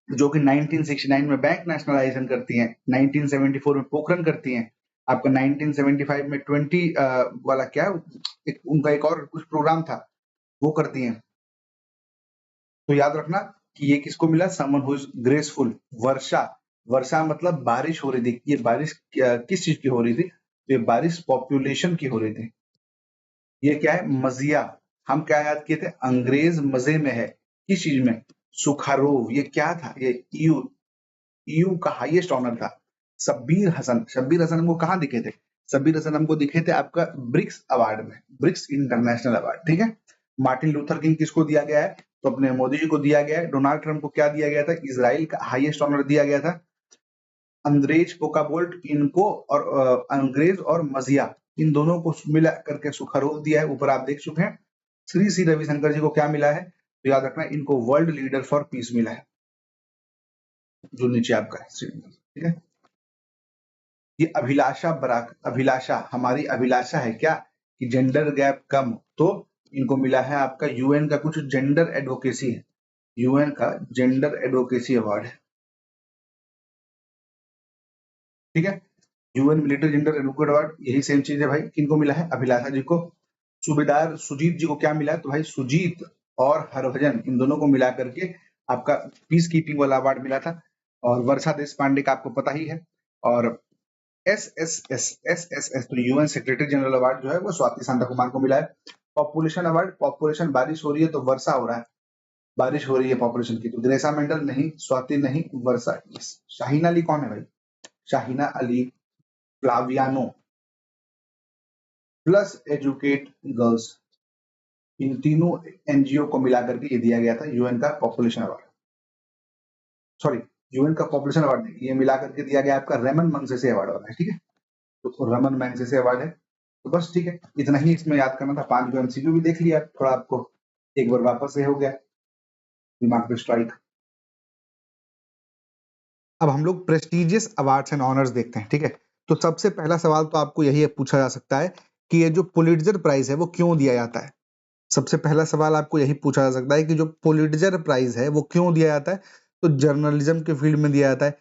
जो कि 1969 में बैंक नेशनलाइजेशन करती हैं, 1974 में पोखरण करती हैं, आपका 1975 में 20 वाला क्या उनका एक और कुछ प्रोग्राम था वो करती हैं। तो याद रखना कि ये किसको मिला? Someone who is graceful. Varsha, Varsha मतलब बारिश हो रही थी। ये बारिश किस चीज की हो रही थी? तो ये बारिश पॉपुलेशन की हो रही थी। ये क्या है? मजिया। हम क्या याद किए थे? अंग्रेज मजे में है। किस चीज में? सुखारोव। ये क्या था? ये ईयू, ईयू का हाईएस्ट ऑनर था। शब्बीर हसन, शब्बीर हसन हमको कहाँ दिखे थे? शब्बीर हसन हमको दिखे थे आपका ब्रिक्स अवार्ड में, ब्रिक्स इंटरनेशनल अवार्ड, ठीक है। मार्टिन लूथर किंग किसको दिया गया है? तो अपने मोदी जी को दिया गया है। डोनाल्ड ट्रंप को क्या दिया गया था? इजराइल का हाईएस्ट ऑनर दिया गया था। अंग्रेज पोकाबोल्ट इनको और अंग्रेज और मजिया इन दोनों को मिला करके सुखारोव दिया है, ऊपर आप देख चुके हैं। श्री श्री रविशंकर जी को क्या मिला है? तो याद रखना इनको वर्ल्ड लीडर फॉर पीस मिला है, जो नीचे आपका है, ठीक है। ये अभिलाषा हमारी अभिलाषा है क्या कि जेंडर गैप कम, तो इनको मिला है आपका यूएन का कुछ जेंडर एडवोकेसी है, यूएन का जेंडर एडवोकेसी अवार्ड है, ठीक है। UN military gender advocate award, यही सेम चीज है भाई, किनको मिला है, अभिलाषा जी को। सूबेदार सुजीत जी को क्या मिला है, तो भाई सुजीत और हरभजन इन दोनों को मिला करके आपका पीस कीपिंग वाला अवार्ड मिला था। और वर्षा देश पांडे का आपको पता ही है। और एस तो यूएन सेक्रेटरी जनरल अवार्ड जो है वो स्वाति शांता कुमार को मिला है। पॉपुलेशन अवार्ड, पॉपुलेशन बारिश हो रही है तो वर्षा हो रहा है, बारिश हो रही है पॉपुलेशन की, तो ग्रेसा मेंडल नहीं, स्वाति नहीं, वर्षा। शाहीना अली कौन है भाई, Shaheena Ali Flaviano plus educate girls, इन तीनों एनजीओ को मिलाकर के ये दिया गया था यूएन का पॉपुलेशन अवार्ड, सॉरी यूएन का पॉपुलेशन अवार्ड नहीं, ये मिलाकर के दिया गया आपका रेमन मैग्सेसे अवार्ड वाला है, ठीक है। तो रमन मैग्सेसे अवार्ड है। तो बस ठीक है, इतना ही इसमें याद करना था। 5 एमसीक्यू भी देख लिया, थोड़ा आपको एक बार वापस से हो गया दिमाग पे स्ट्राइक। अब हम लोग प्रेस्टिजियस अवार्ड्स एंड ऑनर्स देखते हैं, ठीक है। तो सबसे पहला सवाल तो आपको यही पूछा जा सकता है कि ये जो पुलिट्जर प्राइज है वो क्यों दिया जाता है। सबसे पहला सवाल आपको यही पूछा जा सकता है कि जो पुलिट्जर प्राइज है वो क्यों दिया जाता है। तो जर्नलिज्म के फील्ड में दिया जाता है।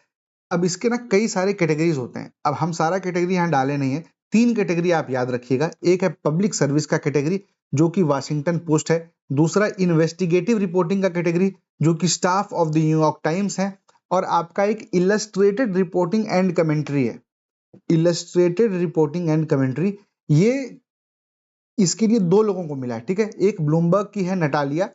अब इसके ना कई सारे कैटेगरीज होते हैं, अब हम सारा कैटेगरी यहाँ डाले नहीं है। 3 कैटेगरी आप याद रखिएगा, एक है पब्लिक सर्विस का कैटेगरी जो कि वाशिंगटन पोस्ट है, दूसरा इन्वेस्टिगेटिव रिपोर्टिंग का कैटेगरी जो कि staff of the New York times है, और आपका एक इलस्ट्रेटेड रिपोर्टिंग एंड कमेंट्री है, इलस्ट्रेटेड रिपोर्टिंग एंड कमेंट्री। ये इसके लिए 2 लोगों को मिला है, ठीक है। एक ब्लूमबर्ग की है नटालिया,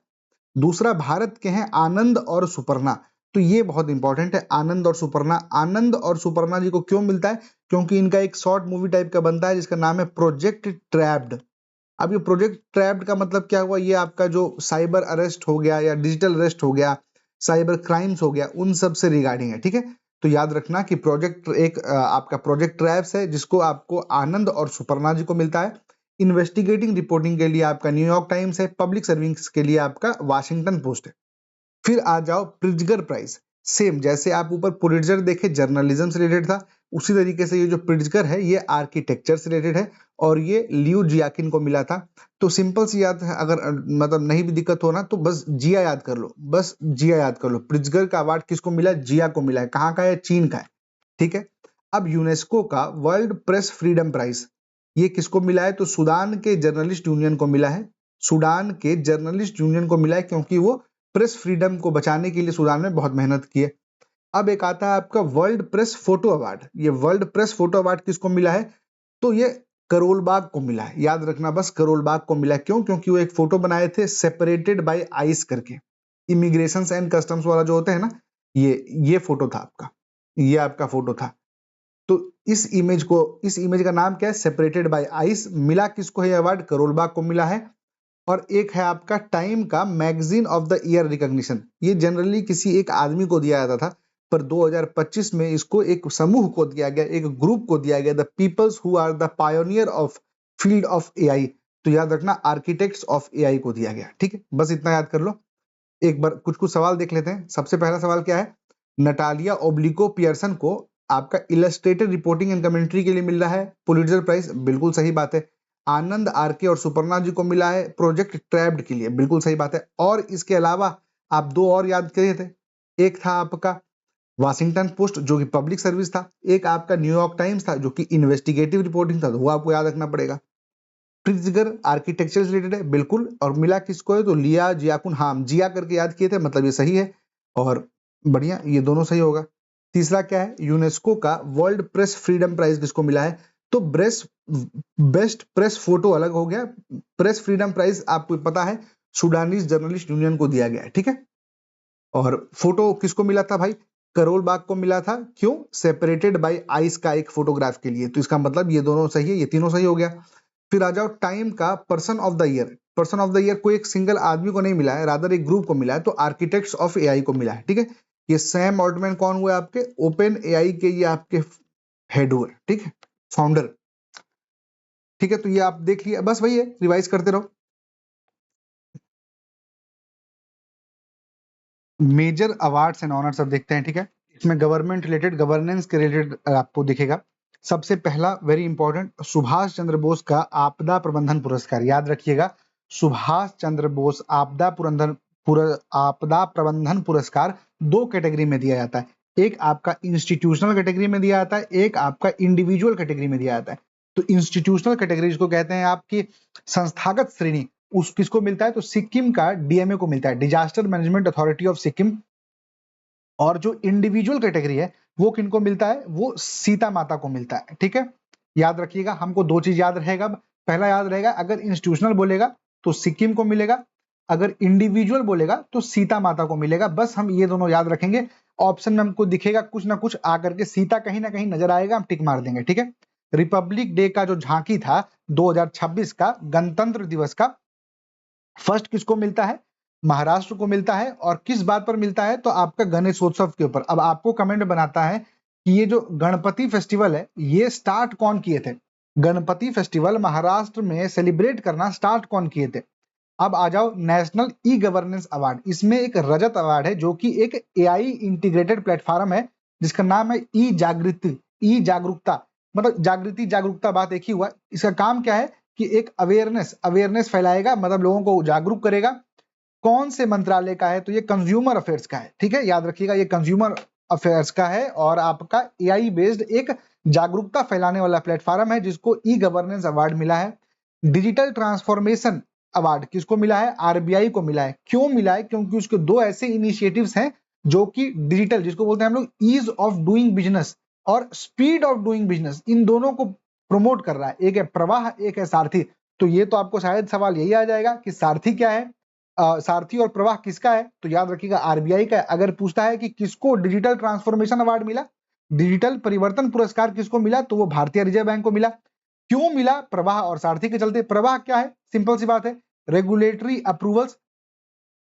दूसरा भारत के हैं आनंद और सुपर्णा। तो ये बहुत इंपॉर्टेंट है, आनंद और सुपर्णा। आनंद और सुपर्णा जी को क्यों मिलता है, क्योंकि इनका एक शॉर्ट मूवी टाइप का बनता है जिसका नाम है प्रोजेक्ट ट्रैप्ड। अब ये प्रोजेक्ट ट्रैप्ड का मतलब क्या हुआ, ये आपका जो साइबर अरेस्ट हो गया या डिजिटल अरेस्ट हो गया, साइबर क्राइम्स हो गया, उन सब से रिगार्डिंग है, ठीक है। तो याद रखना कि प्रोजेक्ट एक आपका प्रोजेक्ट ट्रैप्स है जिसको आपको आनंद और सुपर्णा जी को मिलता है। इन्वेस्टिगेटिंग रिपोर्टिंग के लिए आपका न्यूयॉर्क टाइम्स है, पब्लिक सर्विस के लिए आपका वाशिंगटन पोस्ट है। फिर आ जाओ प्रिट्जगर प्राइज, सेम जैसे आप ऊपर पुलिट्जर देखे जर्नलिज्म से रिलेटेड था, उसी तरीके से ये जो प्रिट्जगर है ये आर्किटेक्चर से रिलेटेड है, और ये लियो जियाकिन को मिला था। तो सिंपल सी याद है, अगर मतलब नहीं भी दिक्कत हो ना तो बस जिया याद कर लो, बस जिया याद कर लो। प्रिट्जगर का अवार्ड किसको मिला है, जिया को मिला है। कहाँ का है, चीन का है, ठीक है। अब यूनेस्को का वर्ल्ड प्रेस फ्रीडम प्राइज ये किसको मिला है, तो सूडान के जर्नलिस्ट यूनियन को मिला है। सूडान के जर्नलिस्ट यूनियन को मिला है क्योंकि वो प्रेस फ्रीडम को बचाने के लिए सूडान में बहुत मेहनत की है। अब एक आता है आपका वर्ल्ड प्रेस फोटो अवार्ड, ये वर्ल्ड प्रेस फोटो अवार्ड किसको मिला है, तो ये करोल बाग को मिला है। याद रखना बस करोल बाग को मिला है, क्यों, क्योंकि वो एक फोटो बनाए थे सेपरेटेड बाय आइस करके, इमिग्रेशन एंड कस्टम्स वाला जो होते हैं ना, ये फोटो था आपका, ये आपका फोटो था। तो इस इमेज का नाम क्या है, सेपरेटेड बाय आइस। मिला किसको है अवार्ड, करोल बाग को मिला है। और एक है आपका टाइम का magazine of the year recognition, ये जनरली किसी एक आदमी को दिया जाता था, पर 2025 में इसको एक समूह को दिया गया, एक ग्रुप को दिया गया, the peoples who are the pioneer of field of AI. तो याद रखना आर्किटेक्ट्स ऑफ एआई को दिया गया, ठीक है। बस इतना याद कर लो। एक बार कुछ कुछ सवाल देख लेते हैं। सबसे पहला सवाल क्या है, नटालिया ओब्लिको पियर्सन को आपका इलस्ट्रेटेड रिपोर्टिंग एंड कमेंट्री के लिए मिल रहा है पुलिट्जर प्राइज, बिल्कुल सही बात है। आनंद आरके और सुपर्णा जी को मिला है प्रोजेक्ट ट्रैप्ड के लिए, बिल्कुल सही बात है। और इसके अलावा आप 2 और याद किए थे, एक था आपका वाशिंगटन पोस्ट जो कि पब्लिक सर्विस था, एक आपका न्यूयॉर्क टाइम्स था जो कि इन्वेस्टिगेटिव रिपोर्टिंग था, तो वो आपको याद रखना पड़ेगा। प्रिट्जगर आर्किटेक्चर से रिलेटेड है बिल्कुल, और मिला किसको है, तो लिया जियाकुन, हाँ जिया करके याद किए थे, मतलब ये सही है और बढ़िया, ये दोनों सही होगा। तीसरा क्या है, यूनेस्को का वर्ल्ड प्रेस फ्रीडम प्राइज किसको मिला है, तो बेस्ट प्रेस फोटो अलग हो गया, प्रेस फ्रीडम प्राइज आपको पता है सूडानीज जर्नलिस्ट यूनियन को दिया गया है, ठीक है। और फोटो किसको मिला था भाई, करोल बाग को मिला था, क्यों, सेपरेटेड बाय आइस का एक फोटोग्राफ के लिए। तो इसका मतलब ये दोनों सही है, ये तीनों सही हो गया। फिर आ जाओ टाइम का person of the year, person of the year को एक सिंगल आदमी को नहीं मिला है, रादर एक ग्रुप को मिला है, तो आर्किटेक्ट्स ऑफ एआई को मिला है, ठीक है। ये सैम ऑल्टमैन कौन हुए आपके, ओपन एआई के ये आपके हेड हुए, ठीक है, फाउंडर, ठीक है। तो ये आप देख लिया, बस वही है, रिवाइज करते रहो। मेजर अवार्ड्स एंड ऑनर्स अब देखते हैं, ठीक है। इसमें गवर्नमेंट रिलेटेड, गवर्नेंस के रिलेटेड आपको दिखेगा। सबसे पहला वेरी इंपॉर्टेंट, सुभाष चंद्र बोस का आपदा प्रबंधन पुरस्कार, याद रखिएगा। सुभाष चंद्र बोस आपदा प्रबंधन पुरस्कार 2 कैटेगरी में दिया जाता है। एक आपका इंस्टीट्यूशनल कैटेगरी में दिया जाता है, एक आपका इंडिविजुअल कैटेगरी में दिया जाता है। तो इंस्टीट्यूशनल कैटेगरी जिसको कहते हैं आपकी संस्थागत श्रेणी, उस किसको मिलता है? तो सिक्किम का डीएमए को मिलता है, disaster management authority of Sikkim. और जो इंडिविजुअल कैटेगरी है वो किनको मिलता है? वो सीता माता को मिलता है, ठीक है। याद रखिएगा, हमको 2 चीज याद रहेगा। पहला याद रहेगा, अगर इंस्टीट्यूशनल बोलेगा तो सिक्किम को मिलेगा, अगर इंडिविजुअल बोलेगा तो सीता माता को मिलेगा। बस हम ये दोनों याद रखेंगे। ऑप्शन में हमको दिखेगा कुछ ना कुछ आकर के सीता कहीं ना कहीं नजर आएगा, हम टिक मार देंगे, ठीक है। रिपब्लिक डे का जो झांकी था 2026 का, गणतंत्र दिवस का, फर्स्ट किसको मिलता है? महाराष्ट्र को मिलता है। और किस बात पर मिलता है? तो आपका गणेशोत्सव के ऊपर। अब आपको कमेंट बनाता है कि ये जो गणपति फेस्टिवल है ये स्टार्ट कौन किए थे? गणपति फेस्टिवल महाराष्ट्र में सेलिब्रेट करना स्टार्ट कौन किए थे? अब आ जाओ नेशनल ई गवर्नेंस अवार्ड। इसमें एक रजत अवार्ड है जो कि एक एआई इंटीग्रेटेड प्लेटफॉर्म है जिसका नाम है ई जागृति, ई जागरूकता, मतलब जागृति जागरूकता बात एक ही हुआ। इसका काम क्या है कि एक अवेयरनेस फैलाएगा, मतलब लोगों को जागरूक करेगा। कौन से मंत्रालय का है? तो ये कंज्यूमर अफेयर्स का है, ठीक है। याद रखिएगा ये कंज्यूमर अफेयर्स का है और आपका एआई बेस्ड एक जागरूकता फैलाने वाला प्लेटफॉर्म है जिसको ई गवर्नेंस अवार्ड मिला है। डिजिटल ट्रांसफॉर्मेशन अवार्ड किसको मिला है? आरबीआई को मिला है। क्यों मिला है? क्योंकि उसके 2 ऐसे इनिशिएटिव्स हैं जो कि डिजिटल, जिसको बोलते हैं हम लोग ईज ऑफ डूइंग बिजनेस और स्पीड ऑफ डूइंग बिजनेस, इन दोनों को प्रमोट कर रहा है। एक है प्रवाह, एक है सारथी। तो ये तो आपको शायद सवाल यही आ जाएगा कि सारथी क्या है, सारथी और प्रवाह किसका है? तो याद रखिएगा आरबीआई का है। अगर पूछता है कि किसको डिजिटल ट्रांसफॉर्मेशन अवार्ड मिला, डिजिटल परिवर्तन पुरस्कार किसको मिला, तो वो भारतीय रिजर्व बैंक को मिला। क्यों मिला? प्रवाह और सारथी के चलते। प्रवाह क्या है? सिंपल सी बात है, रेगुलेटरी अप्रूवल्स,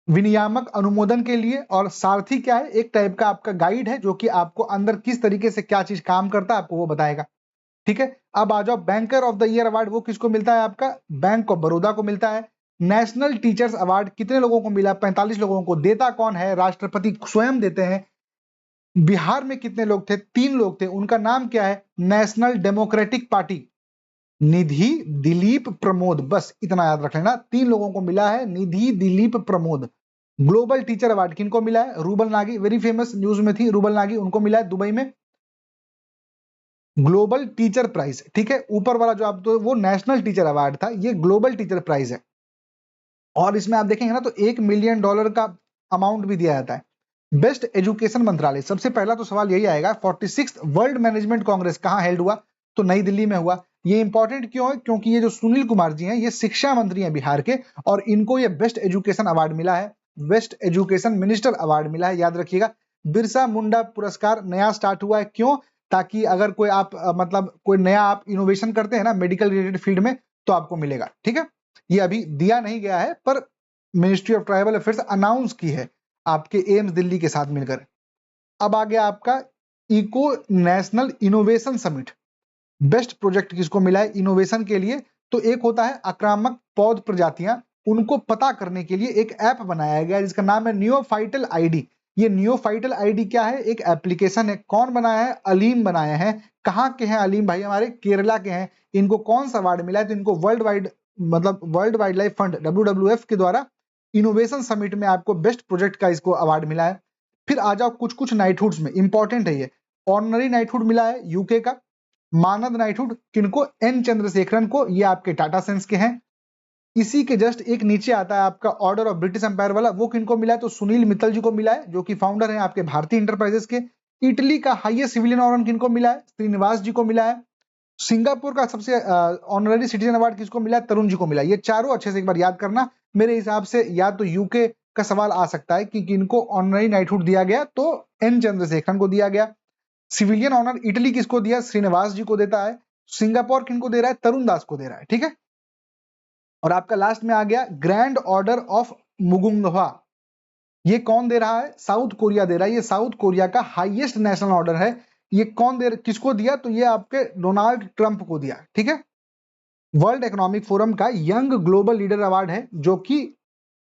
विनियामक अनुमोदन के लिए। और सारथी क्या है? एक टाइप का आपका गाइड है जो कि आपको अंदर किस तरीके से क्या चीज काम करता है आपको वो बताएगा, ठीक है। अब आ जाओ banker of the year award, वो किसको मिलता है? आपका बैंक ऑफ बड़ौदा को मिलता है। नेशनल टीचर्स अवार्ड कितने लोगों को मिला? 45 लोगों को। देता कौन है? राष्ट्रपति स्वयं देते हैं। बिहार में कितने लोग थे? 3 लोग थे। उनका नाम क्या है? नेशनल डेमोक्रेटिक पार्टी, निधि, दिलीप, प्रमोद। बस इतना याद रख लेना, 3 लोगों को मिला है, Nidhi, Dilip, Pramod. Global teacher award किनको मिला है? Rubal Nagi, very famous, news में थी रूबल नागी, उनको मिला है दुबई में। ग्लोबल टीचर प्राइज, ठीक है। ऊपर वाला जो आप तो वो नेशनल टीचर अवार्ड था, ये ग्लोबल टीचर प्राइज है। और इसमें आप देखेंगे ना तो $1 मिलियन का अमाउंट भी दिया जाता है। बेस्ट एजुकेशन मंत्रालय, सबसे पहला तो सवाल यही आएगा, 46th वर्ल्ड मैनेजमेंट कांग्रेस कहाँ हेल्ड हुआ? तो नई दिल्ली में हुआ। ये इंपॉर्टेंट क्यों है? क्योंकि ये जो सुनील कुमार जी हैं ये शिक्षा मंत्री हैं बिहार के, और इनको ये बेस्ट एजुकेशन अवार्ड मिला है, बेस्ट एजुकेशन मिनिस्टर अवार्ड मिला है, याद रखिएगा। बिरसा मुंडा पुरस्कार नया स्टार्ट हुआ है, क्यों? ताकि अगर कोई आप मतलब कोई नया आप इनोवेशन करते हैं ना मेडिकल रिलेटेड फील्ड में तो आपको मिलेगा, ठीक है। ये अभी दिया नहीं गया है पर ministry of tribal affairs announce की है आपके एम्स दिल्ली के साथ मिलकर। अब आ गया आपका eco national innovation summit. Best project किसको मिला है इनोवेशन के लिए? तो एक होता है आक्रामक पौध प्रजातियां, उनको पता करने के लिए एक ऐप बनाया गया जिसका नाम है नियोफाइटल आईडी। ये नियोफाइटल आईडी क्या है? एक एप्लीकेशन है। कौन बनाया है? अलीम बनाया है। कहाँ के हैं अलीम भाई? हमारे केरला के हैं। इनको कौन सा अवार्ड मिला है? तो इनको वर्ल्ड वाइड मतलब world wild life fund WWF के द्वारा इनोवेशन समिट में आपको बेस्ट प्रोजेक्ट का इसको अवार्ड मिला है। फिर आ जाओ कुछ कुछ नाइटहुड्स में, इंपॉर्टेंट है ये। ऑनररी नाइटहुड मिला है यूके का। मानद नाइटहुड किनको? एन चंद्रशेखरन को, ये आपके टाटा सेंस के हैं। इसी के जस्ट एक नीचे आता है आपका ऑर्डर ऑफ ब्रिटिश एम्पायर वाला, वो किनको मिला है? तो सुनील मित्तल जी को मिला है जो कि फाउंडर हैं आपके भारतीय इंटरप्राइजेस के। इटली का हाईएस्ट सिविलियन ऑनर किनको मिला है? श्रीनिवास जी को मिला है। सिंगापुर का सबसे ऑनररी सिटीजन अवार्ड किसको मिला है? तरुण जी को मिला है। ये चारों अच्छे से एक बार याद करना। मेरे हिसाब से या तो यूके का सवाल आ सकता है कि किनको ऑनररी नाइटहुड दिया गया, तो एन चंद्रशेखरन को दिया गया। सिविलियन ऑनर इटली किसको दिया? श्रीनिवास जी को देता है। सिंगापुर किनको दे रहा है? तरुण दास को दे रहा है, ठीक है। और आपका लास्ट में आ गया ग्रैंड ऑर्डर ऑफ मुगुंगवा। ये कौन दे रहा है? साउथ कोरिया दे रहा है। ये साउथ कोरिया का हाईएस्ट नेशनल ऑर्डर है। ये कौन किसको दिया? तो ये आपके डोनाल्ड ट्रंप को दिया, ठीक है। वर्ल्ड इकोनॉमिक फोरम का यंग ग्लोबल लीडर अवार्ड है जो कि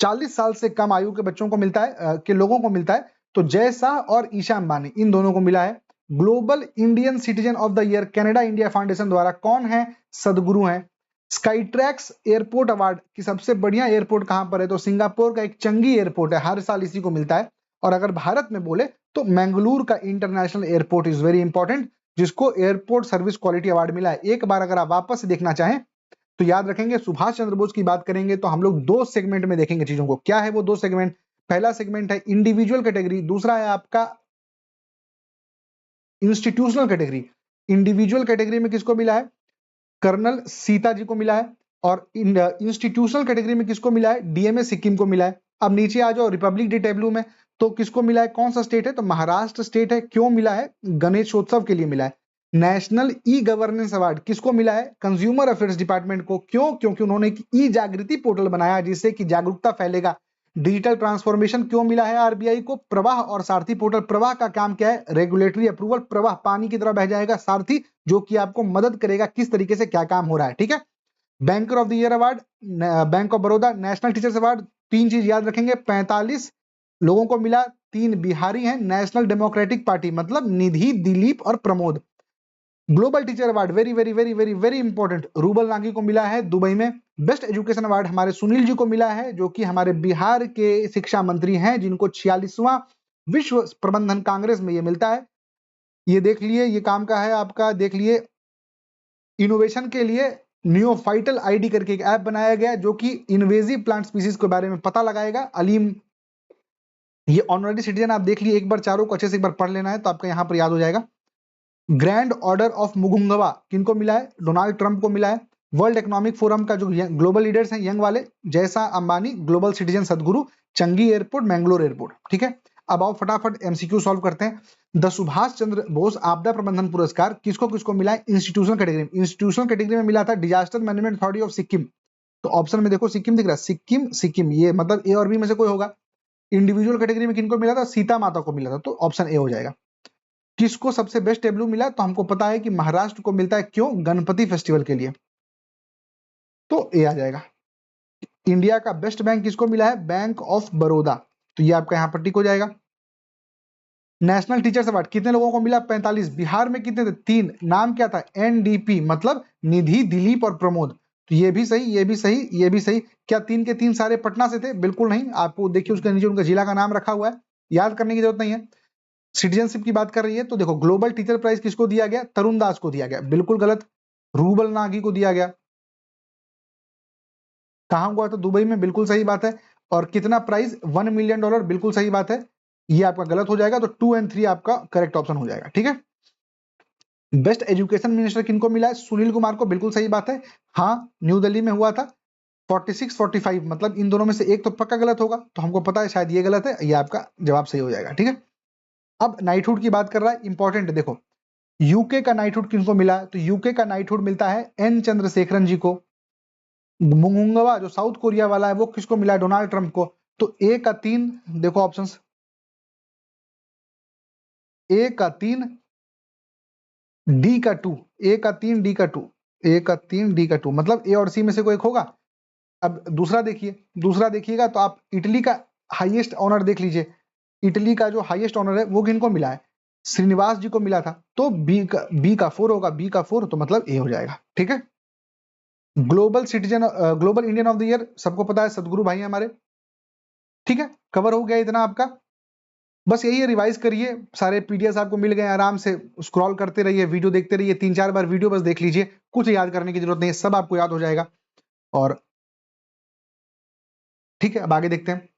40 साल से कम आयु के बच्चों को मिलता है के लोगों को मिलता है, तो जय शाह और ईशा अंबानी इन दोनों को मिला है। Global Indian citizen of the year Canada India foundation द्वारा कौन है? सदगुरु हैं। स्काईट्रैक्स एयरपोर्ट अवार्ड की सबसे बढ़िया एयरपोर्ट कहां पर है? तो सिंगापुर का एक चंगी एयरपोर्ट है, हर साल इसी को मिलता है। और अगर भारत में बोले तो मैंगलोर का international airport is very important, जिसको एयरपोर्ट सर्विस क्वालिटी अवार्ड मिला है। एक बार अगर आप वापस से देखना चाहें तो याद रखेंगे, सुभाष चंद्र बोस की बात करेंगे तो हम लोग दो सेगमेंट में देखेंगे चीजों को। क्या है वो दो सेगमेंट? पहला सेगमेंट है इंडिविजुअल कैटेगरी, दूसरा है आपका इंस्टीट्यूशनल कैटेगरी। इंडिविजुअल कैटेगरी में किसको मिला है? कर्नल सीता जी को मिला है। और इंस्टीट्यूशनल कैटेगरी में किसको मिला है? डीएमए सिक्किम को मिला है। अब नीचे आ जाओ रिपब्लिक डे टेबलू में, तो किसको मिला है? कौन सा स्टेट है? तो महाराष्ट्र स्टेट है। क्यों मिला है? गणेशोत्सव के लिए मिला है। नेशनल ई गवर्नेंस अवार्ड किसको मिला है? कंज्यूमर अफेयर्स डिपार्टमेंट को। क्यों? क्योंकि उन्होंने एक ई जागृति पोर्टल बनाया जिससे कि जागरूकता फैलेगा। डिजिटल ट्रांसफॉर्मेशन क्यों मिला है आरबीआई को? प्रवाह और सारथी पोर्टल। प्रवाह का काम क्या है? Regulatory approval. प्रवाह पानी की तरह बह जाएगा, सारथी जो कि आपको मदद करेगा किस तरीके से क्या काम हो रहा है। ठीक है। Banker of the year award, bank of Baroda, national teachers award. तीन चीज याद रखेंगे, 45 लोगों को मिला, 3 बिहारी हैं। नेशनल डेमोक्रेटिक पार्टी मतलब निधि, दिलीप और Pramod. Global teacher award very very very very very important, rouble Nagi को मिला है दुबई में। बेस्ट एजुकेशन अवार्ड हमारे सुनील जी को मिला है, जो कि हमारे बिहार के शिक्षा मंत्री हैं, जिनको 46वां विश्व प्रबंधन कांग्रेस में ये मिलता है। ये देख लिए, ये काम का है आपका, देख लिए। इनोवेशन के लिए नियोफाइटल आईडी करके एक ऐप बनाया गया जो कि इन्वेजिव प्लांट स्पीसीज के बारे में पता लगाएगा। अलीम ये ऑनररी सिटीजन आप देख लिए, एक बार चारों को अच्छे से एक बार पढ़ लेना है तो आपका यहाँ पर याद हो जाएगा। ग्रैंड ऑर्डर ऑफ मुगुंगवा किनको मिला है? डोनाल्ड ट्रंप को मिला है। वर्ल्ड इकोनॉमिक फोरम का जो ग्लोबल लीडर्स हैं यंग वाले, जैसा अंबानी, ग्लोबल सिटीजन सदगुरु, चंगी एयरपोर्ट, मैंगलोर एयरपोर्ट। ठीक है। अब आओ फटाफट एमसीक्यू सॉल्व करते हैं। द सुभाष चंद्र बोस आपदा प्रबंधन पुरस्कार किसको किसको मिला है? इंस्टीट्यूशनल कैटेगरी में। इंस्टीट्यूशनल कैटेगरी में मिला था disaster management authority of Sikkim. तो ऑप्शन में देखो सिक्किम दिख रहा है, सिक्किम सिक्किम, ये मतलब ए और बी में से कोई होगा। इंडिविजुअल कैटेगरी में किनको मिला था? सीता माता को मिला था, तो ऑप्शन ए हो जाएगा। किसको सबसे बेस्ट टेबलू मिला? तो हमको पता है कि महाराष्ट्र को मिलता है। क्यों? गणपति फेस्टिवल के लिए, तो ए आ जाएगा। इंडिया का बेस्ट बैंक किसको मिला है? बैंक ऑफ बड़ौदा, तो ये आपका यहां पर टिक हो जाएगा। नेशनल टीचर्स अवार्ड कितने लोगों को मिला? 45। बिहार में कितने थे? 3। नाम क्या था? एनडीपी मतलब निधि, दिलीप और प्रमोद। तो ये भी सही, ये भी सही, ये भी सही। क्या 3 के 3 सारे पटना से थे? बिल्कुल नहीं, आपको देखिए उसके नीचे उनका जिला का नाम रखा हुआ है, याद करने की जरूरत नहीं है। सिटीजनशिप की बात कर रही है तो देखो ग्लोबल टीचर प्राइज किसको दिया गया? तरुण दास को दिया गया, बिल्कुल गलत। रूबल नागी को दिया गया। कहां हुआ था? दुबई में, बिल्कुल सही बात है। और कितना प्राइस? $1 मिलियन, बिल्कुल सही बात है। ये आपका गलत हो जाएगा, तो 2 और 3 आपका करेक्ट ऑप्शन हो जाएगा। ठीक है। बेस्ट एजुकेशन मिनिस्टर किनको मिला है? सुनील कुमार को, बिल्कुल सही बात है। हाँ, न्यू दिल्ली में हुआ था। 46 45 मतलब इन दोनों में से एक तो पक्का गलत होगा, तो हमको पता है शायद ये गलत है, ये आपका जवाब सही हो जाएगा। ठीक है। अब नाइटहुड की बात कर रहा है, इंपॉर्टेंट है देखो। यूके का नाइटहुड किनको मिला है? तो यूके का नाइटहुड मिलता है एन चंद्रशेखरन जी को। मुंगवा जो साउथ कोरिया वाला है वो किसको मिला है? डोनाल्ड ट्रंप को। तो ए का 3 देखो ऑप्शंस, ए का 3, डी का 2, ए का 3, डी का 2, ए का 3, डी का 2, मतलब ए और सी में से कोई एक होगा। अब दूसरा देखिए, दूसरा देखिएगा तो आप इटली का हाईएस्ट ऑनर देख लीजिए। इटली का जो हाईएस्ट ऑनर है वो किनको मिला है? श्रीनिवास जी को मिला था। तो बी का 4 होगा, बी का 4, तो मतलब ए हो जाएगा। ठीक है। Global citizen, global Indian of the year सबको पता है, सदगुरु भाई हमारे। ठीक है, कवर हो गया इतना आपका। बस यही है, रिवाइज करिए, सारे पीडीएफ आपको मिल गए, आराम से स्क्रॉल करते रहिए, वीडियो देखते रहिए, 3-4 बार वीडियो बस देख लीजिए, कुछ याद करने की जरूरत नहीं है, सब आपको याद हो जाएगा। और ठीक है, अब आगे देखते हैं।